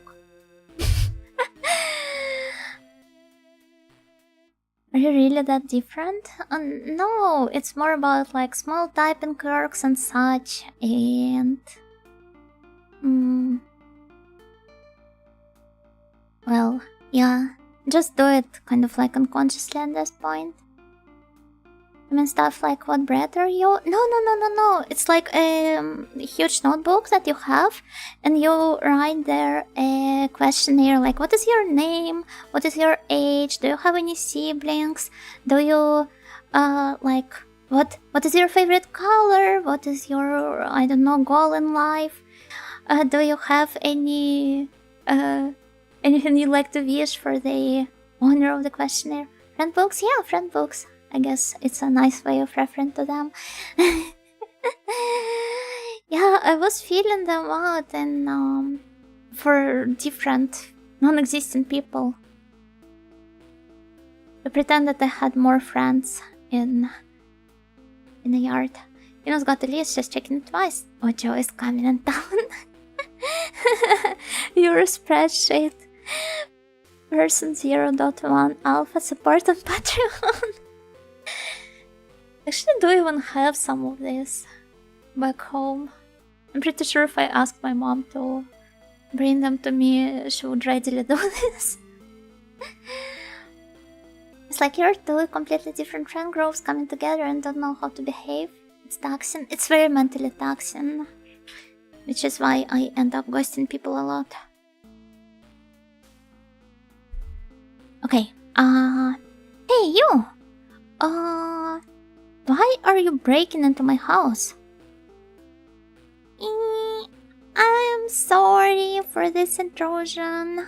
Are you really that different? No, it's more about like small typing quirks and such, and well, yeah, just do it kind of like unconsciously at this point. I mean, stuff like, what breed are you? No. It's like a huge notebook that you have, and you write there a questionnaire like, what is your name? What is your age? Do you have any siblings? Do you, like, what is your favorite color? What is your, I don't know, goal in life? Do you have any, anything you'd like to wish for the owner of the questionnaire? Friend books? Yeah, friend books. I guess it's a nice way of referring to them. Yeah, I was filling them out and for different non-existent people. To pretend that I had more friends in the yard. You know, got the list, just checking it twice. Ojo is coming in town. Your spreadsheet. Version 0.1 alpha support on Patreon. Actually, do even have some of this back home. I'm pretty sure if I asked my mom to bring them to me, she would readily do this. It's like you're two completely different friend groups coming together and don't know how to behave. It's taxing. It's very mentally taxing. Which is why I end up ghosting people a lot. Okay, hey you! Why are you breaking into my house? I'm sorry for this intrusion.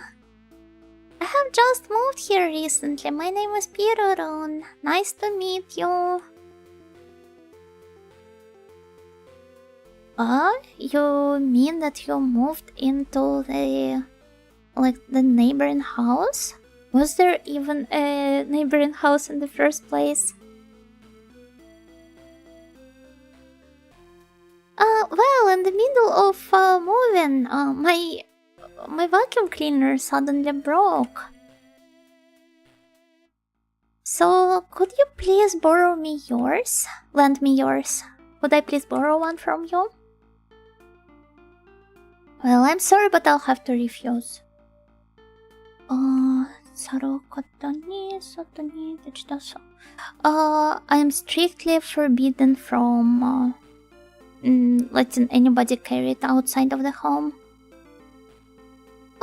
I have just moved here recently. My name is Pirurun. Nice to meet you. You mean that you moved into the neighboring house? Was there even a neighboring house in the first place? Well, in the middle of moving, my vacuum cleaner suddenly broke. So, could you please borrow me yours? Lend me yours. Could I please borrow one from you? Well, I'm sorry, but I'll have to refuse. I am strictly forbidden from letting anybody carry it outside of the home.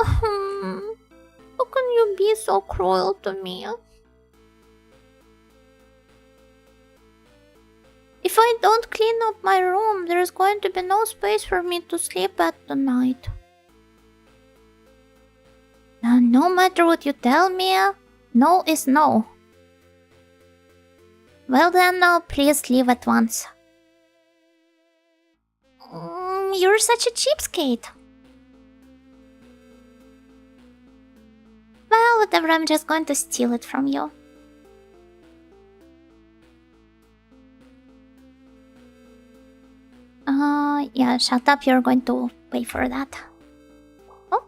How can you be so cruel to me? If I don't clean up my room, there's going to be no space for me to sleep at tonight. No matter what you tell me, no is no. Well then, please leave at once. You're such a cheapskate. Well, whatever, I'm just going to steal it from you. Yeah, shut up, you're going to pay for that. Oh?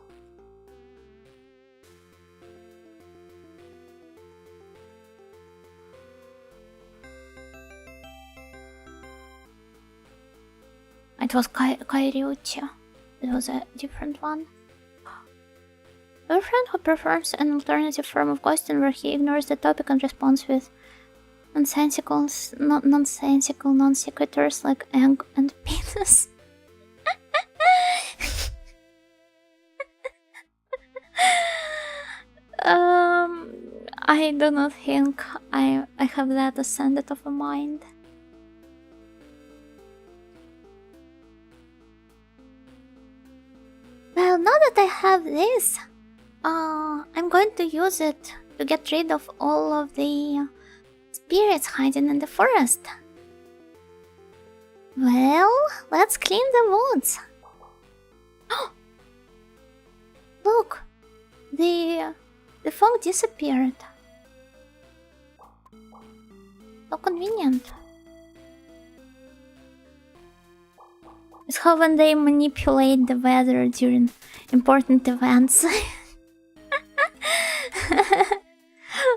It was Kairiuchi. It was a different one. Your friend who prefers an alternative form of ghosting where he ignores the topic and responds with nonsensical non-sequiturs like egg and penis. I do not think I have that ascendant of a mind. Well, now that I have this, I'm going to use it to get rid of all of the spirits hiding in the forest. Well, let's clean the woods. The fog disappeared. So convenient. It's how when they manipulate the weather during important events.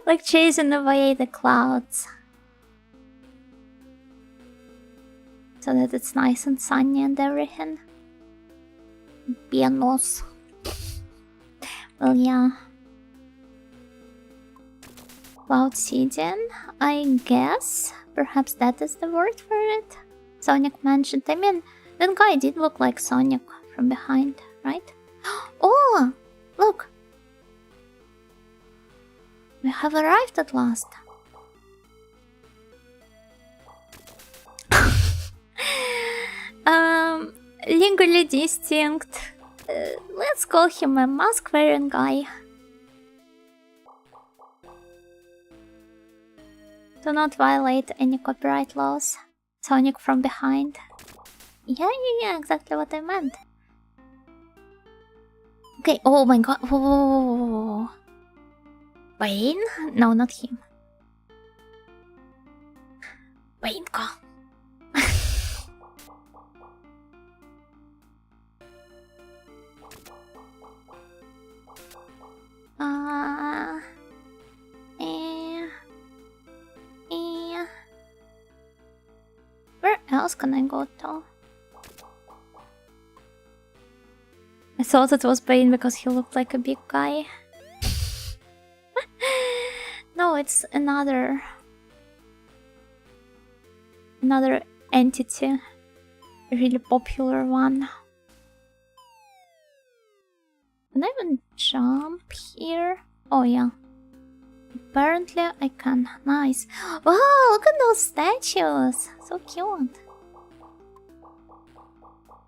Like chasing away the clouds. So that it's nice and sunny and everything. Pianos. Well, yeah. Cloud seeding, I guess. Perhaps that is the word for it. Sonic mentioned. I mean, that guy did look like Sonic from behind, right? Oh, look. We have arrived at last. Legally distinct. Let's call him a mask-wearing guy. Do not violate any copyright laws. Sonic from behind. Yeah, exactly what I meant. Okay, oh my god. Whoa. Wayne? No, not him. Wayne, go. Where else can I go to? I thought it was Bane because he looked like a big guy. No, it's another entity. A really popular one. Can I even jump here? Oh yeah. Apparently I can. Nice. Wow, look at those statues. So cute.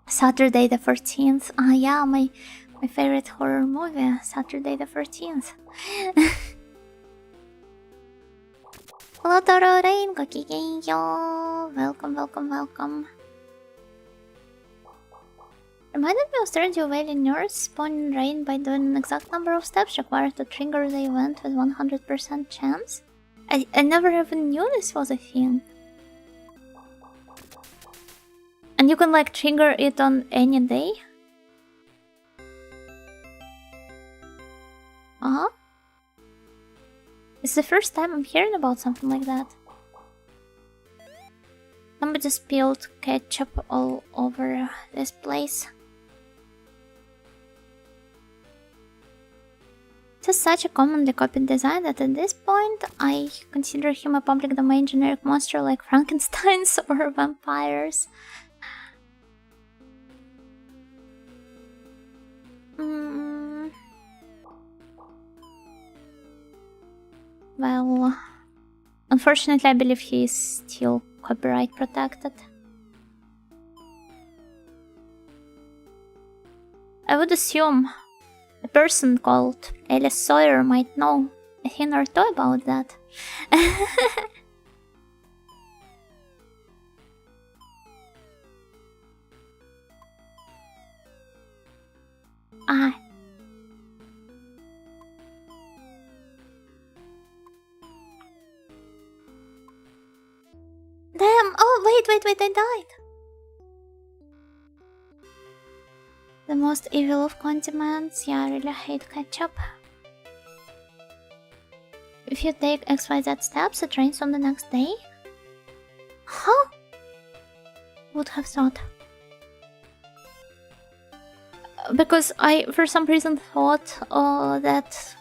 Saturday the 14th. Ah yeah, my favorite horror movie. Saturday the 14th. Hello Toro Rain, gokigenyo. Welcome. Reminded me of Stardew Valley Nurse spawning rain by doing an exact number of steps required to trigger the event with 100% chance. I never even knew this was a thing. And you can like trigger it on any day? Uh-huh. It's the first time I'm hearing about something like that. Somebody spilled ketchup all over this place. It is such a commonly copied design that at this point I consider him a public domain generic monster like Frankensteins or vampires. Well, unfortunately I believe he is still copyright protected. I would assume a person called Alice Sawyer might know a thing or two about that. Ah. Damn! Oh, wait, I died! The most evil of condiments. Yeah, I really hate ketchup. If you take XYZ steps, it rains on the next day? Huh? Would have thought. Because I, for some reason, thought that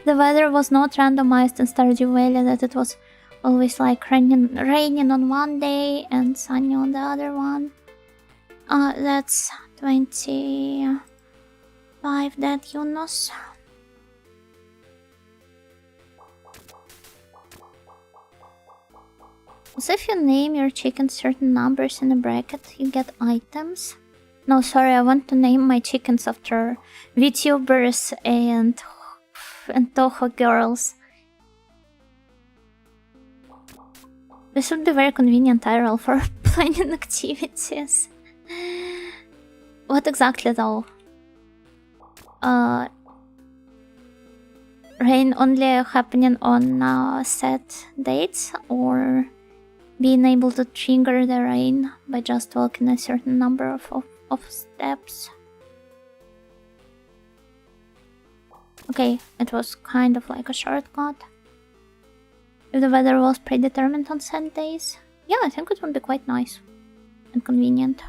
the weather was not randomized in Stardew Valley, that it was always like raining on one day and sunny on the other one. That's 25 dead Yunos. So if you name your chicken certain numbers in a bracket, you get items. No, sorry, I want to name my chickens after VTubers and Toho girls. This would be very convenient IRL for planning activities. What exactly though? rain only happening on set dates, or being able to trigger the rain by just walking a certain number of steps. Okay, it was kind of like a shortcut. If the weather was predetermined on set days, yeah, I think it would be quite nice and convenient.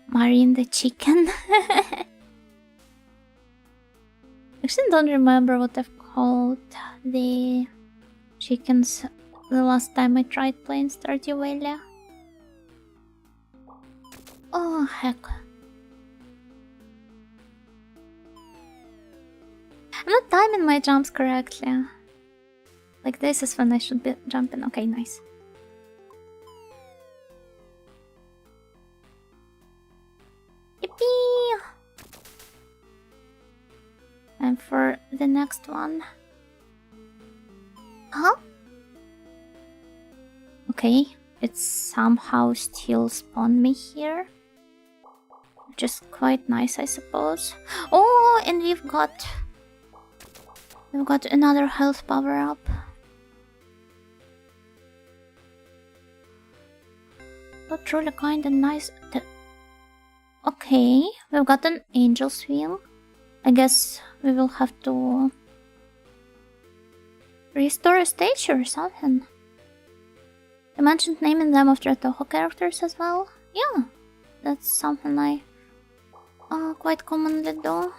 Marrying the chicken. Actually, don't remember what I've called the chickens the last time I tried playing Stardew Valley. Oh heck. I'm not timing my jumps correctly. Like this is when I should be jumping. Okay, nice. Yippee! And for the next one. Huh? Okay, it somehow still spawned me here. Which is quite nice, I suppose. Oh, and we've got another health power up. Not truly kinda nice. Okay, we've got an angel's wing. I guess we will have to restore a statue or something. You mentioned naming them after Toho characters as well. Yeah, that's something I quite commonly do.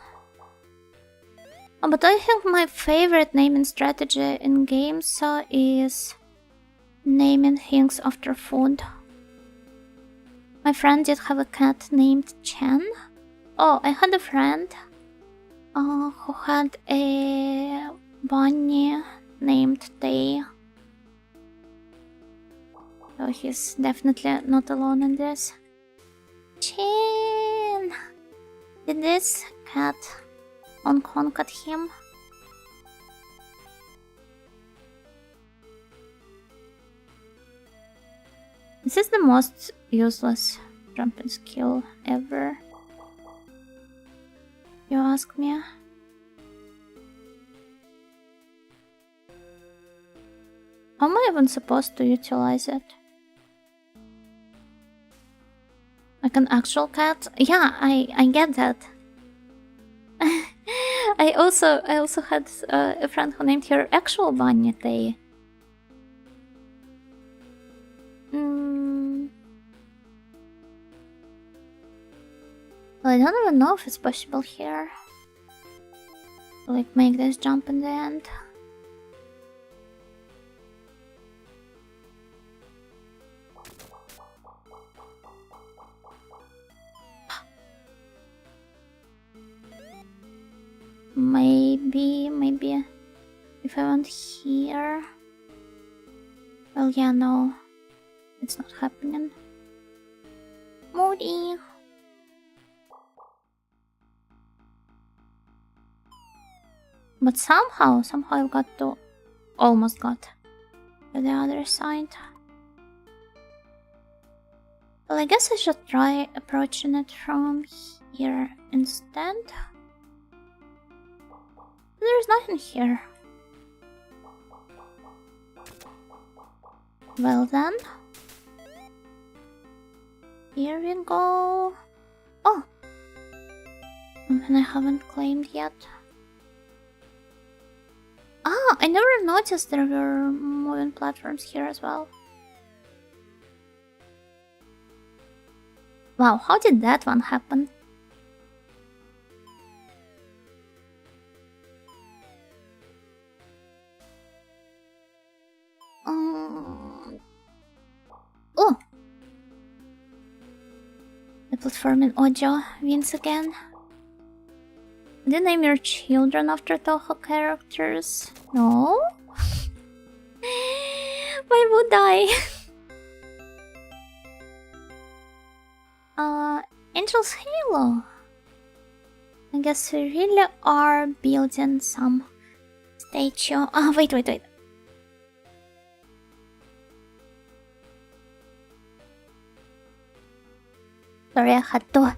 But I think my favorite naming strategy in games is naming things after food. My friend did have a cat named Chen. Oh, I had a friend who had a bunny named Tay. So he's definitely not alone in this. Chen! Did this cat honk at him? This is the most useless jumping skill ever. You ask me? How am I even supposed to utilize it? Like an actual cat? Yeah, I get that. I also had a friend who named her actual bunny Tay. Well, I don't even know if it's possible here. Like, make this jump in the end. Maybe if I went here. Well, yeah, no, it's not happening. Moody. But somehow I've got to, almost got to the other side. Well, I guess I should try approaching it from here instead. There's nothing here. Well then. Here we go. Oh! Something I haven't claimed yet. Ah, I never noticed there were moving platforms here as well. Wow, how did that one happen? Oh! The platforming audio wins again. Did you name your children after Toho characters? No? Why would I? Angel's Halo. I guess we really are building some statue. Oh, wait. Sorry, I had to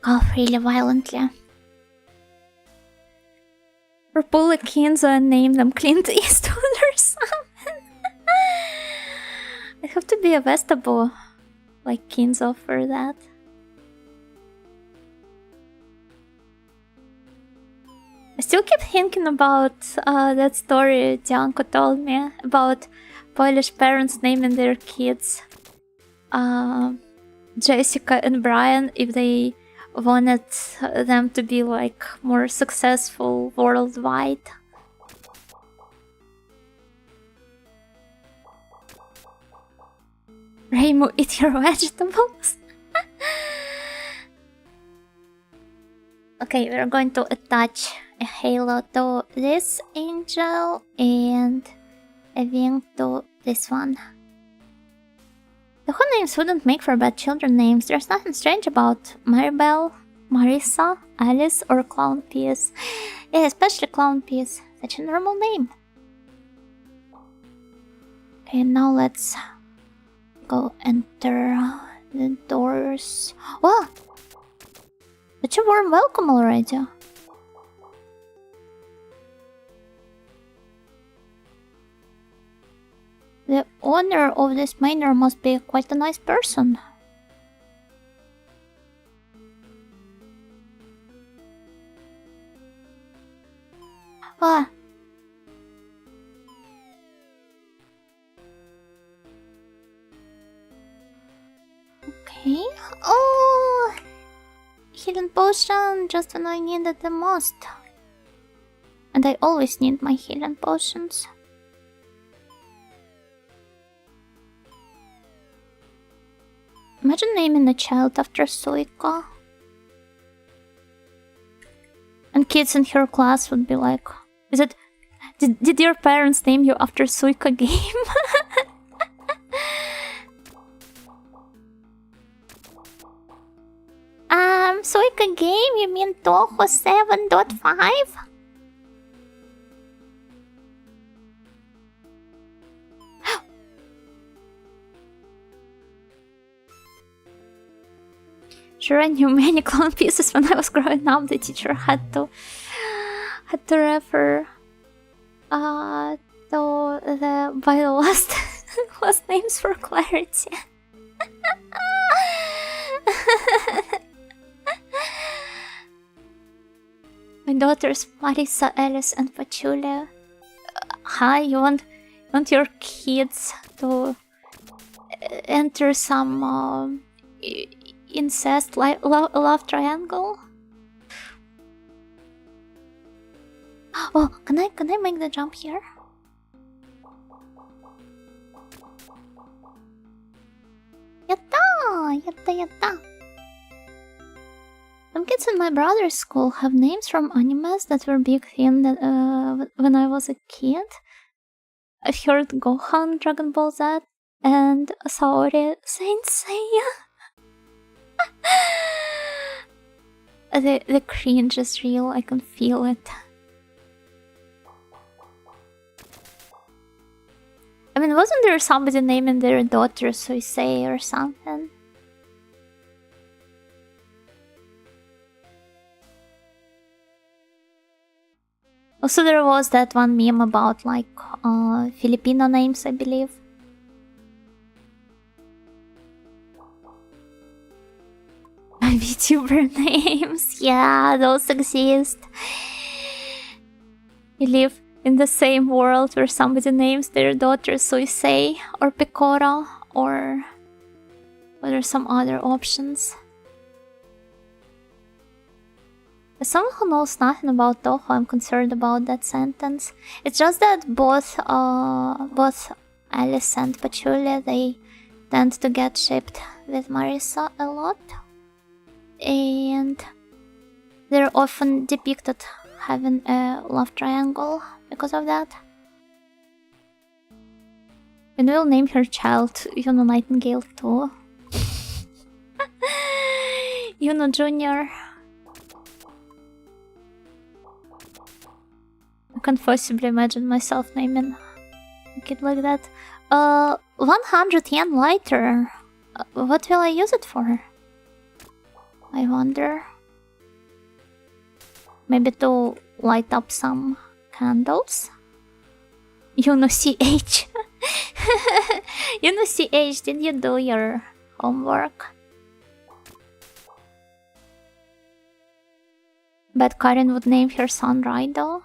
cough really violently. Or pull a Kenzo and name them Clint Eastwood or something. I have to be a vegetable like Kenzo for that. I still keep thinking about that story Dianko told me about Polish parents naming their kids Jessica and Brian if they wanted them to be like more successful worldwide. Reimu, eat your vegetables. Okay, we're going to attach a halo to this angel and a wing to this one. The whole names wouldn't make for bad children names. There's nothing strange about Maribel, Marissa, Alice, or Clown Piece. Yeah, especially Clown Piece. Such a normal name. Okay, now let's go enter the doors. Wow! Such a warm welcome already. The owner of this manor must be quite a nice person. Ah. Okay. Oh! Healing potion just when I need it the most. And I always need my healing potions. Imagine naming a child after Suika. And kids in her class would be like, is it... Did your parents name you after Suika game? Suika game? You mean Toho 7.5? Sure, I knew many clone pieces when I was growing up. The teacher had to refer to the by the last names for clarity. My daughters Marissa, Alice, and Pachulia. Hi, you want your kids to enter some incest love triangle? Oh, can I make the jump here? Yatta! Yatta yatta! Some kids in my brother's school have names from animes that were big thing that, when I was a kid. I've heard Gohan, Dragon Ball Z, and Saori, Saint Seiya. The cringe is real, I can feel it. I mean, wasn't there somebody naming their daughter Suisei or something? Also, there was that one meme about, like, Filipino names, I believe. VTuber names, yeah, those exist. You live in the same world where somebody names their daughter Suisei or Pecora, or what are some other options? As someone who knows nothing about Toho, I'm concerned about that sentence. It's just that both Alice and Pachulia, they tend to get shipped with Marissa a lot. And they're often depicted having a love triangle because of that. And we'll name her child Yuno Nightingale too. Yuno Jr. I can't possibly imagine myself naming a kid like that. 100 yen lighter. What will I use it for? I wonder. Maybe to light up some candles? CH. CH, did you do your homework? But Karen would name her son Raido.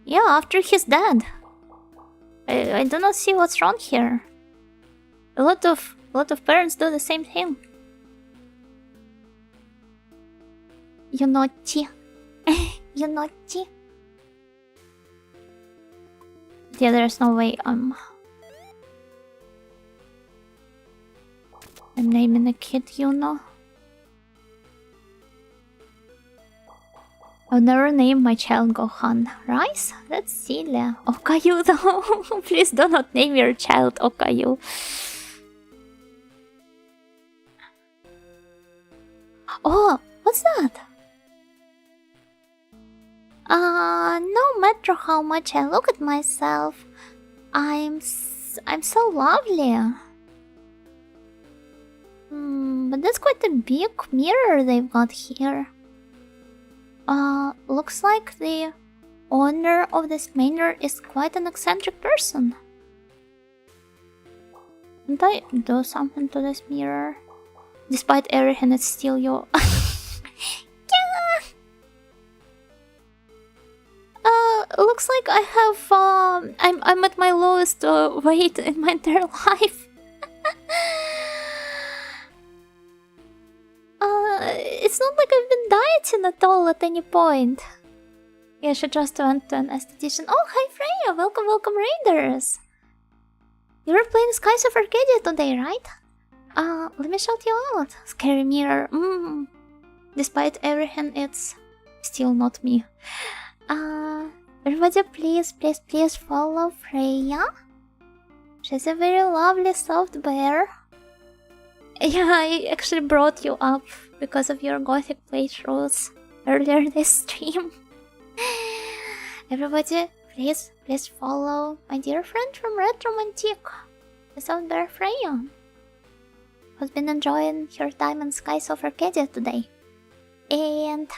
Yeah, after he's dead. I do not see what's wrong here. A lot of parents do the same thing. You naughty. You naughty. Yeah, there's no way I'm naming a kid, I'll never name my child Gohan. Rice? That's silly. Okayu though. Please do not name your child Okayu. Oh, what's that? No matter how much I look at myself, I'm so lovely. But that's quite a big mirror they've got here. Looks like the owner of this manor is quite an eccentric person. Can't I do something to this mirror? Despite everything, it's still your... Looks like I have, I'm at my lowest weight in my entire life. It's not like I've been dieting at all at any point. Yeah, she just went to an esthetician. Oh, hi Freya! Welcome, welcome Raiders! You were playing Skies of Arcadia today, right? Let me shout you out. Scary mirror. Despite everything, it's still not me. Everybody please follow Freya. She's a very lovely soft bear. Yeah, I actually brought you up because of your gothic playthroughs earlier this stream. Everybody, please follow my dear friend from Retromantique, the soft bear Freya, who's been enjoying her time in Skies of Arcadia today. And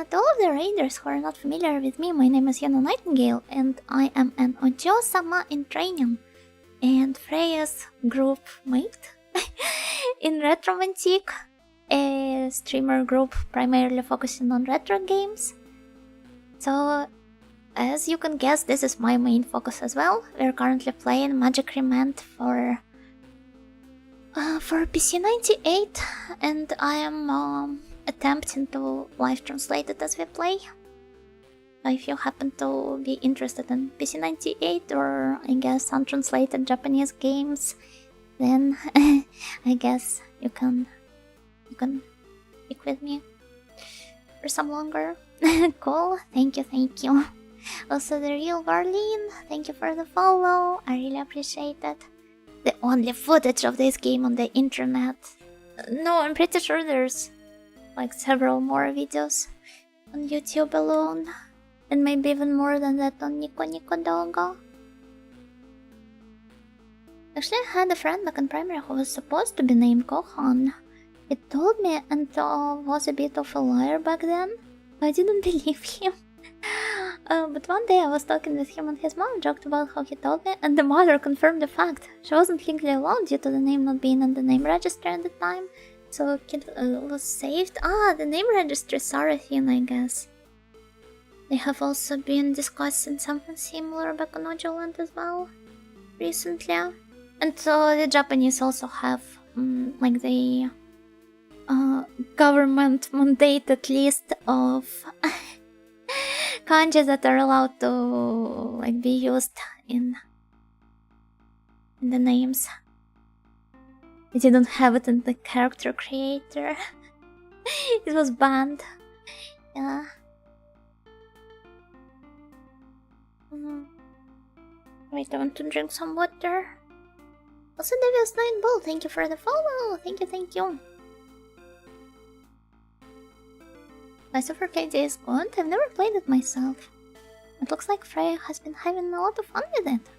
to all of the raiders who are not familiar with me, my name is Yana Nightingale, and I am an Ojo-sama in training, and Freya's group mate in Retromantique, a streamer group primarily focusing on retro games. So, as you can guess, this is my main focus as well. We're currently playing Magic Remand for PC98, and I am attempting to live translate it as we play. If you happen to be interested in PC98 or I guess untranslated Japanese games, then I guess you can stick with me for some longer. Cool, thank you. Also the real Garlene, thank you for the follow, I really appreciate it. The only footage of this game on the internet. No, I'm pretty sure there's like several more videos on YouTube alone, and maybe even more than that on Nico Doga. Actually, I had a friend back in primary who was supposed to be named Gohan. He told me and was a bit of a liar back then. I didn't believe him. But one day I was talking with him and his mom joked about how he told me, and the mother confirmed the fact. She wasn't legally allowed due to the name not being in the name register at the time. So kid was saved. The name registry Sarathine, I guess. They have also been discussing something similar back on Ojoland as well recently. And so the Japanese also have like the government mandated list of kanji that are allowed to like be used in the names. I didn't have it in the character creator. It was banned. Yeah. Wait, I want to drink some water. Also, Devious Nine Bull, thank you for the follow. Thank you. Skies of Arcadia is good. I've never played it myself. It looks like Freya has been having a lot of fun with it.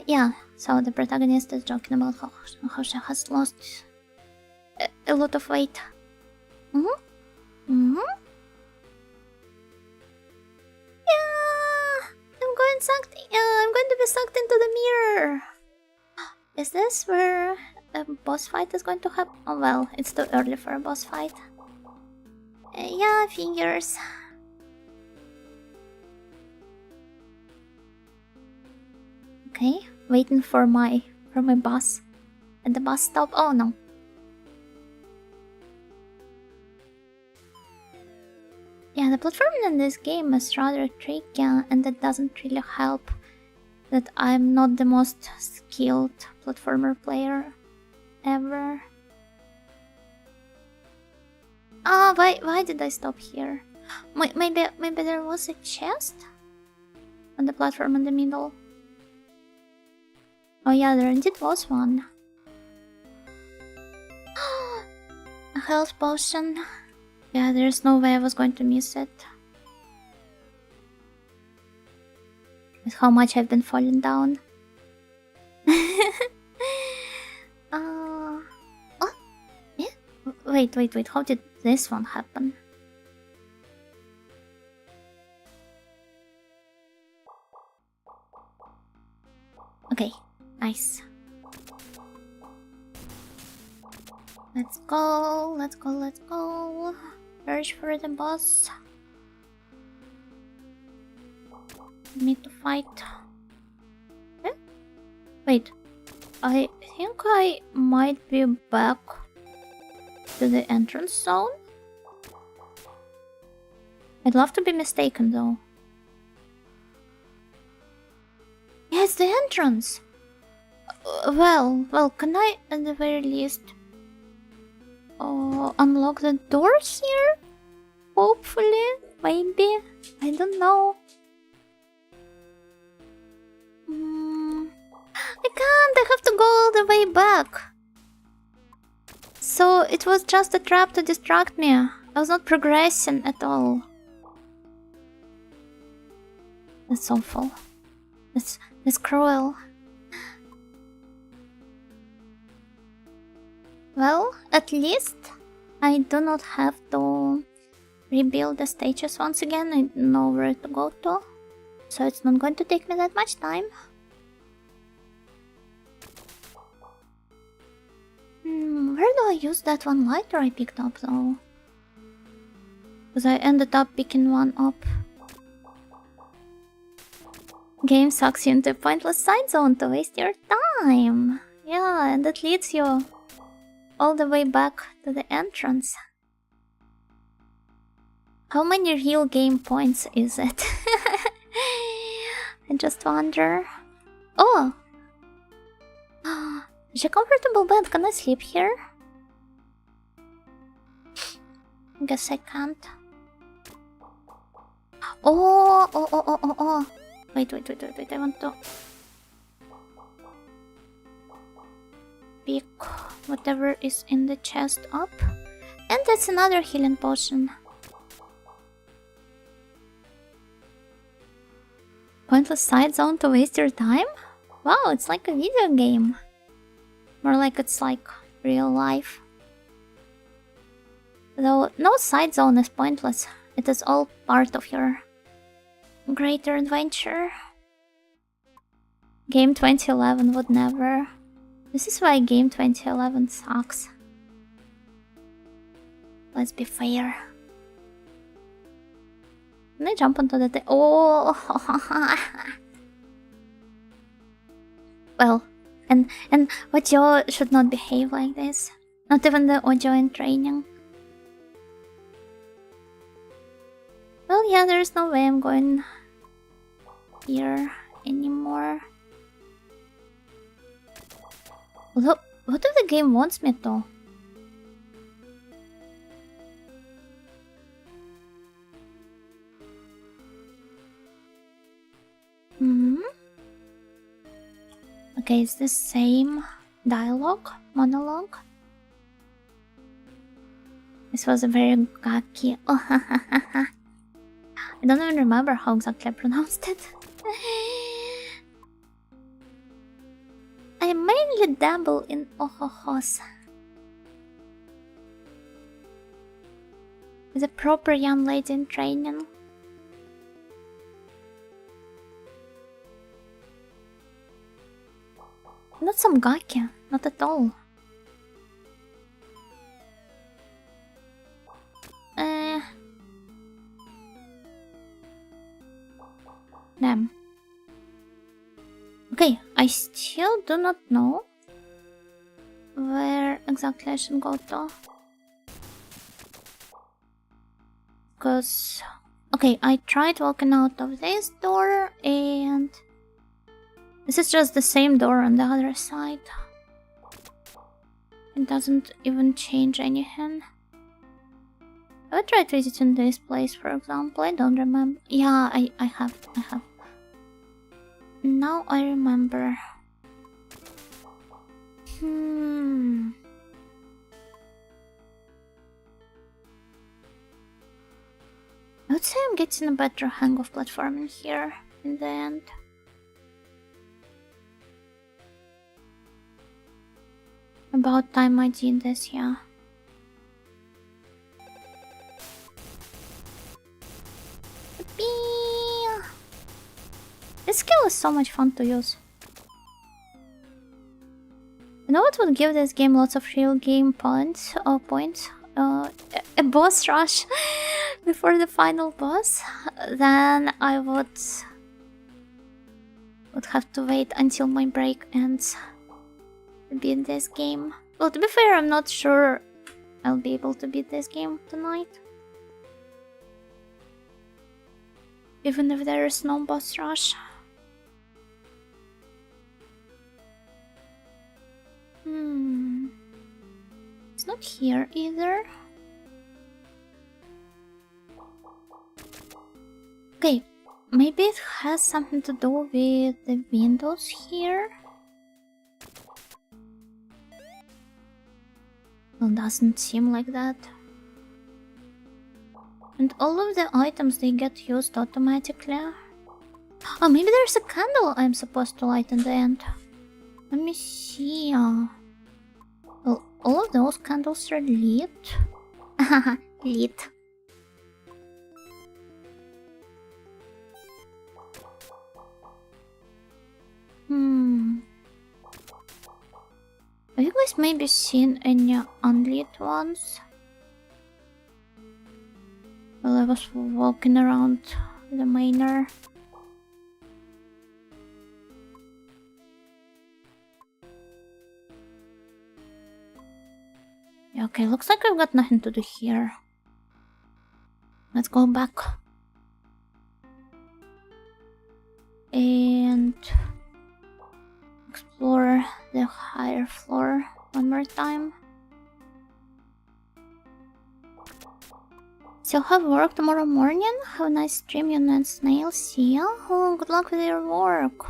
Yeah, so the protagonist is joking about how she has lost a lot of weight. Mm-hmm. Mm-hmm. Yeah! I'm going to be sucked into the mirror! Is this where a boss fight is going to happen? Oh well, it's too early for a boss fight. Yeah, fingers. Okay, waiting for my bus at the bus stop. Oh no. Yeah, the platforming in this game is rather tricky, and it doesn't really help that I'm not the most skilled platformer player ever. Ah, why did I stop here? Maybe there was a chest on the platform in the middle. Oh yeah, there indeed was one. A health potion. Yeah, there's no way I was going to miss it. With how much I've been falling down. Oh, yeah? Wait, how did this one happen? Okay, nice. Let's go. Search for the boss. Need to fight. Eh? Wait, I think I might be back to the entrance zone. I'd love to be mistaken though. Yeah, it's the entrance. Well, can I at the very least unlock the door here? Hopefully, maybe. I don't know. I can't. I have to go all the way back. So it was just a trap to distract me. I was not progressing at all. That's awful. That's cruel. Well, at least I do not have to rebuild the stages once again. I know where to go to. So it's not going to take me that much time. Where do I use that one lighter I picked up though? Because I ended up picking one up. Game sucks you into a pointless side zone to waste your time. Yeah, and that leads you all the way back to the entrance. How many real game points is it? I just wonder. Oh! It's a comfortable bed. Can I sleep here? Guess I can't. Oh! Wait. I want to pick whatever is in the chest up. And that's another healing potion. Pointless side zone to waste your time? Wow, it's like a video game. More like it's like real life. Though no side zone is pointless. It is all part of your greater adventure. Game 2011 would never. This is why Game 2011 sucks. Let's be fair. Can I jump onto the oh! Well, and Ojo should not behave like this. Not even the Ojo in training. Well, yeah, there's no way I'm going here anymore. What if the game wants me to? Okay, it's the same monologue. This was a very gaki. I don't even remember how exactly I pronounced it. dabble in ohos. With a proper young lady in training. Not some gaki, not at all. Damn. Okay, I still do not know where exactly I should go to. Because... okay, I tried walking out of this door and... this is just the same door on the other side. It doesn't even change anything. I tried visiting this place, for example. I don't remember. Yeah, I have. Now I remember. I would say I'm getting a better hang of platforming here in the end. About time I did this, yeah. This skill is so much fun to use. You know what would give this game lots of real game points? A boss rush before the final boss. Then I would have to wait until my break ends to beat this game. Well, to be fair, I'm not sure I'll be able to beat this game tonight. Even if there is no boss rush. It's not here either. Okay, maybe it has something to do with the windows here. Well, doesn't seem like that. And all of the items, they get used automatically. Oh, maybe there's a candle I'm supposed to light in the end. Let me see. Well, all of those candles are lit. Lit. Have you guys maybe seen any unlit ones? While I was walking around the manor. Yeah, okay, looks like I've got nothing to do here. Let's go back. And explore the higher floor one more time. So have work tomorrow morning. Have a nice stream, you and Snail. See ya. Oh, good luck with your work.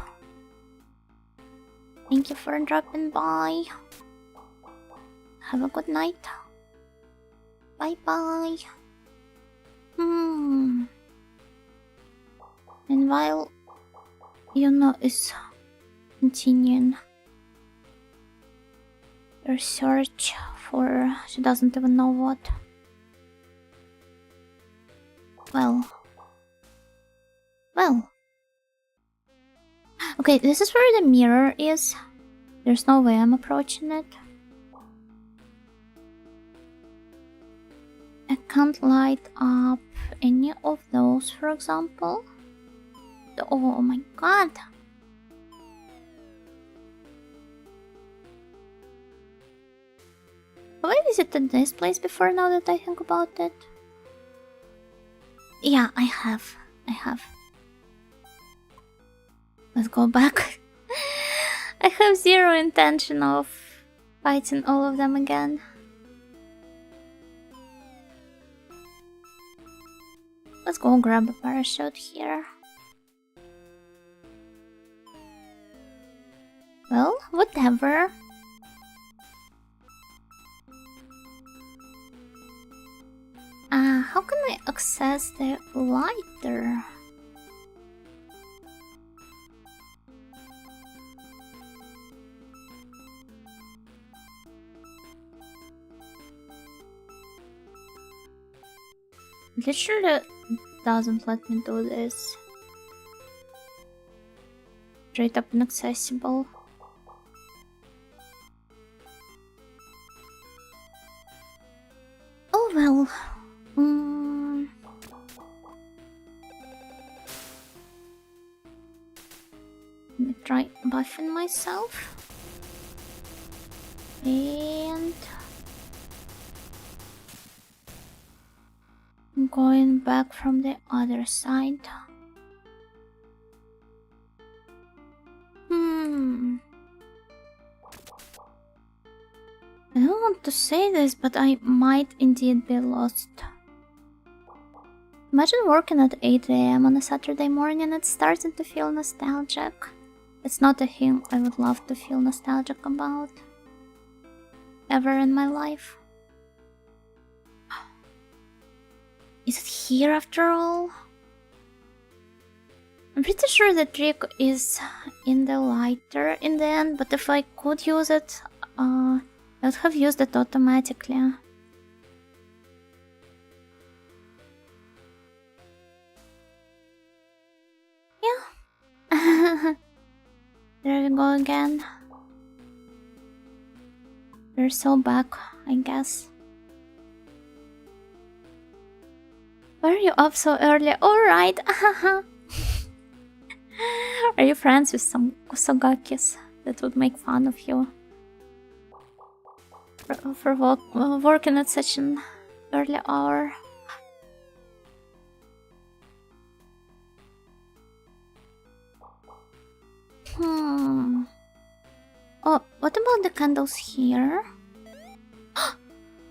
Thank you for dropping by. Have a good night. Bye bye. And while Yuna is continuing her search for she doesn't even know what. Well. Okay, this is where the mirror is. There's no way I'm approaching it. I can't light up any of those, for example. Oh my god. Have I visited this place before now that I think about it? Yeah, I have. Let's go back. I have zero intention of fighting all of them again. Let's go grab a parachute here. Well, whatever. How can I access the lighter? literally doesn't let me do this. Straight up inaccessible. Oh well. Let me try buffing myself. And I'm going back from the other side. I don't want to say this, but I might indeed be lost. Imagine working at 8 AM on a Saturday morning. It's starting to feel nostalgic. It's not a thing I would love to feel nostalgic about ever in my life. Is it here after all? I'm pretty sure the trick is in the lighter in the end, but if I could use it, I would have used it automatically. Yeah. There we go again. We're so back, I guess. Why are you up so early? Alright. Are you friends with some kusogakis that would make fun of you for working at such an early hour? Oh, what about the candles here?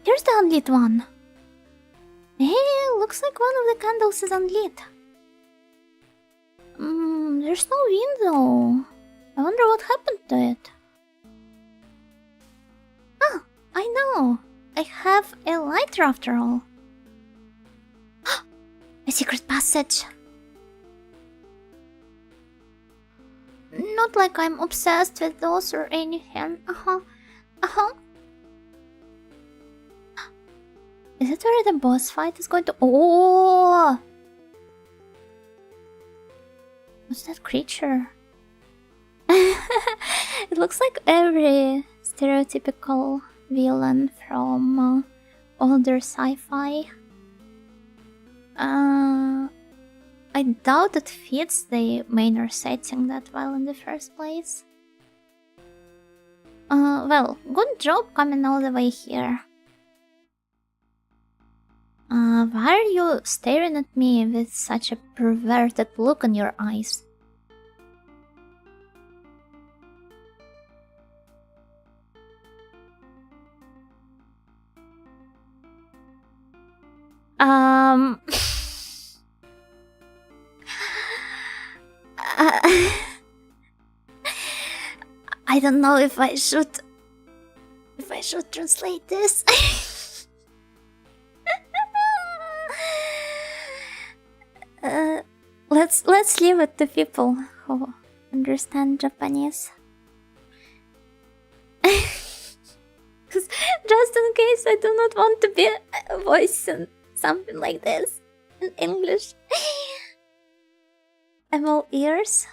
Here's the unlit one. Hey, looks like one of the candles is unlit. There's no window. I wonder what happened to it. Ah, I know. I have a lighter after all. A secret passage. Not like I'm obsessed with those or anything. Is it where the boss fight is going to? Oh! What's that creature? It looks like every stereotypical villain from older sci-fi. I doubt it fits the main setting that well in the first place. Well, good job coming all the way here. Why are you staring at me with such a perverted look in your eyes? I don't know if I should translate this. Let's leave it to people who understand Japanese. Just in case I do not want to be voicing something like this in English. I'm all ears.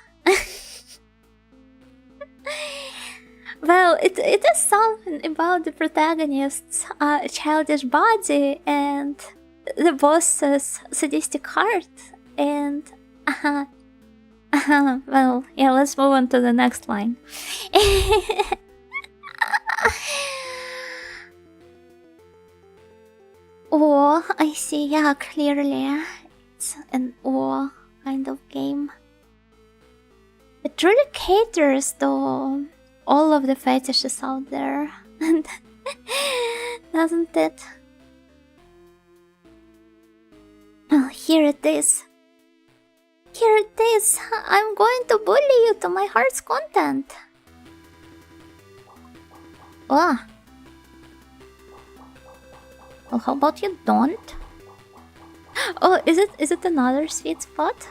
Well, it is something about the protagonist's childish body and the boss's sadistic heart and well, yeah, let's move on to the next line. Oh, I see, yeah, clearly. It's an oh kind of game. It really caters to all of the fetishes out there, doesn't it? Oh, here it is. Here it is. I'm going to bully you to my heart's content. Oh. Well, how about you don't? Oh, is it another sweet spot?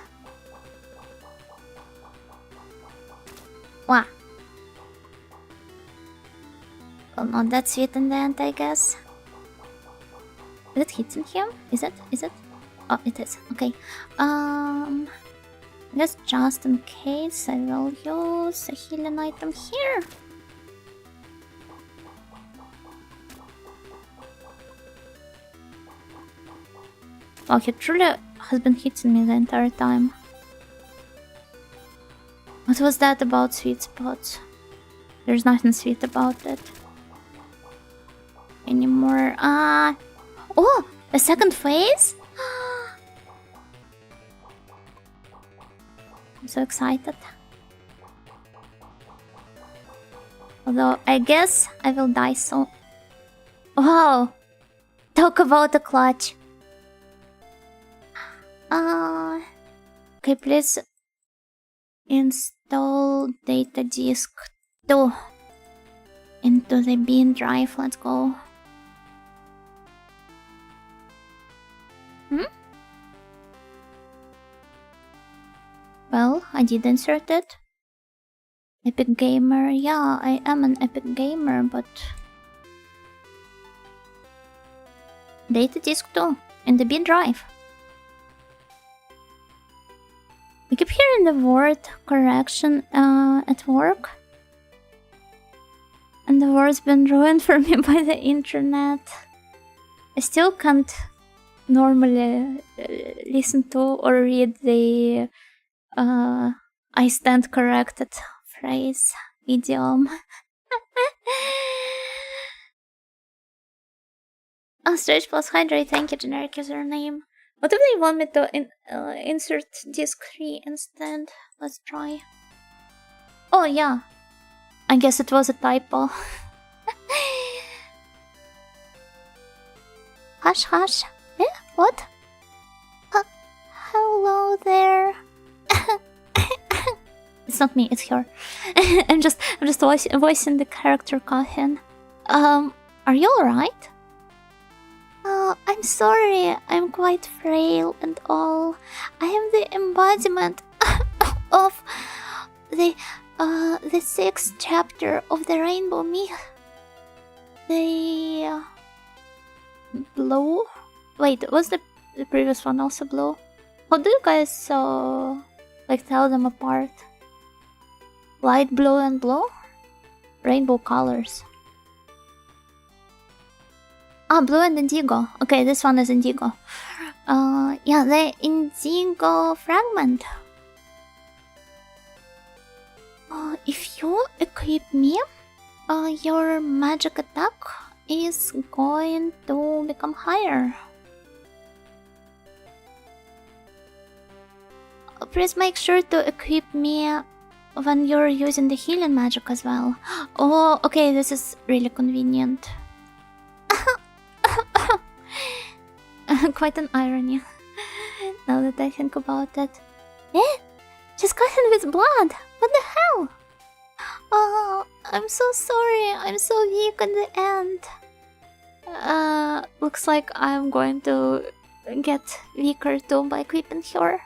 Wow. Well, not that sweet in the end, I guess. Is it hitting him? Is it? Oh, it is. Okay. Just in case, I will use a healing item here. Oh, he truly has been hitting me the entire time. What was that about sweet spots? There's nothing sweet about it anymore. Oh, a second phase? I'm so excited. Although, I guess I will die soon. Wow! Talk about a clutch. Okay, please install data disk 2 into the bin drive. Let's go. Well, I did insert it. Epic gamer. Yeah, I am an epic gamer, but data disk 2 in the bin drive. I keep hearing the word correction at work. And the word's been ruined for me by the internet. I still can't normally listen to or read the I stand corrected phrase, idiom. Oh, stretch plus hydrate, thank you, generic username. What if they want me to insert disk 3 instead? Let's try. Oh yeah, I guess it was a typo. Hush hush. Eh? What? Hello there. It's not me, it's her. I'm just voicing the character Kahin. Are you alright? I'm sorry, I'm quite frail and all. I am the embodiment of the 6th chapter of the Rainbow Myth. The blue? Wait, was the previous one also blue? How do you guys like tell them apart? Light blue and blue? Rainbow colors. Ah, blue and indigo. Okay, this one is indigo. Yeah, the indigo fragment. If you equip me, your magic attack is going to become higher. Please make sure to equip me when you're using the healing magic as well. Oh, okay, this is really convenient. Quite an irony, now that I think about it. Eh? She's covered with blood! What the hell? Oh, I'm so sorry, I'm so weak in the end. Looks like I'm going to get weaker too by equipping her.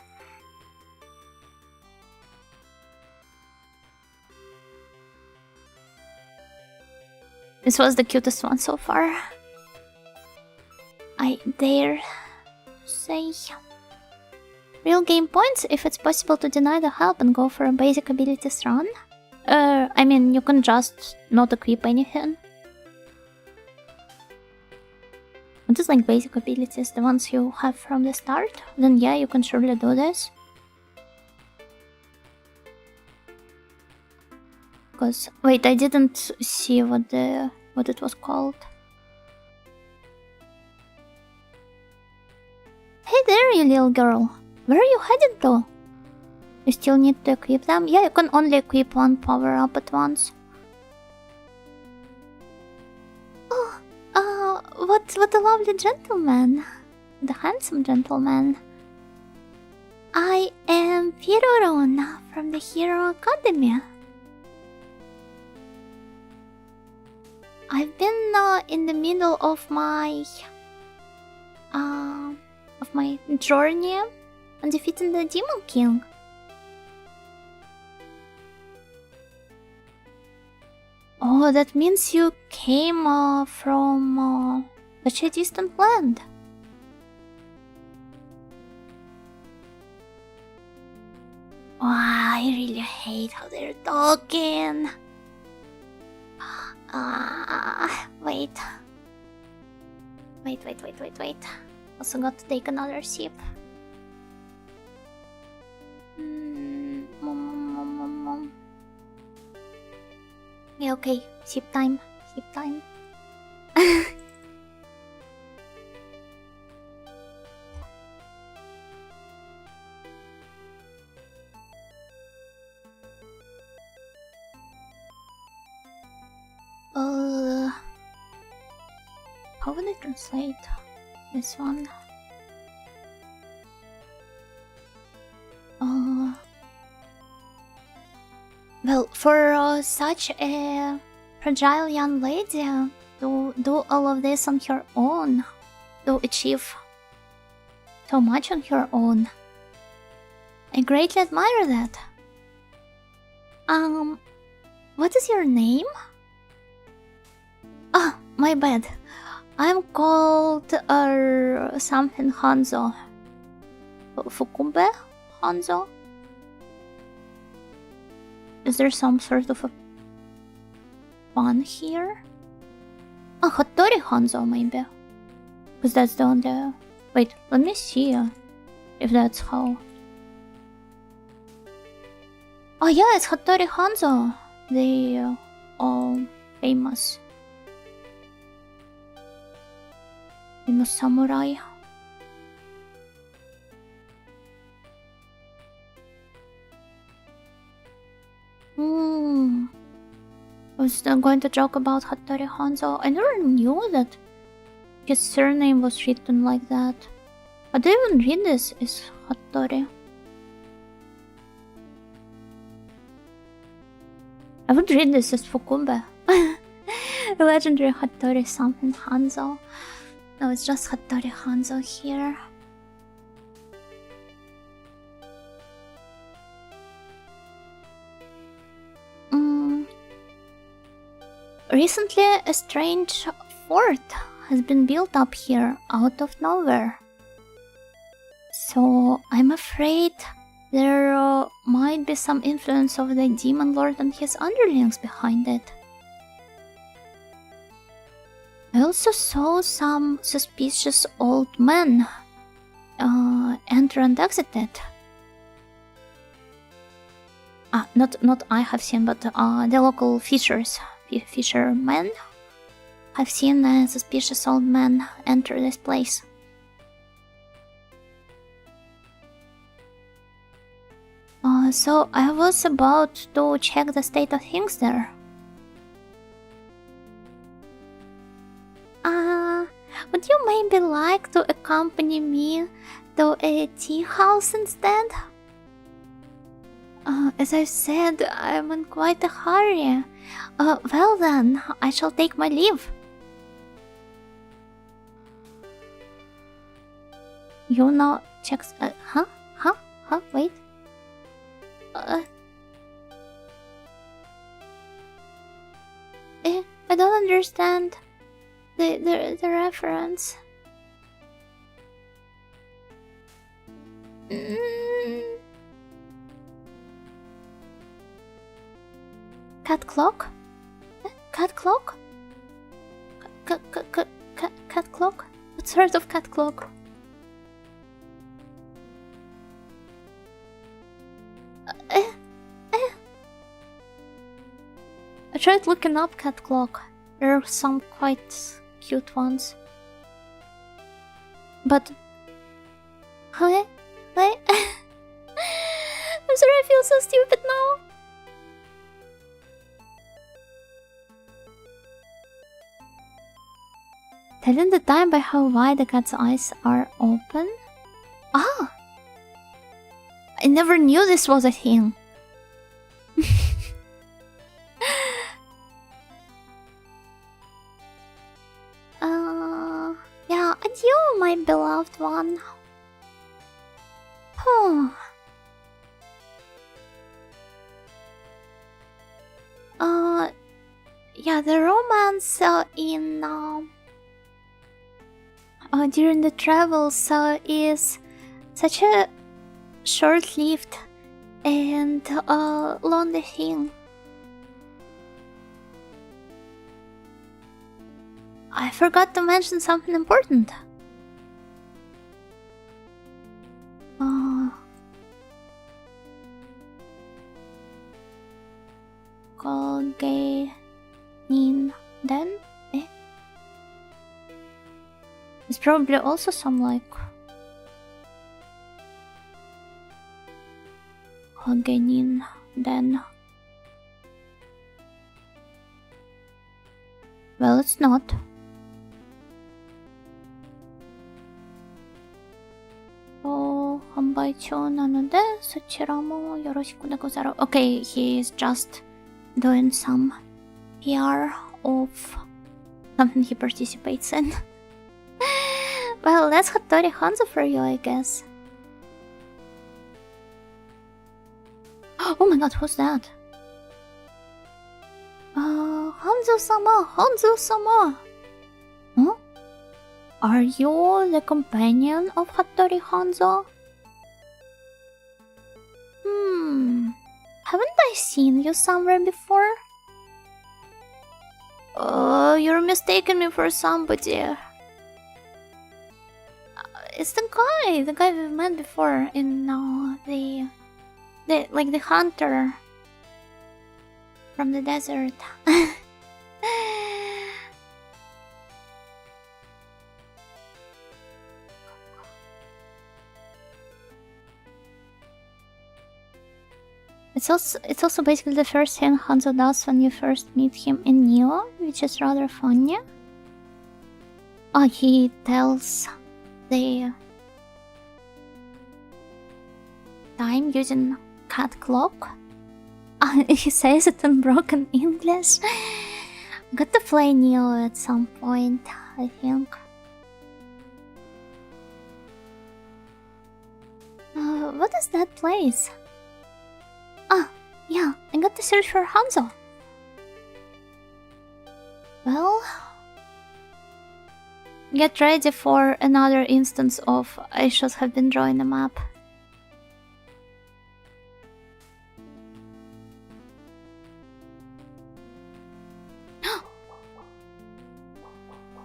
This was the cutest one so far, I dare say. Real game points if it's possible to deny the help and go for a basic abilities run. I mean, you can just not equip anything. What is like basic abilities, the ones you have from the start? Then yeah, you can surely do this. Because wait, I didn't see what it was called. Hey there, you little girl. Where are you headed to? You still need to equip them? Yeah, you can only equip one power-up at once. Oh, what a lovely gentleman. The handsome gentleman. I am Pirorona from the Hero Academy. I've been in the middle of my journey on defeating the Demon King. Oh, that means you came from such a distant land. I really hate how they're talking. Wait. Wait. Also got to take another sip. Yeah, okay. Sip time. How would I translate this one? Well, for such a fragile young lady to do all of this on her own, to achieve so much on her own, I greatly admire that. What is your name? Ah, my bad. I'm called something Hanzo. Fukumbe Hanzo? Is there some sort of a pun here? Hattori Hanzo, maybe. Because that's the only... Wait, let me see if that's how... Oh yeah, it's Hattori Hanzo, the famous samurai. I was going to joke about Hattori Hanzo. I never knew that his surname was written like that. I didn't even read this as Hattori. I would read this as Fukumbe. Legendary Hattori something Hanzo. No, it's just Hattori Hanzo here. Recently, a strange fort has been built up here out of nowhere. So, I'm afraid there might be some influence of the Demon Lord and his underlings behind it. I also saw some suspicious old men enter and exit it. Not I have seen, but the local fishermen have seen a suspicious old man enter this place. So I was about to check the state of things there. Would you maybe like to accompany me to a tea house instead? As I said, I'm in quite a hurry. Well then, I shall take my leave. Yuna checks... wait. I don't understand the reference. Cat clock? Cat clock? Cat clock? What sort of cat clock? I tried looking up cat clock. There are some quite cute ones. But... Wait. I'm sorry, I feel so stupid now. Telling the time by how wide the cat's eyes are open? Ah! I never knew this was a thing. Yeah, adieu, my beloved one. Yeah, the romance during the travels is such a short-lived And lonely thing. I forgot to mention something important. Kage nin den? Eh? It's probably also some like kage nin den. Well, it's not. Okay, he is just doing some PR of something he participates in. Well, that's Hattori Hanzo for you, I guess. Oh my god, who's that? Hanzo-sama! Hanzo-sama! Huh? Are you the companion of Hattori Hanzo? Haven't I seen you somewhere before? You're mistaking me for somebody. It's the guy we met before in the hunter from the desert. It's also basically the first thing Hanzo does when you first meet him in Neo, which is rather funny. Oh, he tells the time using cat clock. He says it in broken English. Got to play Neo at some point, I think. What is that place? Yeah, I got to search for Hanzo. Well, get ready for another instance of I should have been drawing a map.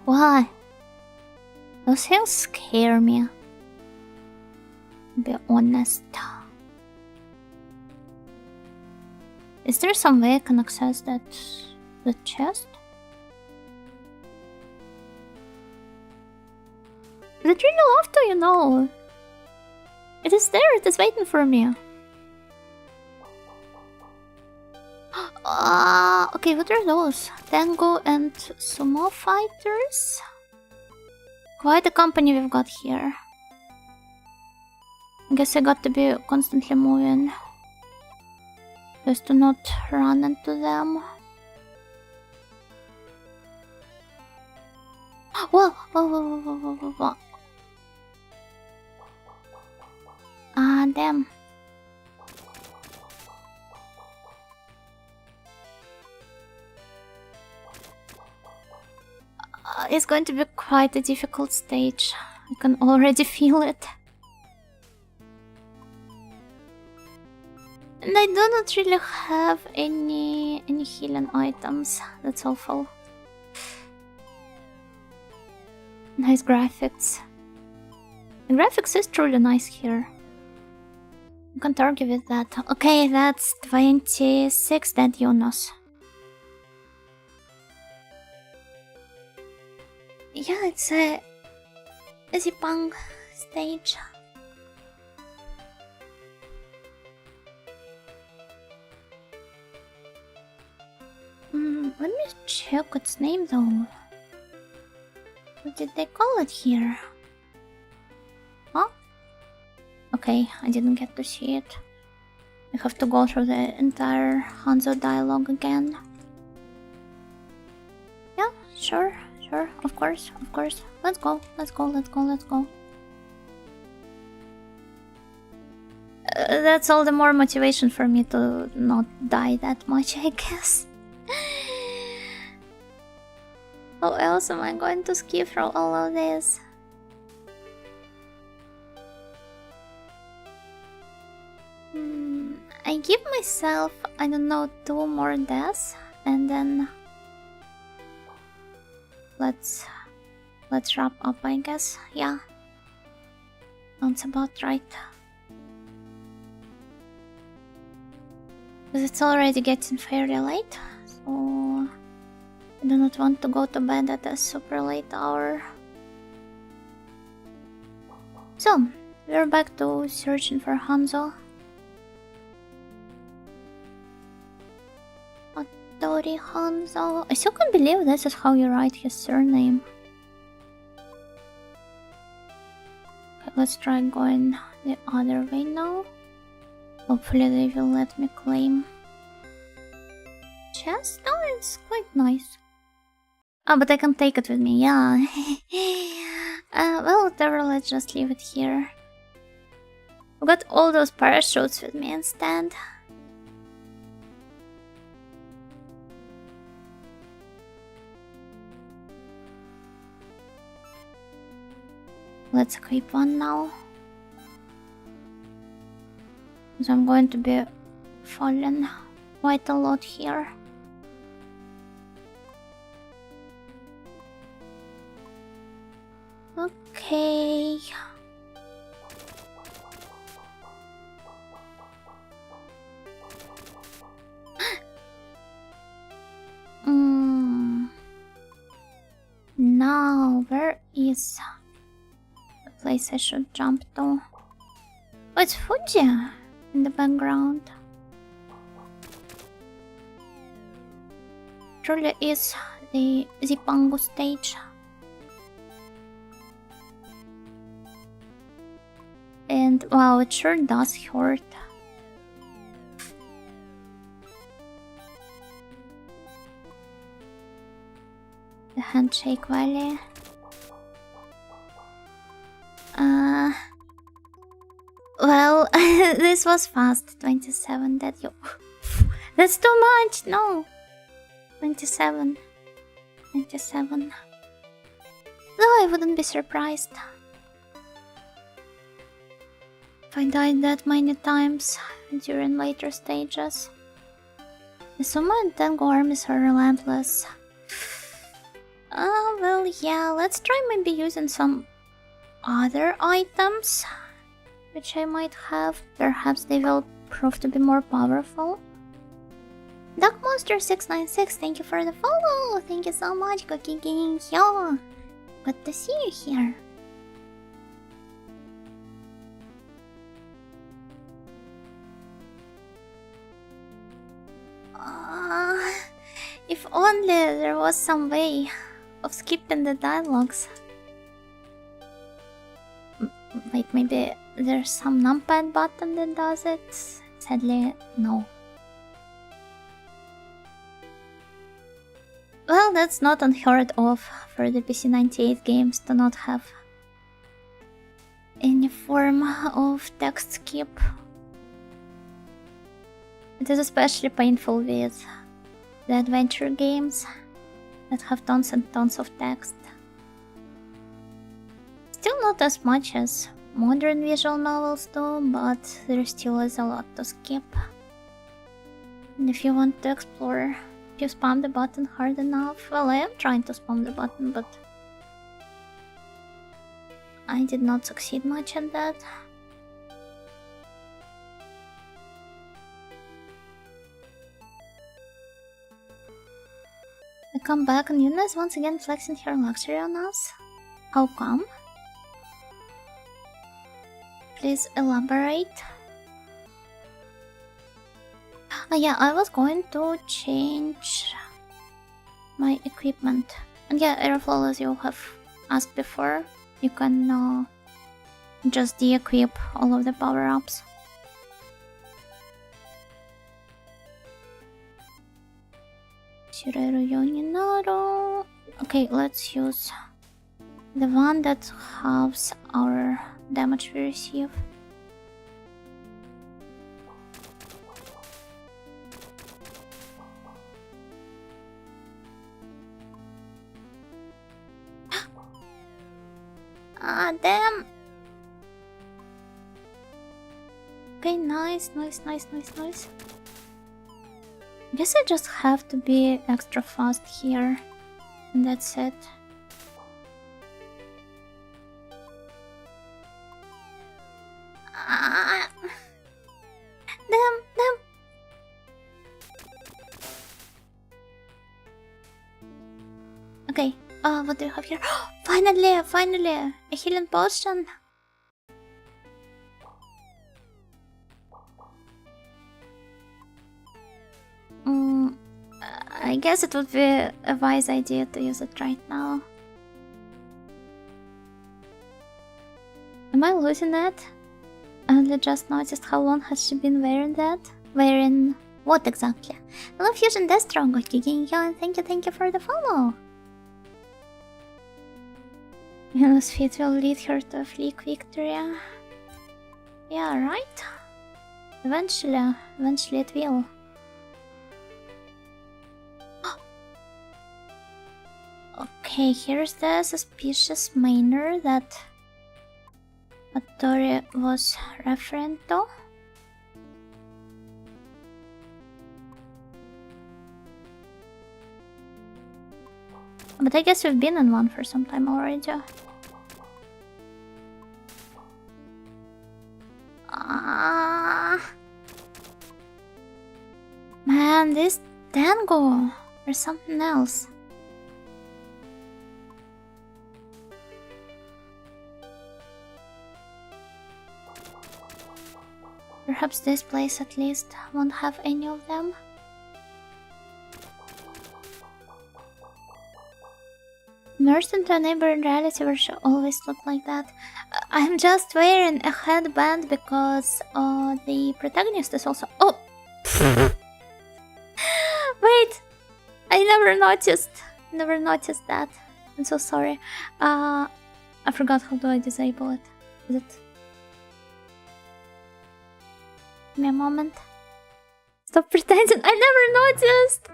Why? Those things scare me. Be honest. Is there some way I can access the chest? I'd really love to, you know. It is there, it is waiting for me. Okay, what are those? Tango and sumo fighters? Quite a company we've got here. I guess I got to be constantly moving. Just to not run into them. Whoa. Damn. It's going to be quite a difficult stage. I can already feel it. And I do not really have any healing items. That's awful. Nice graphics. The graphics is truly nice here. I can't argue with that. Okay, that's 26 dead Yunos. Yeah, it's a Zipang stage. Let me check its name though. What did they call it here? Huh? Okay, I didn't get to see it. I have to go through the entire Hanzo dialogue again. Yeah, sure, of course. Let's go. That's all the more motivation for me to not die that much, I guess. How else am I going to skip through all of this? I give myself, I don't know, 2 more deaths, and then let's wrap up, I guess. Yeah, sounds about right. Because it's already getting fairly late, so I do not want to go to bed at a super late hour. So, we're back to searching for Hanzo. Tori Hanzo. I still can't believe this is how you write his surname. Okay, let's try going the other way now. Hopefully they will let me claim chest. Oh, it's quite nice. Oh, but I can take it with me, yeah. Well, whatever, let's just leave it here. I've got all those parachutes with me instead. Let's equip one now. So I'm going to be falling quite a lot here. Okay. Now, where is the place I should jump to? Oh, it's Fuji in the background. Truly is the Zipangu stage. And wow, it sure does hurt. The handshake valley. Well, this was fast. 27, that you... That's too much, no! 27. 27. Though I wouldn't be surprised if I died that many times during later stages. The Sumo and Tengu armies are relentless. Well, yeah, let's try maybe using some other items which I might have. Perhaps they will prove to be more powerful. DuckMonster696, thank you for the follow! Thank you so much, Cookie King. Yo! Good to see you here. If only there was some way of skipping the dialogues. Like maybe there's some numpad button that does it? Sadly, no. Well, that's not unheard of for the PC98 games to not have any form of text skip. It is especially painful with the adventure games that have tons and tons of text. Still not as much as modern visual novels do, but there still is a lot to skip. And if you want to explore, if you spam the button hard enough, well, I am trying to spam the button, but I did not succeed much at that. I come back and Yuna is once again flexing her luxury on us. How come? Please elaborate. Yeah, I was going to change my equipment. And yeah, Aeroflow, as you have asked before, you can just de-equip all of the power-ups. Okay, let's use the one that halves our damage we receive. Ah, damn! Okay, nice. Guess I just have to be extra fast here. And that's it. Damn. Okay, what do you have here? Finally! A healing potion! I guess it would be a wise idea to use it right now. Am I losing that? I only just noticed how long has she been wearing that? Wearing what exactly? Hello Fusion Destro, good kicking you, and thank you for the follow! Venus feet will lead her to a fleek victory. Yeah, right? Eventually it will. Okay, here's the suspicious miner that Tori was referring to. But I guess we've been in one for some time already. Man, this tango or something else. Perhaps this place at least won't have any of them. Immersed into a neighboring reality where she always looked like that. I'm just wearing a headband because the protagonist is also— oh! Wait! I never noticed that. I'm so sorry. I forgot how do I disable it. Is it? Give me a moment. Stop pretending I never noticed!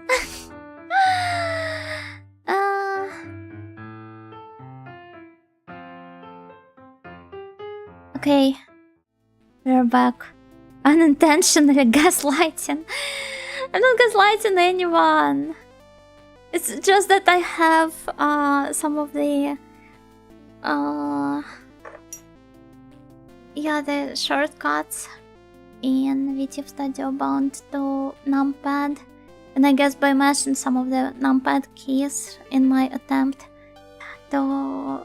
Okay, we're back. Unintentionally gaslighting. I'm not gaslighting anyone. It's just that I have some of the the shortcuts in VTube Studio bound to numpad, and I guess by mashing some of the numpad keys in my attempt to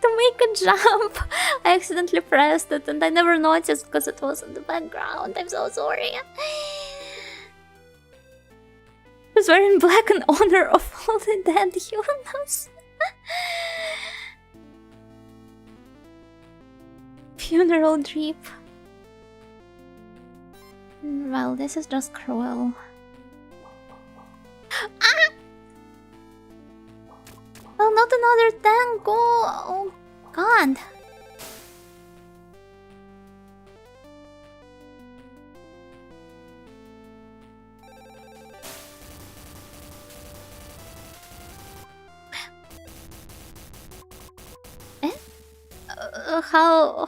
to make a jump, I accidentally pressed it and I never noticed because it was in the background. I'm so sorry. I was wearing black in honor of all the dead humans. Funeral drip. Well, this is just cruel. Ah! Well, not another tango! Oh, God.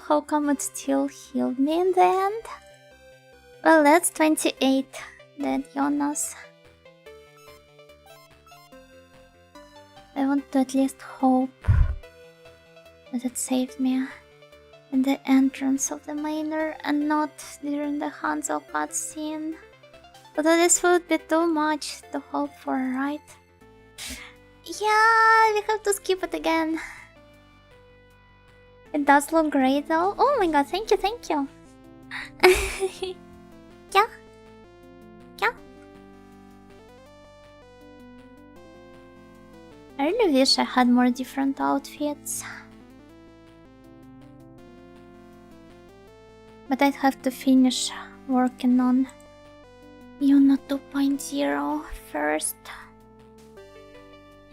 How come it still healed me in the end? Well, that's 28 dead Jonas. I want to at least hope that it saved me in the entrance of the miner and not during the Hanzo cutscene. Although this would be too much to hope for, right? Yeah, we have to skip it again. It does look great though. Oh my god, thank you. Yeah. I really wish I had more different outfits. But I'd have to finish working on Yuna 2.0 first.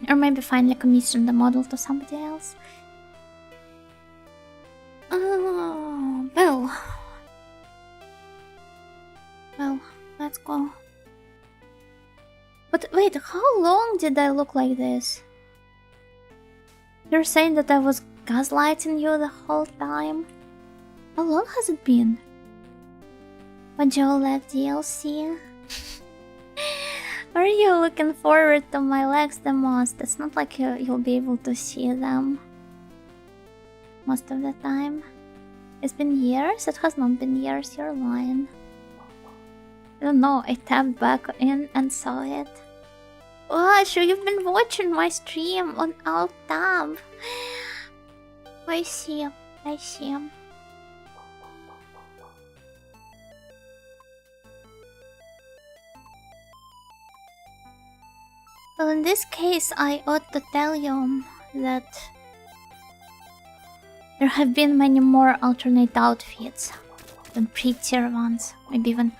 Or maybe finally commission the model to somebody else. Oh, well, let's go. But wait, how long did I look like this? You're saying that I was gaslighting you the whole time? How long has it been? Would you like DLC? Are you looking forward to my legs the most? It's not like you'll be able to see them most of the time. It's been years? It has not been years, you're lying. I don't know, I tapped back in and saw it. Oh, sure, you've been watching my stream on Alt Tab. I see, I see. Well, in this case, I ought to tell you that there have been many more alternate outfits than prettier ones. Maybe even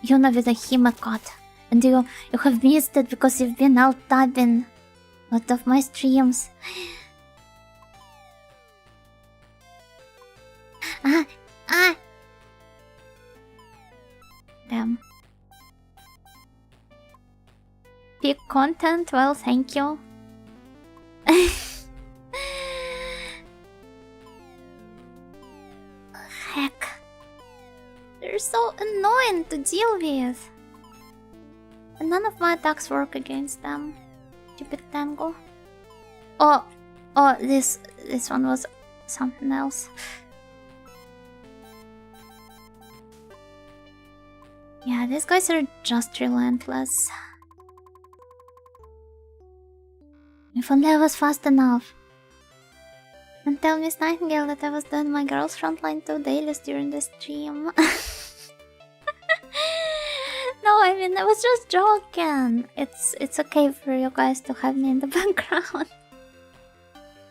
Yuna with a Himacut. And you have missed it because you've been out tabbing a lot of my streams. Damn. Peak content? Well, thank you. Heck. They're so annoying to deal with. And none of my attacks work against them. Stupid tango. Oh, this one was something else. Yeah, these guys are just relentless. If only I was fast enough. And tell Miss Nightingale that I was doing my girls frontline 2 dailies during the stream. No, I mean, I was just joking. It's okay for you guys to have me in the background.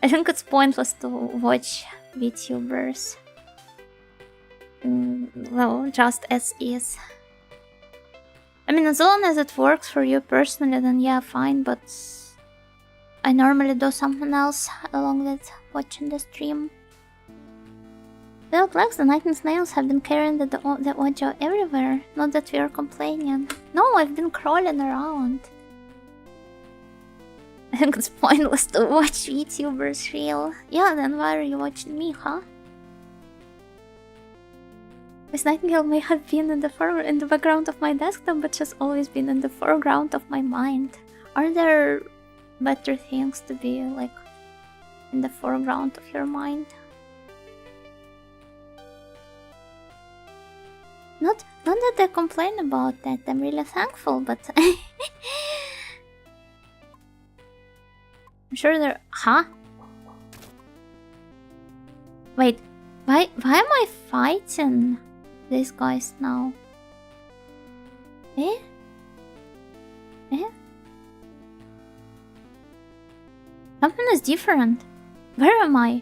I think it's pointless to watch VTubers. Well, just as is. I mean, as long as it works for you personally, then yeah, fine, but I normally do something else along with watching the stream. Without legs, the Night and Snails have been carrying the audio everywhere. Not that we are complaining. No, I've been crawling around. I think it's pointless to watch VTubers reel. Yeah, then why are you watching me, huh? Miss Nightingale may have been in the background of my desktop, but she's always been in the foreground of my mind. Are there better things to be, like, in the foreground of your mind? Not that I complain about that, I'm really thankful, but I'm sure there... Huh? Wait, why am I fighting these guys now? Eh? Something is different. Where am I?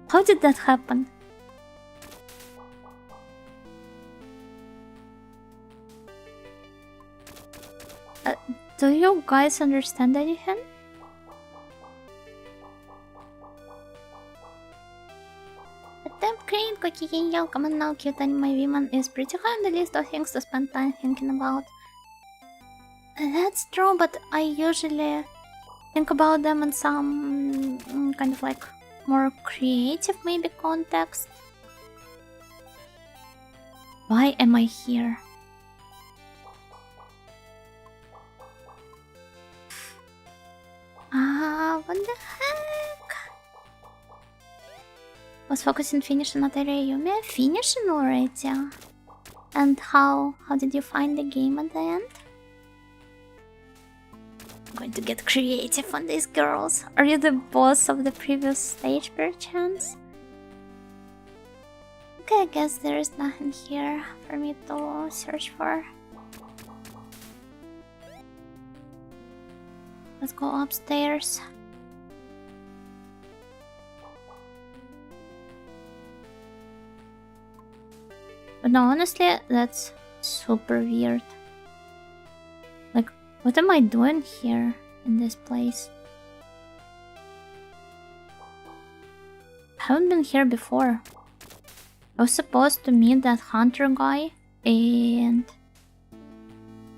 How did that happen? Do you guys understand anything? Attempt create cookie yell. Come on now, cute anime woman is pretty high on the list of things to spend time thinking about. That's true, but I usually think about them in some kind of like more creative maybe context. Why am I here? What the heck? Was focusing finishing not area. You may finishing already. And how did you find the game at the end? I'm going to get creative on these girls. Are you the boss of the previous stage perchance? Okay, I guess there is nothing here for me to search for. Let's go upstairs. But no, honestly, that's super weird. Like, what am I doing here in this place? I haven't been here before. I was supposed to meet that hunter guy and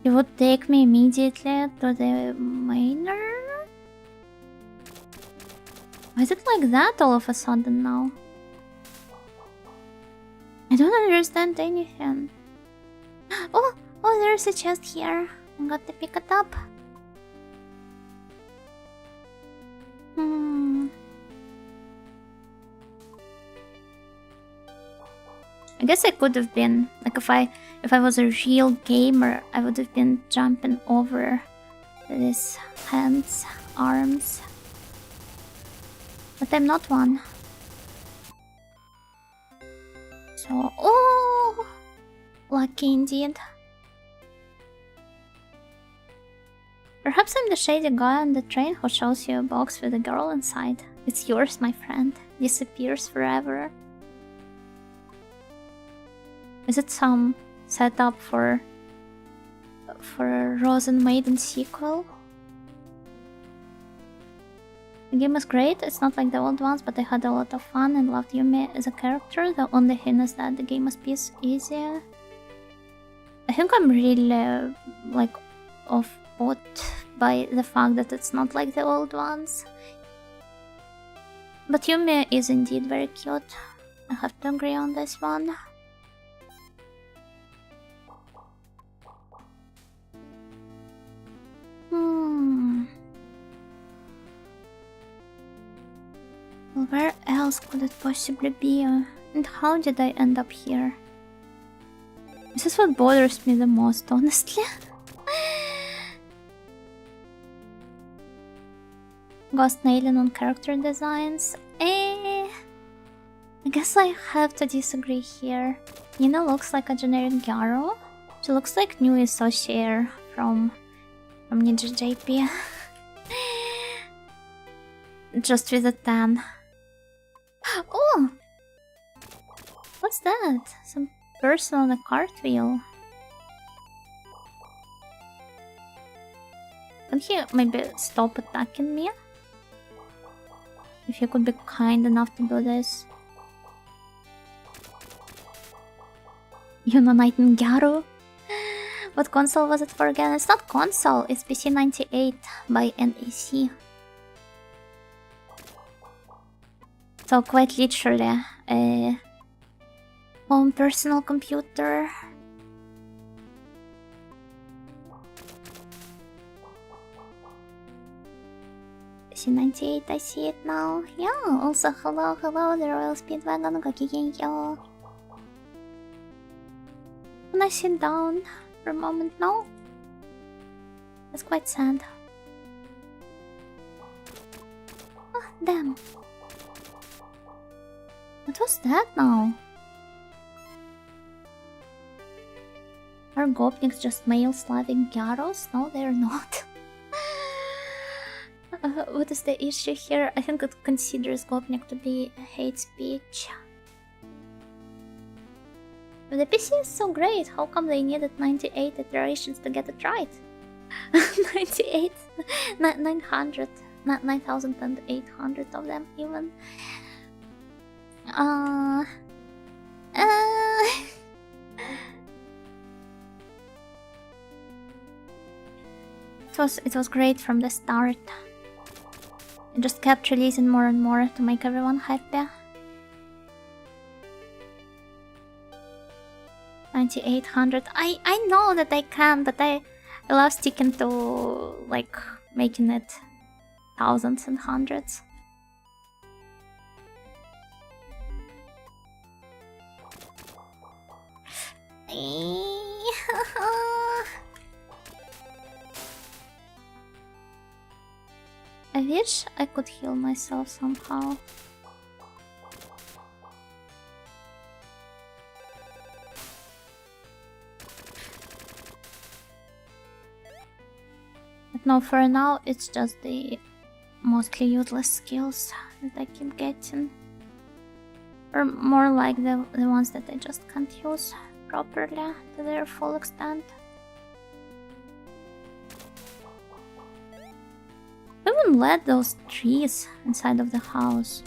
he would take me immediately to the miner? Why is it like that all of a sudden now? I don't understand anything. Oh, oh, there's a chest here. I got to pick it up. I guess I could have been like if I was a real gamer, I would have been jumping over these hands, arms. But I'm not one. So, oh, lucky indeed. Perhaps I'm the shady guy on the train who shows you a box with a girl inside. It's yours, my friend. Disappears forever. Is it some setup for a Rose and Maiden sequel? The game was great. It's not like the old ones, but I had a lot of fun and loved Yumi as a character. The only thing is that the game must be easier. I think I'm really like off-put by the fact that it's not like the old ones. But Yumi is indeed very cute. I have to agree on this one. Well, where else could it possibly be? And how did I end up here? This is what bothers me the most, honestly. Ghost nailing on character designs. I guess I have to disagree here. Nina looks like a generic Gyaro. She looks like new associate from Ninja JP. Just with a tan. Oh! What's that? Some person on a cartwheel. Can he maybe stop attacking me? If you could be kind enough to do this. Yuno Nightingale. What console was it for again? It's not console, it's PC 98 by NEC. So quite literally a home personal computer. PC 98, I see it now. Yeah, also hello, the Royal Speedwagon, gokigenyo. Can I sit down for a moment now? That's quite sad. Ah, damn. What was that now? Are Gopniks just male Slavic Gyaros? No, they're not. What is the issue here? I think it considers Gopnik to be hate speech. But the PC is so great, how come they needed 98 iterations to get it right? 98, 900, 9,800 of them even. It was great from the start. It just kept releasing more and more to make everyone happy. 9800. I know that I can, but I love sticking to like making it thousands and hundreds. I wish I could heal myself somehow. But no, for now it's just the mostly useless skills that I keep getting. Or more like the ones that I just can't use properly to their full extent. I wouldn't let those trees inside of the house.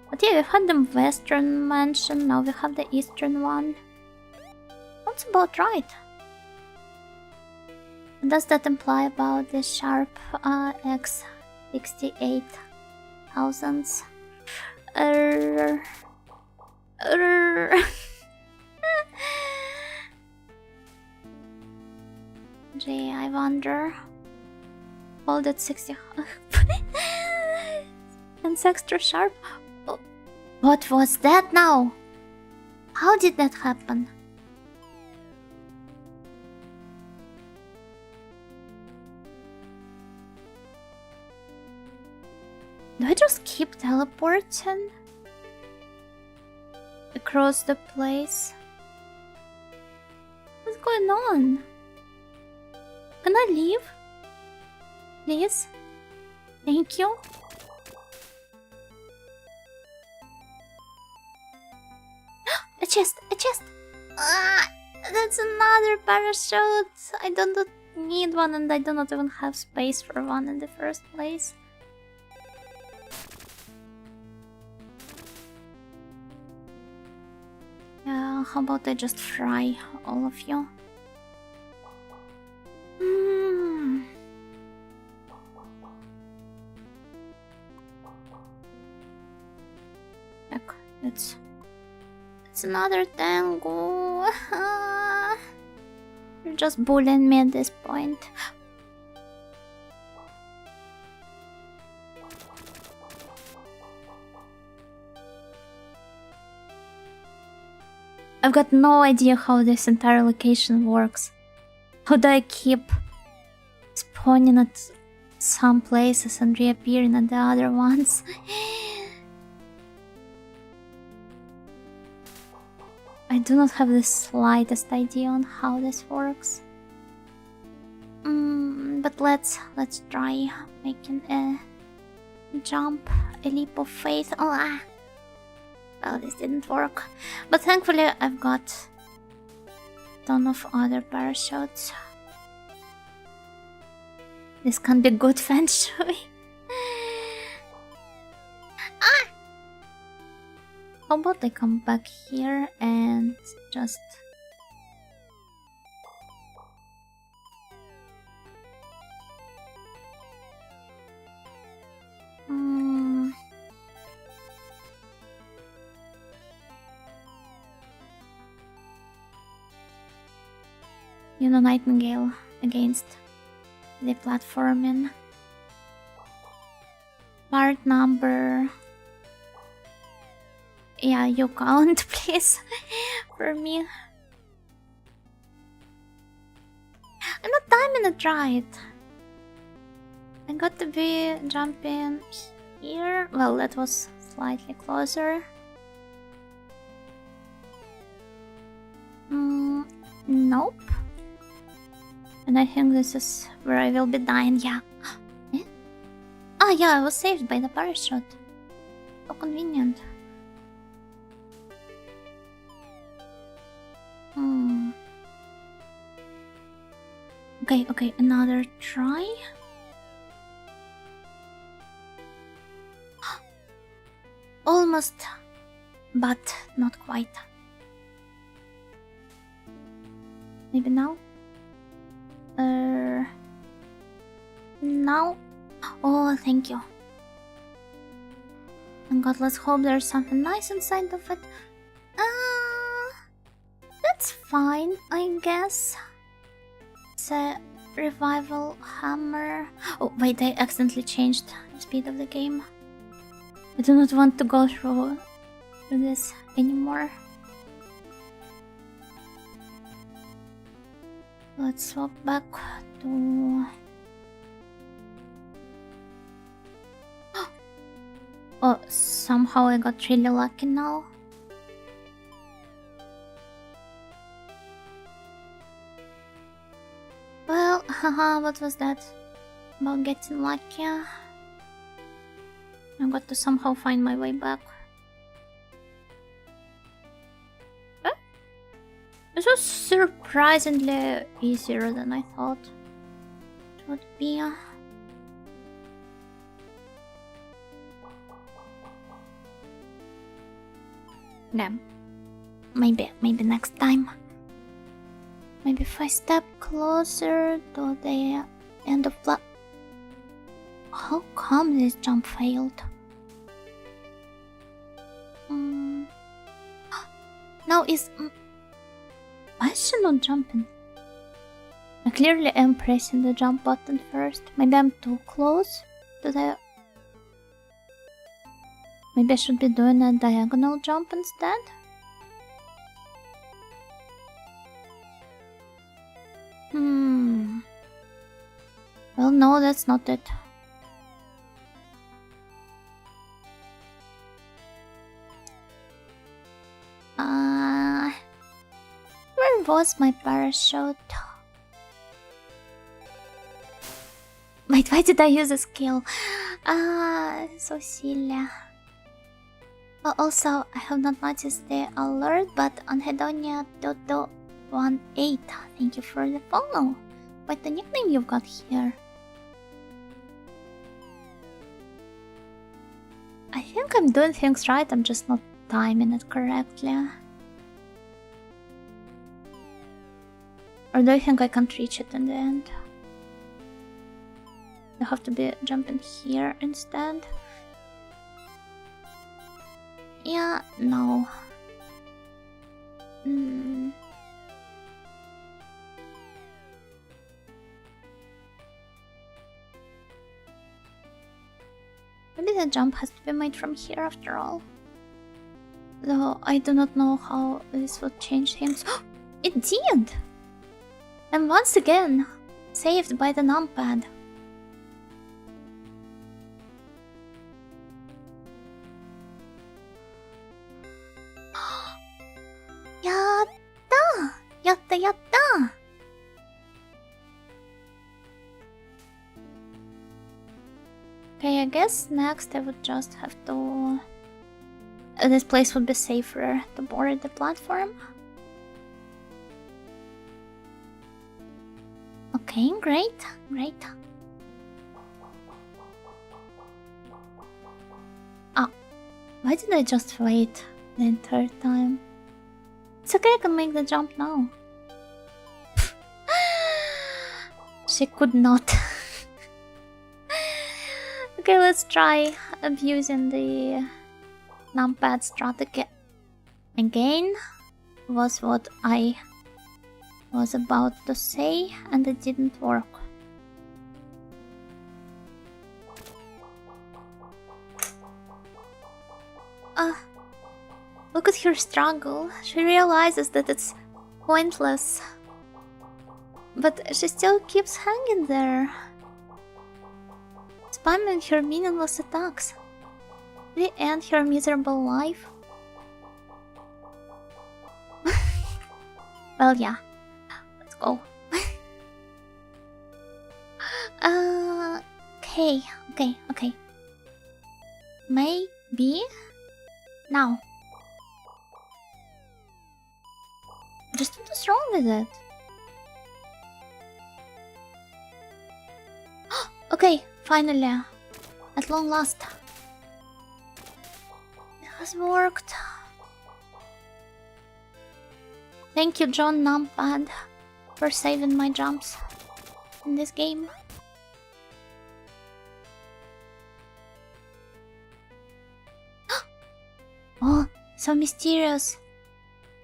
But yeah, we had the western mansion, now we have the eastern one. That's about right. Does that imply about the sharp X 68,000s? Gee, I wonder. Hold at 60. And it's extra sharp. Oh, what was that now? How did that happen? Do I just keep teleporting across the place? What's going on? Can I leave? Please? Thank you. A chest! A chest! Ah, that's another parachute! I don't need one and I do not even have space for one in the first place. Yeah, how about I just fry all of you? Look, it's another tango. You're just bullying me at this point. I've got no idea how this entire location works. How do I keep spawning at some places and reappearing at the other ones? I do not have the slightest idea on how this works. But let's try making a jump, a leap of faith. Oh, well, this didn't work. But thankfully I've got a ton of other parachutes. This can be good feng shui. Ah! How about I come back here and just... You know, Nightingale against the platforming. Part number... Yeah, you count, please, for me. I'm not timing it right. I got to be jumping here. Well, that was slightly closer. Nope. And I think this is where I will be dying, yeah. Eh? Ah, yeah, I was saved by the parachute. How convenient. Okay, another try. Almost, but not quite. Maybe now? Now? Oh, thank you. And God, let's hope there's something nice inside of it. That's fine, I guess. It's a revival hammer. Oh, wait, I accidentally changed the speed of the game. I do not want to go through this anymore. Let's swap back to... Oh, somehow I got really lucky now. Well, haha, what was that? About getting lucky? I got to somehow find my way back. This was surprisingly easier than I thought it would be. Yeah, maybe next time. Maybe if I step closer to the end of the... How come this jump failed? Now is... Why is she not jumping? I clearly am pressing the jump button first. Maybe I'm too close to the... Maybe I should be doing a diagonal jump instead? Well, no, that's not it. Where was my parachute? Wait, why did I use a skill? So silly. Oh, also, I have not noticed the alert, but on Hedonia Toto 18, thank you for the follow. What the nickname you've got here? I think I'm doing things right, I'm just not timing it correctly. Or do you think I can't reach it in the end? I have to be jumping here instead. Yeah, no. Maybe the jump has to be made from here after all. Though I do not know how this would change things. It did! And once again, saved by the numpad. Yatta! Yatta yatta! Okay, I guess next I would just have to... this place would be safer to board the platform. Okay, great, great. Ah, why did I just wait the entire time? It's okay, I can make the jump now. She could not. Okay, let's try abusing the numpad strategy. Again, was what I was about to say, and it didn't work. Look at her struggle. She realizes that it's pointless. But she still keeps hanging there, spamming her meaningless attacks. Did we end her miserable life? Well, yeah. Let's go. Okay. Maybe now. Just what's wrong with it? Okay, finally. At long last. It has worked. Thank you, John Numpad, for saving my jumps in this game. Oh, so mysterious.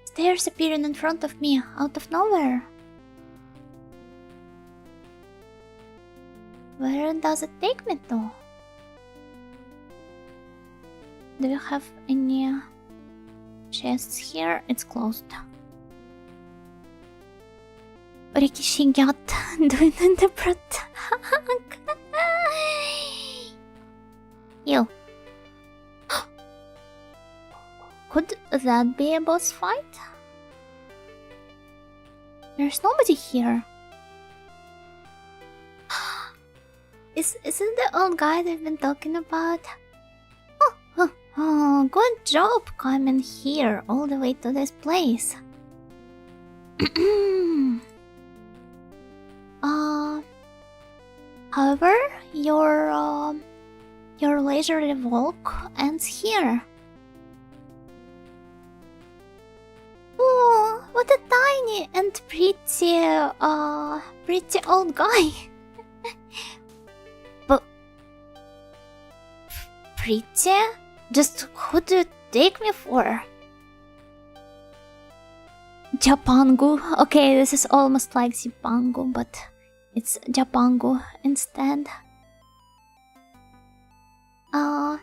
Stairs appearing in front of me, out of nowhere. Where does it take me to? Do you have any chests here? It's closed. Rikishi got doing the attack. You. Could that be a boss fight? There's nobody here. Isn't the old guy they've been talking about? Oh, good job coming here all the way to this place. However, your leisurely walk ends here. Oh, what a tiny and pretty old guy. But pretty? Just who do you take me for? Japangu. Okay, this is almost like Zipangu, but it's Japangu instead. I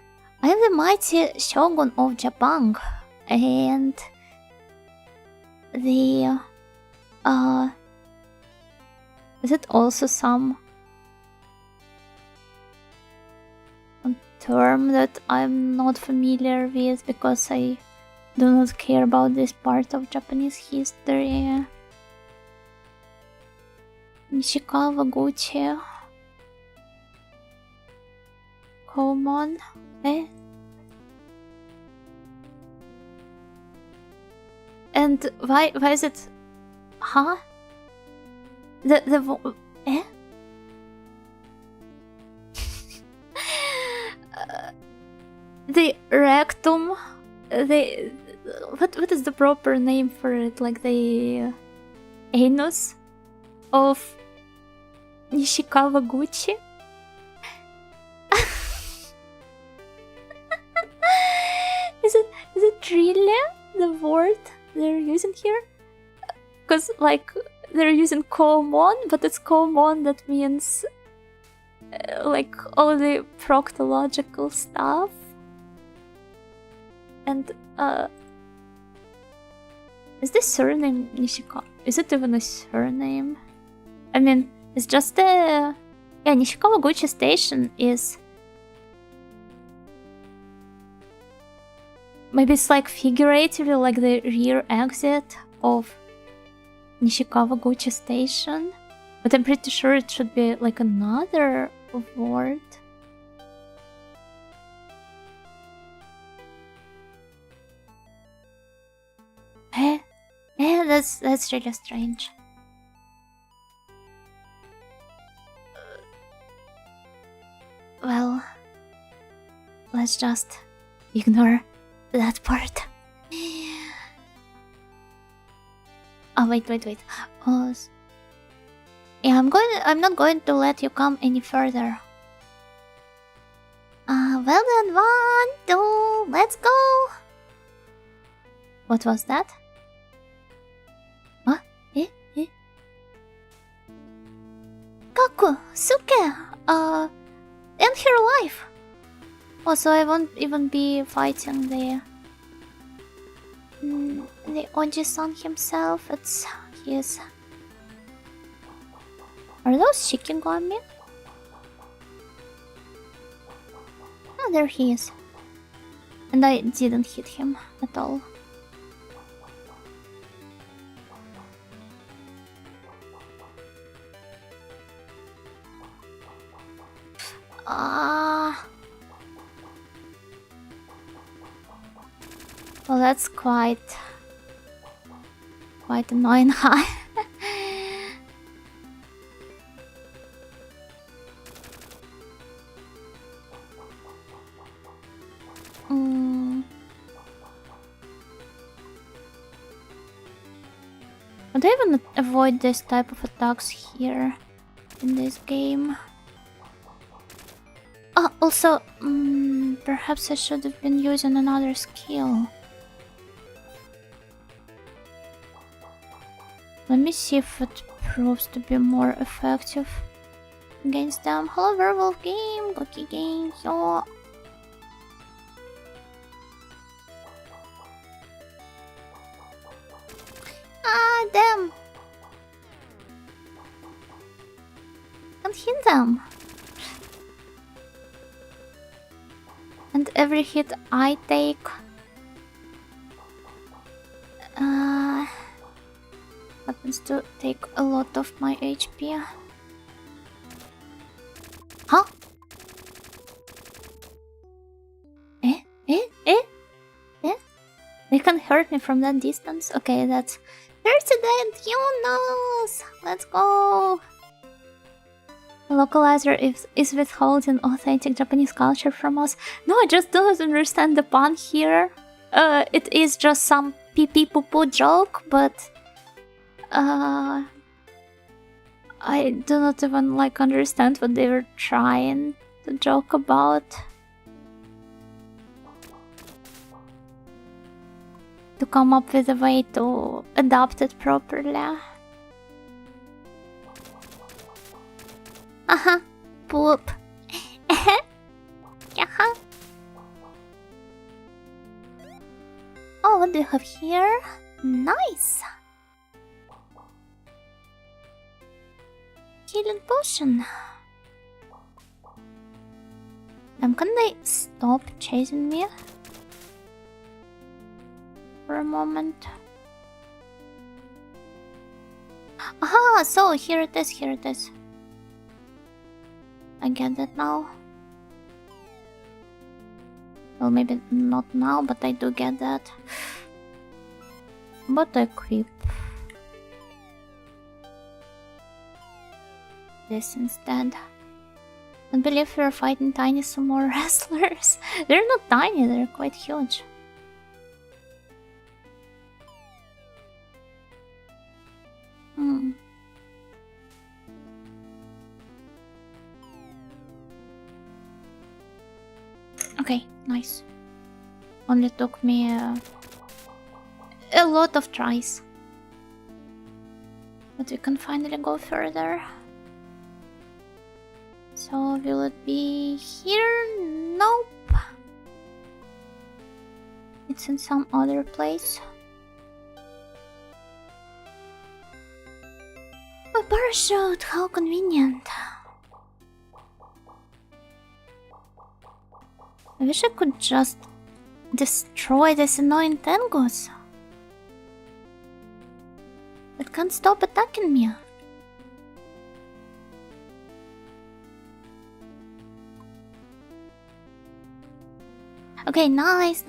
am the mighty shogun of Japan, and the is it also some term that I'm not familiar with because I do not care about this part of Japanese history? Nishikawa Gucci. Common. Eh? And why is it? Huh? Eh? The rectum. What is the proper name for it? Like the anus of Nishikawa Gucci? Is it really the word they're using here? Because like they're using common, but it's common that means like all the proctological stuff. And is this surname Nishikawa? Is it even a surname? I mean, it's just a... Yeah, Nishikawa Gucci Station is... Maybe it's like figuratively like the rear exit of Nishikawa Gucci Station. But I'm pretty sure it should be like another word. That's really strange. Well, let's just ignore that part. Oh wait. Pause. Yeah, I'm not going to let you come any further. Well then, 1, 2, let's go. What was that? What? Eh? Kaku, Suke, and her wife. Oh, so I won't even be fighting the Oji-san himself. It's his. Are those Shikigami? Oh, there he is. And I didn't hit him at all. Well, that's quite annoying, huh? Would I even avoid this type of attacks here in this game? Oh, also, perhaps I should have been using another skill. Let me see if it proves to be more effective against them. Hello, werewolf game, Goki game, yo. Damn. Can't hit them. And every hit I take happens to take a lot of my HP. Huh? Eh? They can hurt me from that distance? Okay, that's... President Yunus! Let's go! The localizer is withholding authentic Japanese culture from us. No, I just don't understand the pun here. It is just some pee-pee-poo-poo joke, but... I do not even, like, understand what they were trying to joke about. to come up with a way to adapt it properly. Poop. Oh, what do you have here? Nice. Healing potion. Can they stop chasing me for a moment? Aha, so here it is, here it is. I get that now. Well, maybe not now, but I do get that. But equip this instead. I believe we're fighting tiny sumo wrestlers. They're not tiny, they're quite huge. Okay, nice. Only took me a lot of tries. But we can finally go further. So will it be here? Nope. It's in some other place. A parachute, how convenient. I wish I could just destroy this annoying Tengus. It can't stop attacking me. Okay, nice.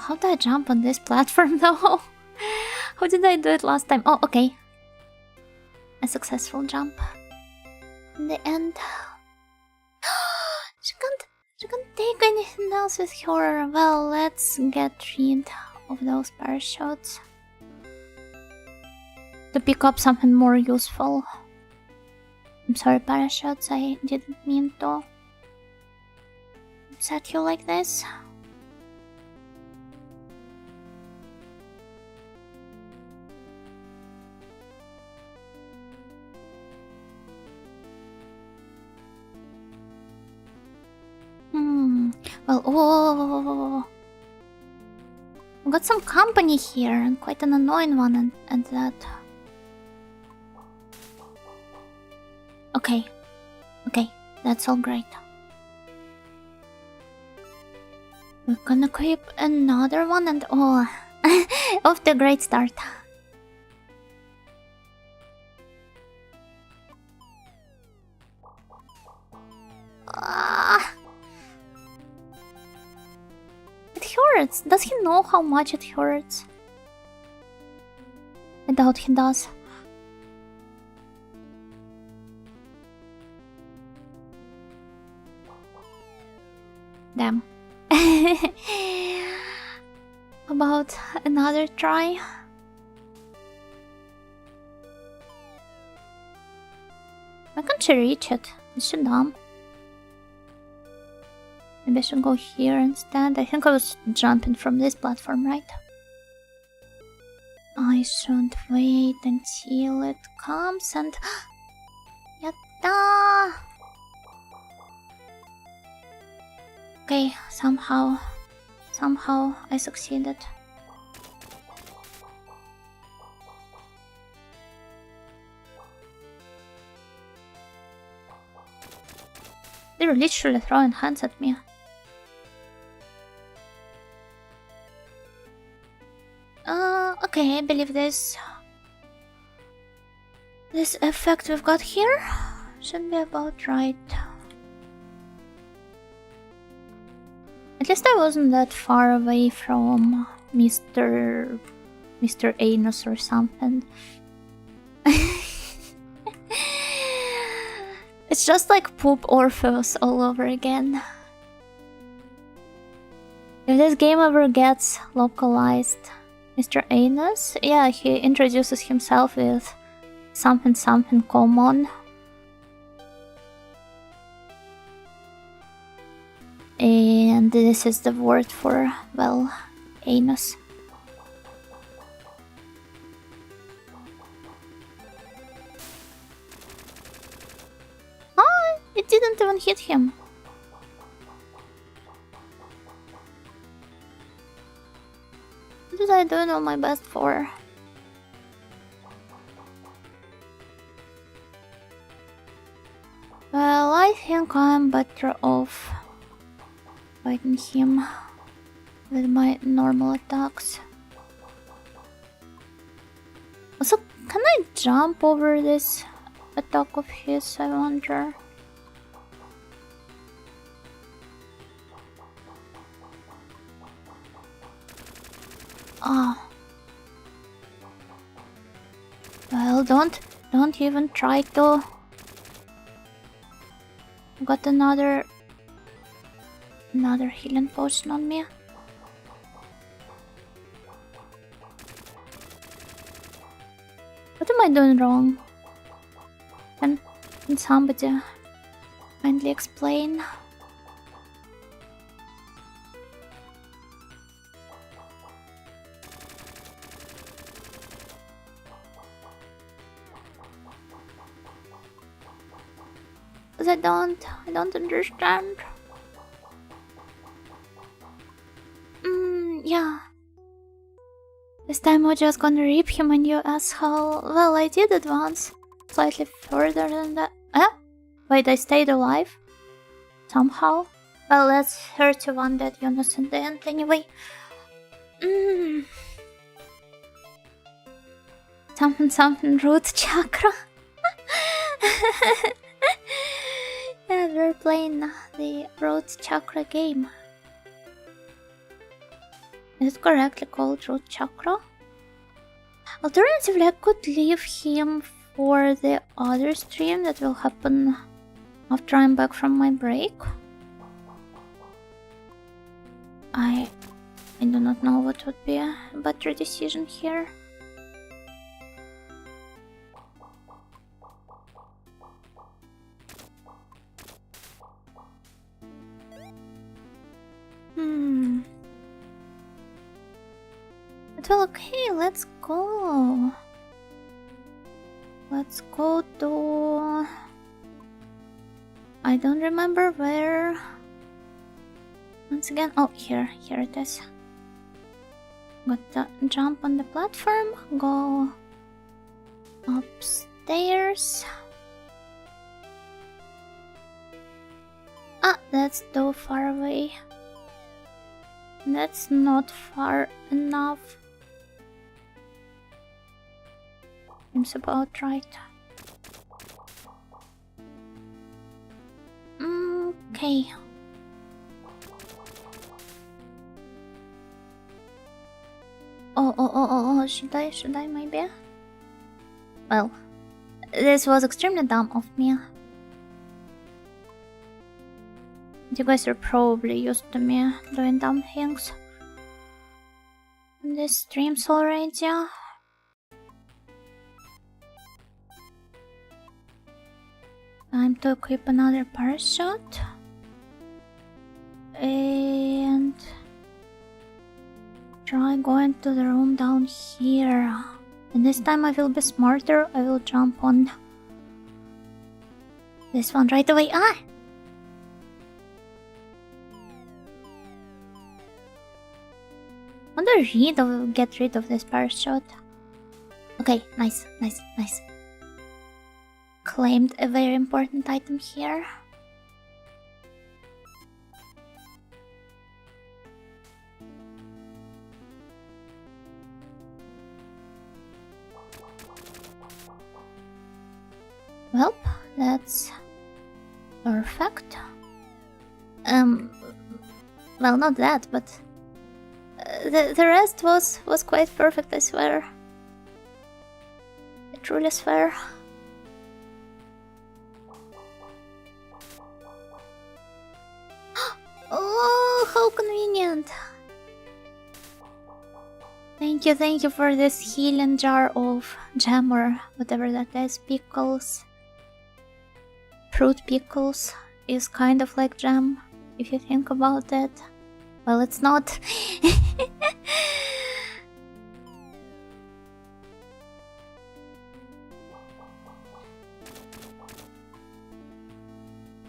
How do I jump on this platform though? How did I do it last time? Oh, okay. A successful jump. In the end. She can't take anything else with her. Well, let's get rid of those parachutes. To pick up something more useful. I'm sorry, parachutes, I didn't mean to upset you like this. Well, oh, I've got some company here, and quite an annoying one at that. Okay, that's all great. We're gonna equip another one and oh, off to a great start. It hurts. Does he know how much it hurts? I doubt he does. Damn. About another try? Why can't she reach it? Is she dumb? Maybe I should go here instead. I think I was jumping from this platform, right? I should wait until it comes and... Yatta! Okay, somehow I succeeded. They're literally throwing hands at me. Okay, I believe this effect we've got here should be about right. At least I wasn't that far away from Mr. Anus or something. It's just like Poop Orpheus all over again. If this game ever gets localized, Mr. Anus, yeah, he introduces himself with something something common. And this is the word for, well, anus. Oh, it didn't even hit him. What was I doing all my best for? Well, I think I'm better off fighting him with my normal attacks. Also, can I jump over this attack of his, I wonder? Ah. Well, don't even try to. Got another healing potion on me. What am I doing wrong? Can somebody kindly explain? Because I don't understand. Yeah. This time we're just gonna rip him a new asshole. Well, I did advance slightly further than that. Wait, I stayed alive? Somehow? Well, that's 31 that Jonas in the end anyway. Something root chakra. Yeah, we're playing the root chakra game. Is it correctly called root chakra? Alternatively, I could leave him for the other stream that will happen after I'm back from my break. I do not know what would be a better decision here. Well, okay, let's go. Let's go to... I don't remember where. Once again, oh, here it is. Got to jump on the platform, go upstairs. Ah, that's too far away. That's not far enough. Seems about right. Okay. Oh, should I maybe? Well, this was extremely dumb of me. You guys are probably used to me doing dumb things in these streams already. Time to equip another parachute. And try going to the room down here. And this time I will be smarter. I will jump on this one right away. Ah! I want to get rid of this parachute. Okay, nice. Claimed a very important item here. Well, that's perfect. Well, not that, but the rest was quite perfect, I swear. I truly swear. Oh, how convenient! Thank you for this healing jar of jam or whatever that is. Pickles. Fruit pickles is kind of like jam, if you think about it. Well, it's not.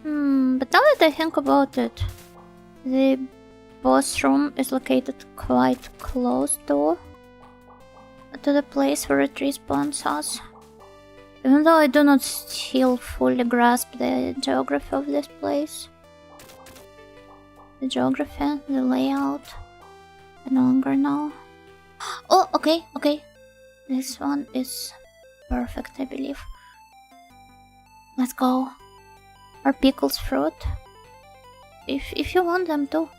But now that I think about it, the boss room is located quite close to the place where it respawns us. Even though I do not still fully grasp the geography of this place. The geography, the layout. I no longer know. Oh, okay. This one is perfect, I believe. Let's go. Are pickles fruit? If you want them to,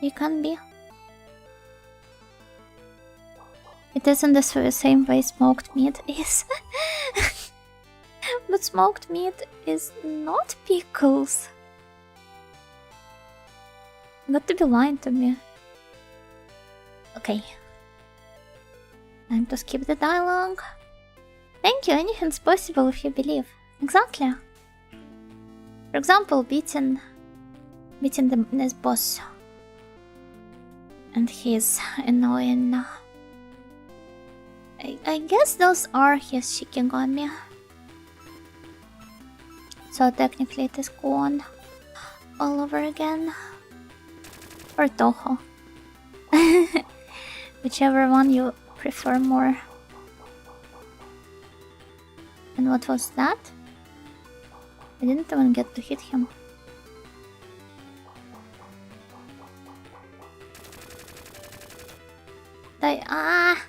they can be. It isn't the same way smoked meat is. But smoked meat is not pickles. Got to be lying to me. Okay. Time to skip the dialogue. Thank you, anything's possible if you believe. Exactly. For example, beating this boss. And his annoying... I guess those are his Shikigami. So technically it is gone all over again. Or Toho. Whichever one you prefer more. And what was that? I didn't even get to hit him. Ah!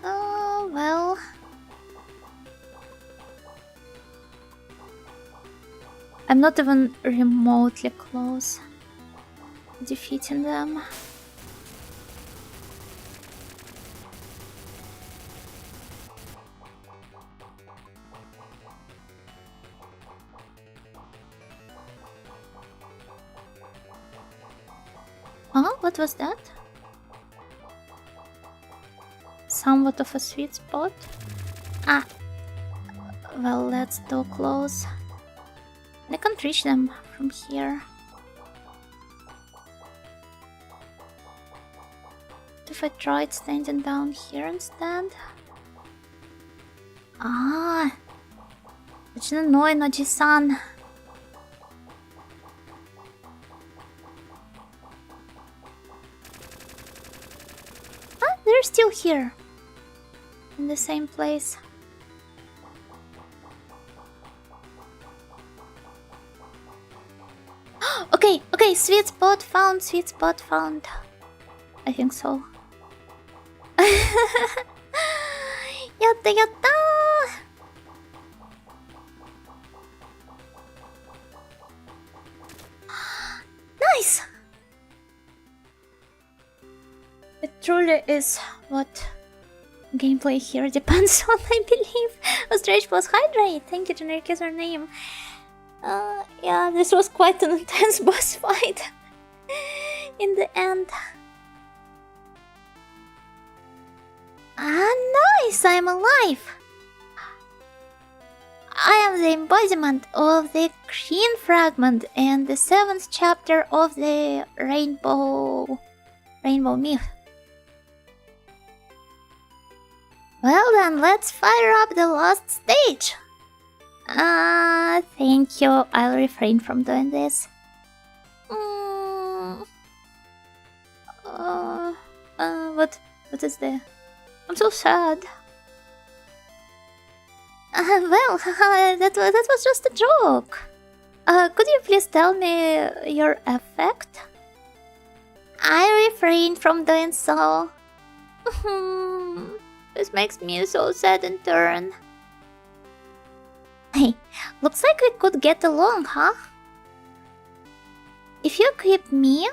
Oh, well. I'm not even remotely close to defeating them. Huh? What was that? Somewhat of a sweet spot. Ah. Well, that's too close. I can't reach them from here. What if I tried standing down here instead? Ah. It's annoying, Oji-san. Ah, they're still here. In the same place. Okay, sweet spot found, sweet spot found. I think so. Yatta yatta! Nice! It truly is what gameplay here depends on, I believe. Ostrich was hydrate. Thank you, Nariyki is her name. Yeah, this was quite an intense boss fight. In the end. Ah, nice! I'm alive! I am the embodiment of the green fragment and the 7th chapter of the rainbow myth. Well then, let's fire up the last stage. Thank you. I'll refrain from doing this. What is there? I'm so sad. Well, that was just a joke. Could you please tell me your effect? I refrain from doing so. This makes me so sad in turn. Hey, looks like we could get along, huh? If you equip me,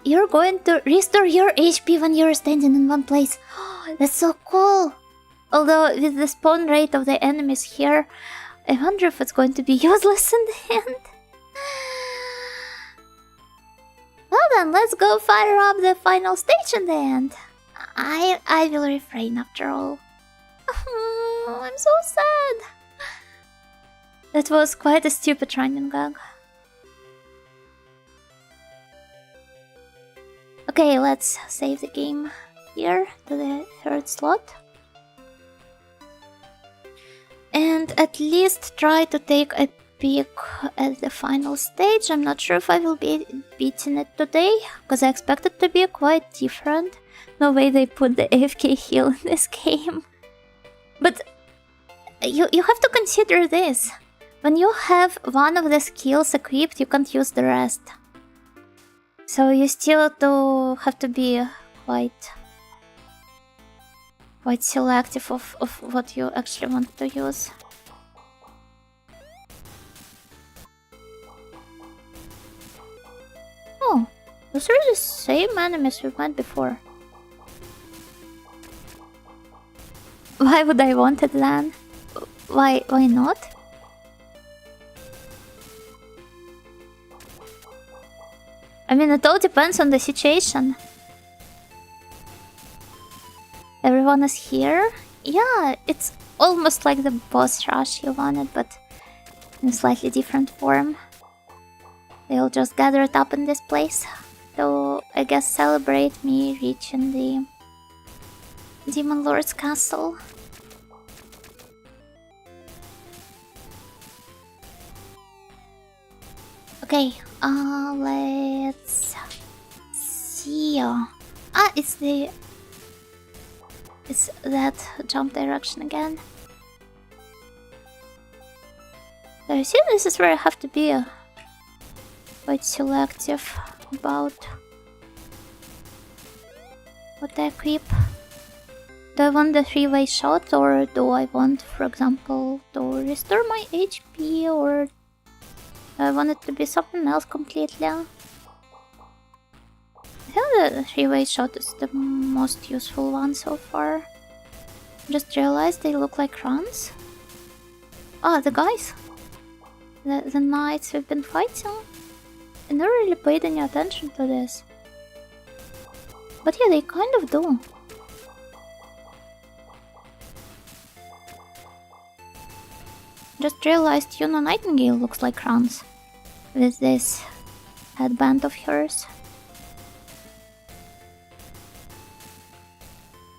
you're going to restore your HP when you're standing in one place. That's so cool. Although with the spawn rate of the enemies here, I wonder if it's going to be useless in the end. Well then, let's go fire up the final stage in the end. I will refrain after all. I'm so sad. That was quite a stupid running gag. Okay, let's save the game here to the third slot. And at least try to take a peek at the final stage. I'm not sure if I will be beating it today, because I expect it to be quite different. No way they put the AFK heal in this game. But you have to consider this. When you have one of the skills equipped, you can't use the rest. So you still have to be quite selective of what you actually want to use. Oh, those are the same enemies we met before. Why would I want it then? Why not? I mean, it all depends on the situation. Everyone is here? Yeah, it's almost like the boss rush you wanted, but in a slightly different form. They all just gathered up in this place to, I guess, celebrate me reaching the Demon Lord's castle. Okay, let's see. It's that jump direction again. So you see, this is where I have to be quite selective about what I equip. Do I want the 3-way shot, or do I want, for example, to restore my HP, or do I want it to be something else completely? I think the 3-way shot is the most useful one so far. Just realized they look like runs. Ah, the guys. The knights we've been fighting. I never really paid any attention to this. But yeah, they kind of do. Just realized Yuno Nightingale looks like runs with this headband of hers.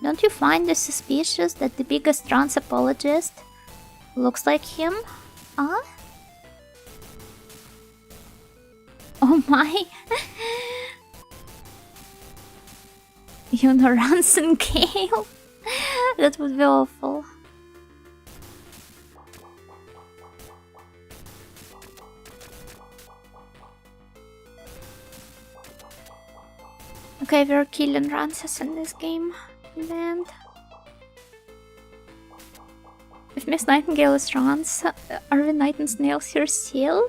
Don't you find it suspicious that the biggest trans apologist looks like him? Huh? Oh my! Yuno runs in Gale? That would be awful. Okay, we're killing Rances in this game. And if Miss Nightingale is Rance, are we Night and Snails here Seal?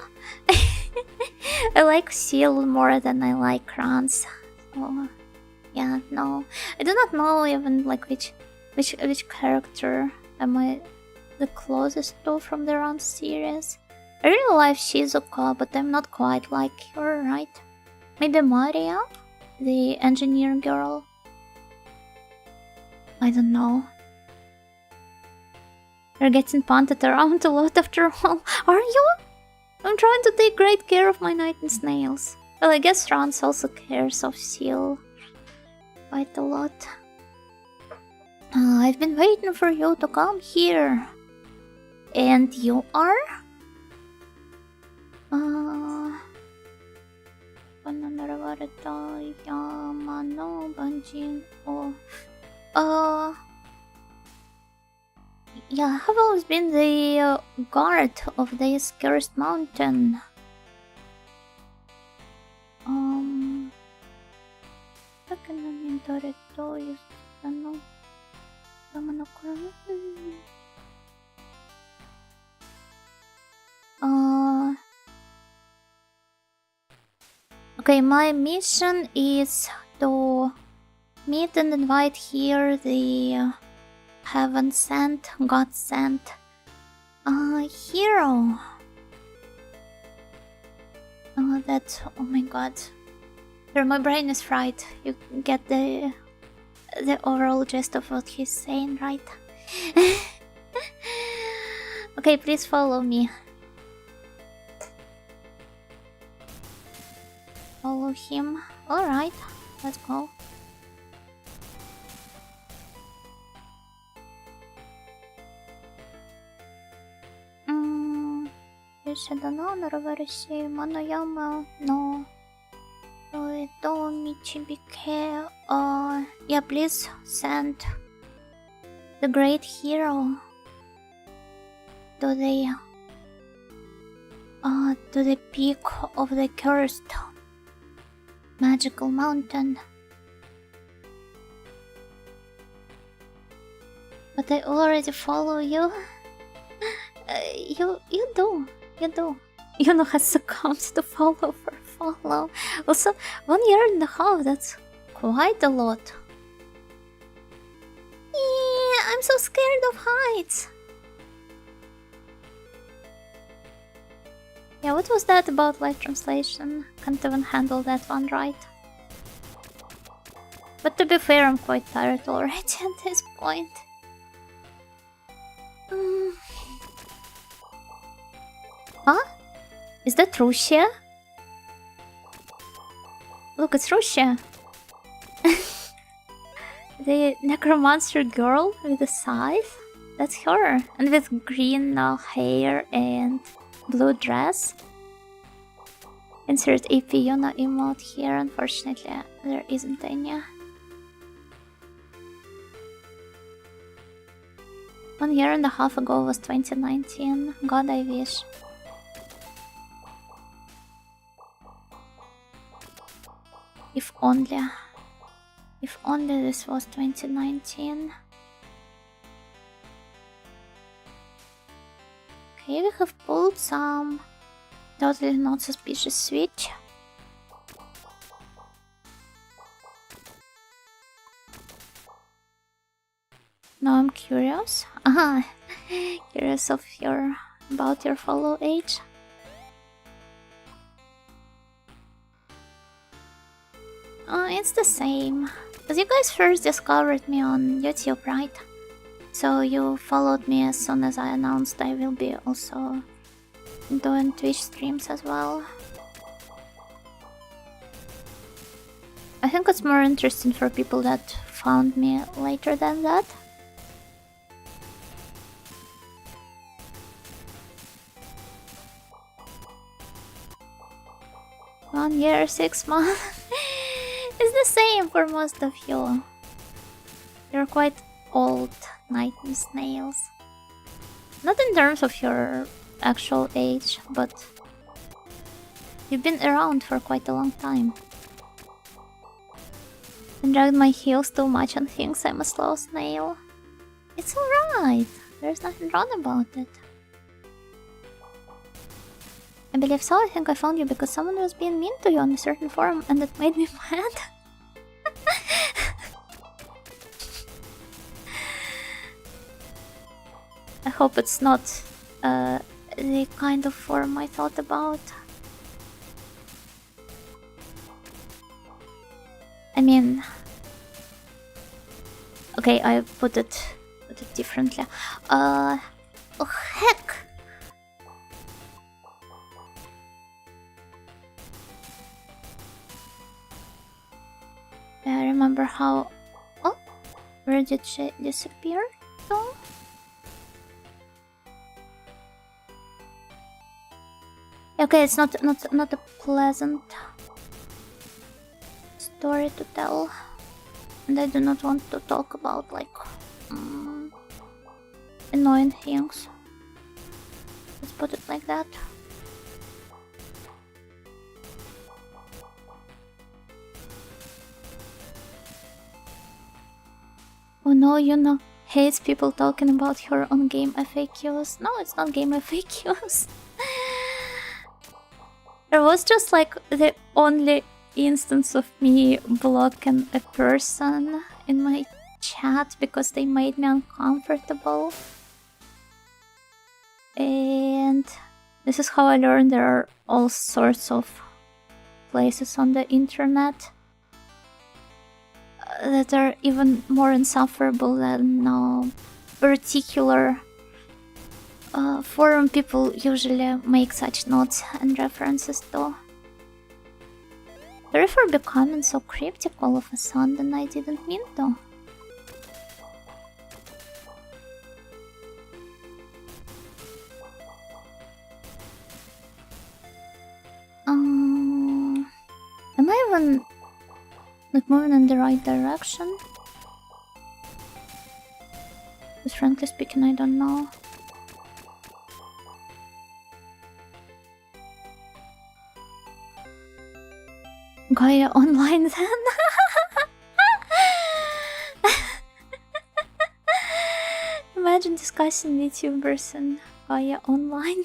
I like Seal more than I like Rance. So yeah, no. I do not know even like which character am I the closest to from the Rance series. I really like Shizuka, but I'm not quite like her, right? Maybe Maria, the engineer girl. I don't know. You're getting punted around a lot after all. Are you? I'm trying to take great care of my Night and Snails. Well, I guess Rance also cares of Seal quite a lot. I've been waiting for you to come here. And you are? Yeah, I have always been the guard of this cursed mountain. Okay, my mission is to meet and invite here the Heaven sent, God sent. Hero. Oh, that's... oh my god. Here, my brain is fried. You get the overall gist of what he's saying, right? Okay, please follow me. Follow him. Alright, let's go. Yuusha no Naravarasi Manoyama no Toeto Michibike. Yeah, please send the great hero to the peak of the cursed magical mountain. But I already follow you. You do. Yuno has succumbed to follow for follow. Also, 1 year and a half, that's quite a lot. Yeah, I'm so scared of heights. Yeah, what was that about live translation? Can't even handle that one right. But to be fair, I'm quite tired already at this point. Huh? Is that Russia? Look, it's Russia. The necromancer girl with a scythe? That's her. And with green hair and blue dress. Insert AP Yuna emote here. Unfortunately, there isn't any. 1 year and a half ago was 2019. God, I wish. If only this was 2019. Okay, we have pulled some totally not suspicious switch. Now I'm curious. Curious about your follow age. It's the same. Because you guys first discovered me on YouTube, right? So you followed me as soon as I announced I will be also doing Twitch streams as well. I think it's more interesting for people that found me later than that. One year, 6 months. It's the same for most of you. You're quite old, Nightly Snails. Not in terms of your actual age, but you've been around for quite a long time. And dragged my heels too much on things, I'm a slow snail. It's alright, there's nothing wrong about it. I believe so. I think I found you because someone was being mean to you on a certain forum and it made me mad. I hope it's not the kind of forum I thought about. I mean... Okay, I put it differently. Oh heck! I remember how... Oh! Where did she disappear though? Okay, it's not a pleasant story to tell. And I do not want to talk about like annoying things. Let's put it like that. Oh no, Yuna hates people talking about her on game FAQs. No, it's not game FAQs. There was just like the only instance of me blocking a person in my chat because they made me uncomfortable. And this is how I learned there are all sorts of places on the internet that are even more insufferable than particular forum people usually make such notes and references to. Sorry for becoming so cryptic all of a sudden, I didn't mean to. Am I even like moving in the right direction? Because frankly speaking, I don't know. Gaia online then? Imagine discussing YouTubers and Gaia online.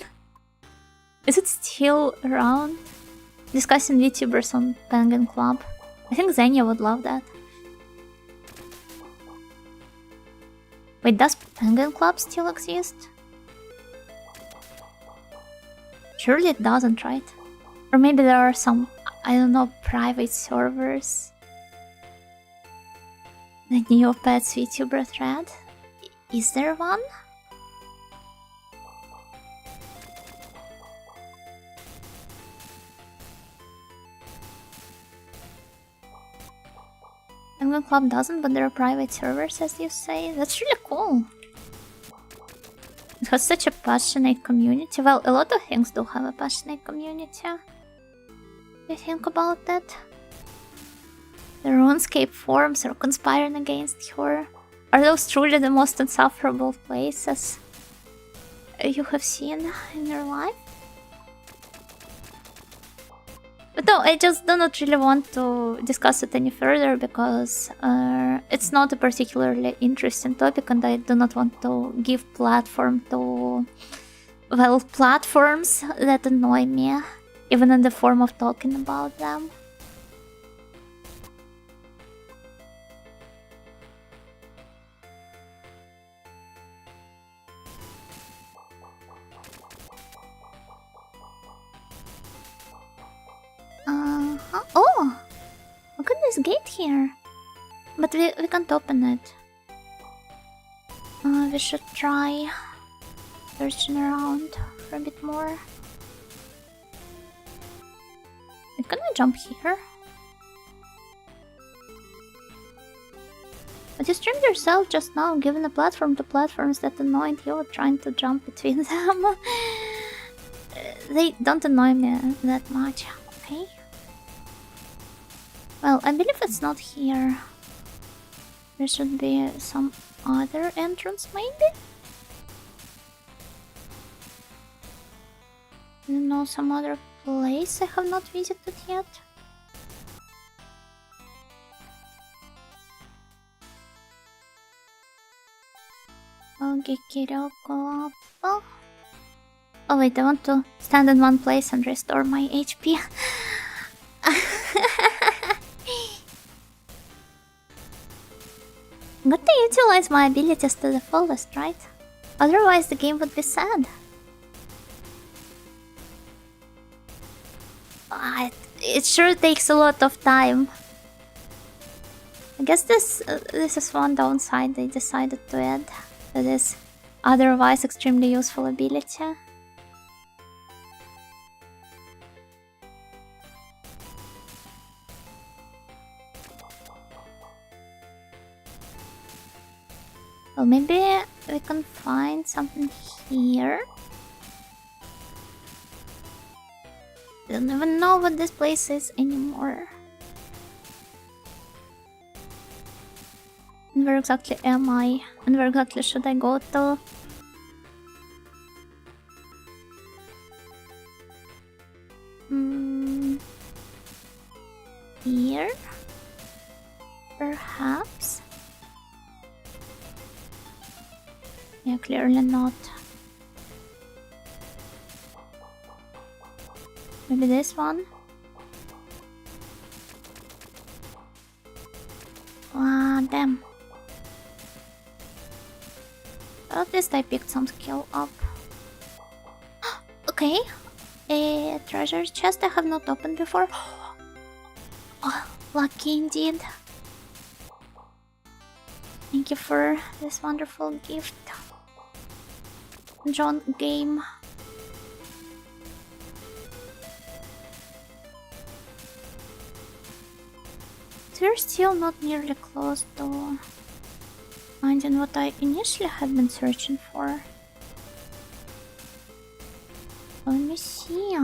Is it still around? Discussing YouTubers on Penguin Club. I think Xenia would love that. Wait, does Penguin Club still exist? Surely it doesn't, right? Or maybe there are some, I don't know, private servers. The Neopets VTuber thread? Is there one? Penguin Club doesn't, but there are private servers, as you say. That's really cool. It has such a passionate community. Well, a lot of things do have a passionate community. If you think about that. The RuneScape forums are conspiring against her. Are those truly the most insufferable places you have seen in your life? But no, I just do not really want to discuss it any further because it's not a particularly interesting topic and I do not want to give platform to, well, platforms that annoy me, even in the form of talking about them. Oh! Look at this gate here. But we can't open it. We should try searching around for a bit more. Wait, can I jump here? But you streamed yourself just now, giving a platform to platforms that annoyed you, trying to jump between them. They don't annoy me that much, okay? Well, I believe it's not here. There should be some other entrance, maybe? I don't know, some other place I have not visited yet? Oh wait, I want to stand in one place and restore my HP. Got to utilize my abilities to the fullest, right? Otherwise the game would be sad. It sure takes a lot of time. I guess this is one downside they decided to add to this otherwise extremely useful ability. Well, maybe we can find something here. I don't even know what this place is anymore. And where exactly am I? And where exactly should I go to? Here? Perhaps? Yeah, clearly not. Maybe this one? Ah, damn. But at least I picked some skill up. Okay. A treasure chest I have not opened before. Oh, lucky indeed. Thank you for this wonderful gift. John game. We're still not nearly close to finding what I initially had been searching for. Let me see.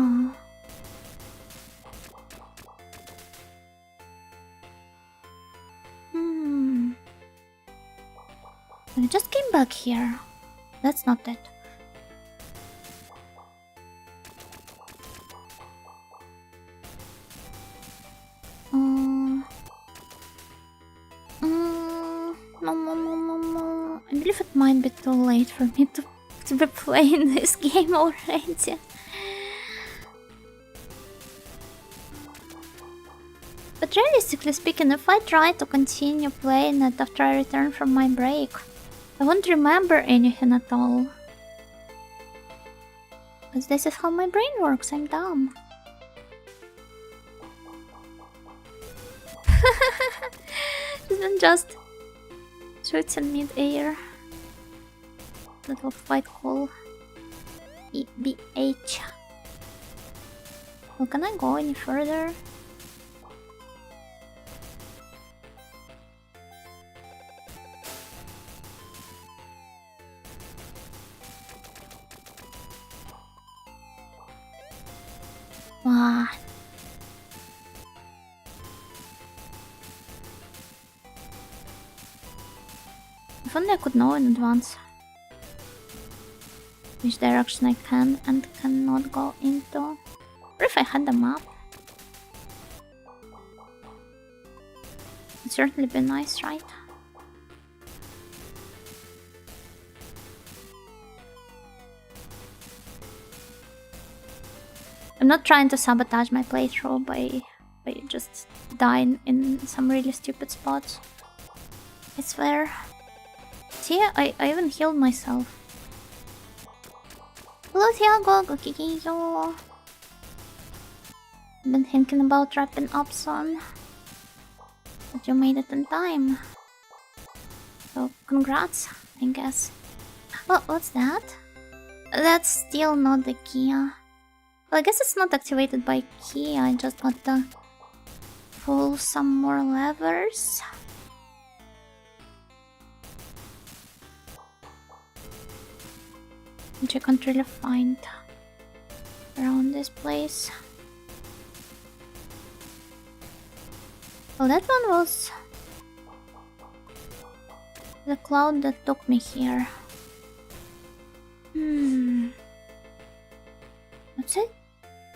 I just came back here. That's not it. No. I believe it might be too late for me to be playing this game already. But realistically speaking, if I try to continue playing it after I return from my break, I won't remember anything at all. Because this is how my brain works, I'm dumb. Isn't just shoots in mid-air. That was quite cool. EBH. Well, can I go any further? Wow. If only I could know in advance which direction I can and cannot go into. Or if I had the map. It'd certainly be nice, right? I'm not trying to sabotage my playthrough by just dying in some really stupid spots. It's fair. See, I even healed myself. Hello, Thiago, go kicking you. Been thinking about wrapping up soon. But you made it in time. So, congrats, I guess. Oh, what's that? That's still not the key. Well, I guess it's not activated by key, I just got to pull some more levers. Which I can't really find around this place. Well, that one was the cloud that took me here. What's it?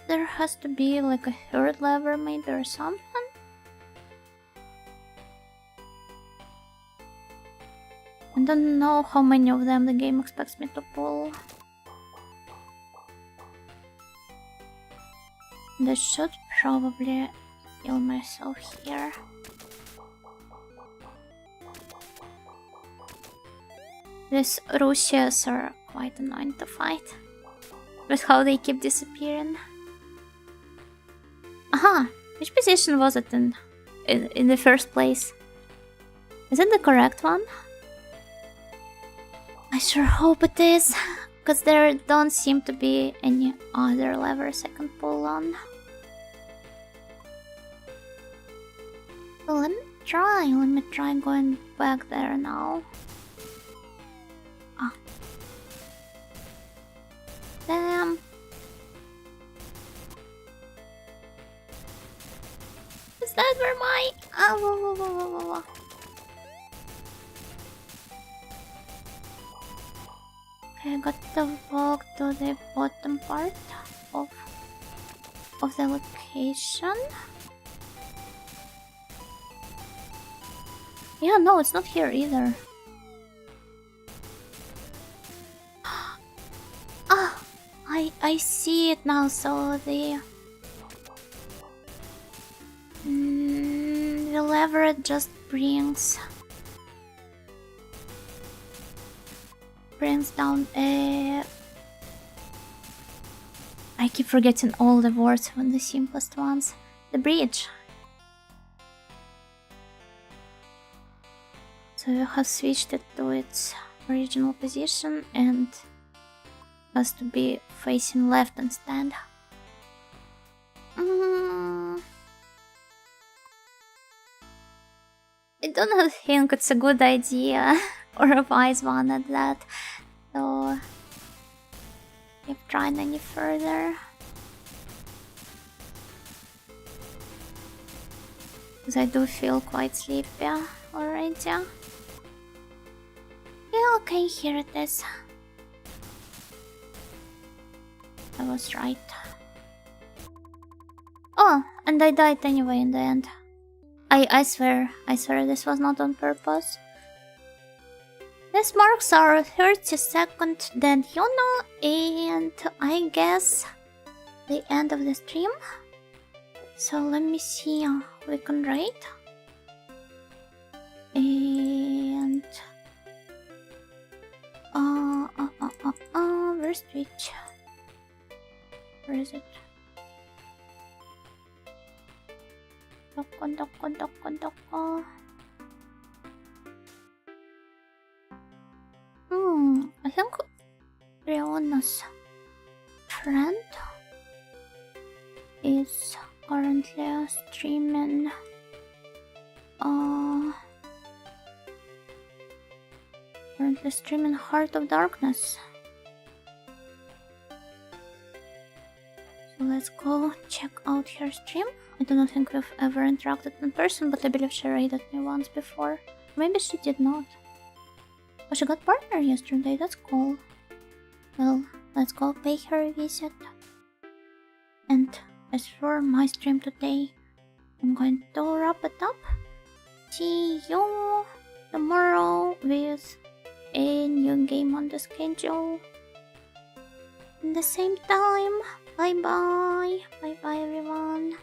There has to be like a third lever maybe or something? I don't know how many of them the game expects me to pull. I should probably heal myself here. These Russians are quite annoying to fight. With how they keep disappearing. Aha! Which position was it in the first place? Is it the correct one? I sure hope it is, because there don't seem to be any other levers I can pull on. So let me try going back there now. Ah. Damn. Is that where my... Okay, I got to walk to the bottom part of the location. Yeah, no, it's not here either. Ah, I see it now. So the lever just brings brings down a... I keep forgetting all the words from the simplest ones. The bridge. So you have switched it to its original position and has to be facing left instead. I do not think it's a good idea or a wise one at that. So keep trying any further. Because I do feel quite sleepy already. Yeah, okay, here it is. I was right. Oh, and I died anyway in the end. I swear this was not on purpose. This marks our 32nd dead Yuno, and I guess the end of the stream. So let me see, we can rate. And... where's Twitch? Where is it? Doko. I think Riona's friend is currently streaming Heart of Darkness. So let's go check out her stream. I do not think we've ever interacted in person, but I believe she raided me once before. Maybe she did not. Oh, she got partner yesterday, that's cool. Well, let's go pay her a visit. And as for my stream today, I'm going to wrap it up. See you tomorrow with a new game on the schedule. At the same time, bye bye. Bye bye everyone.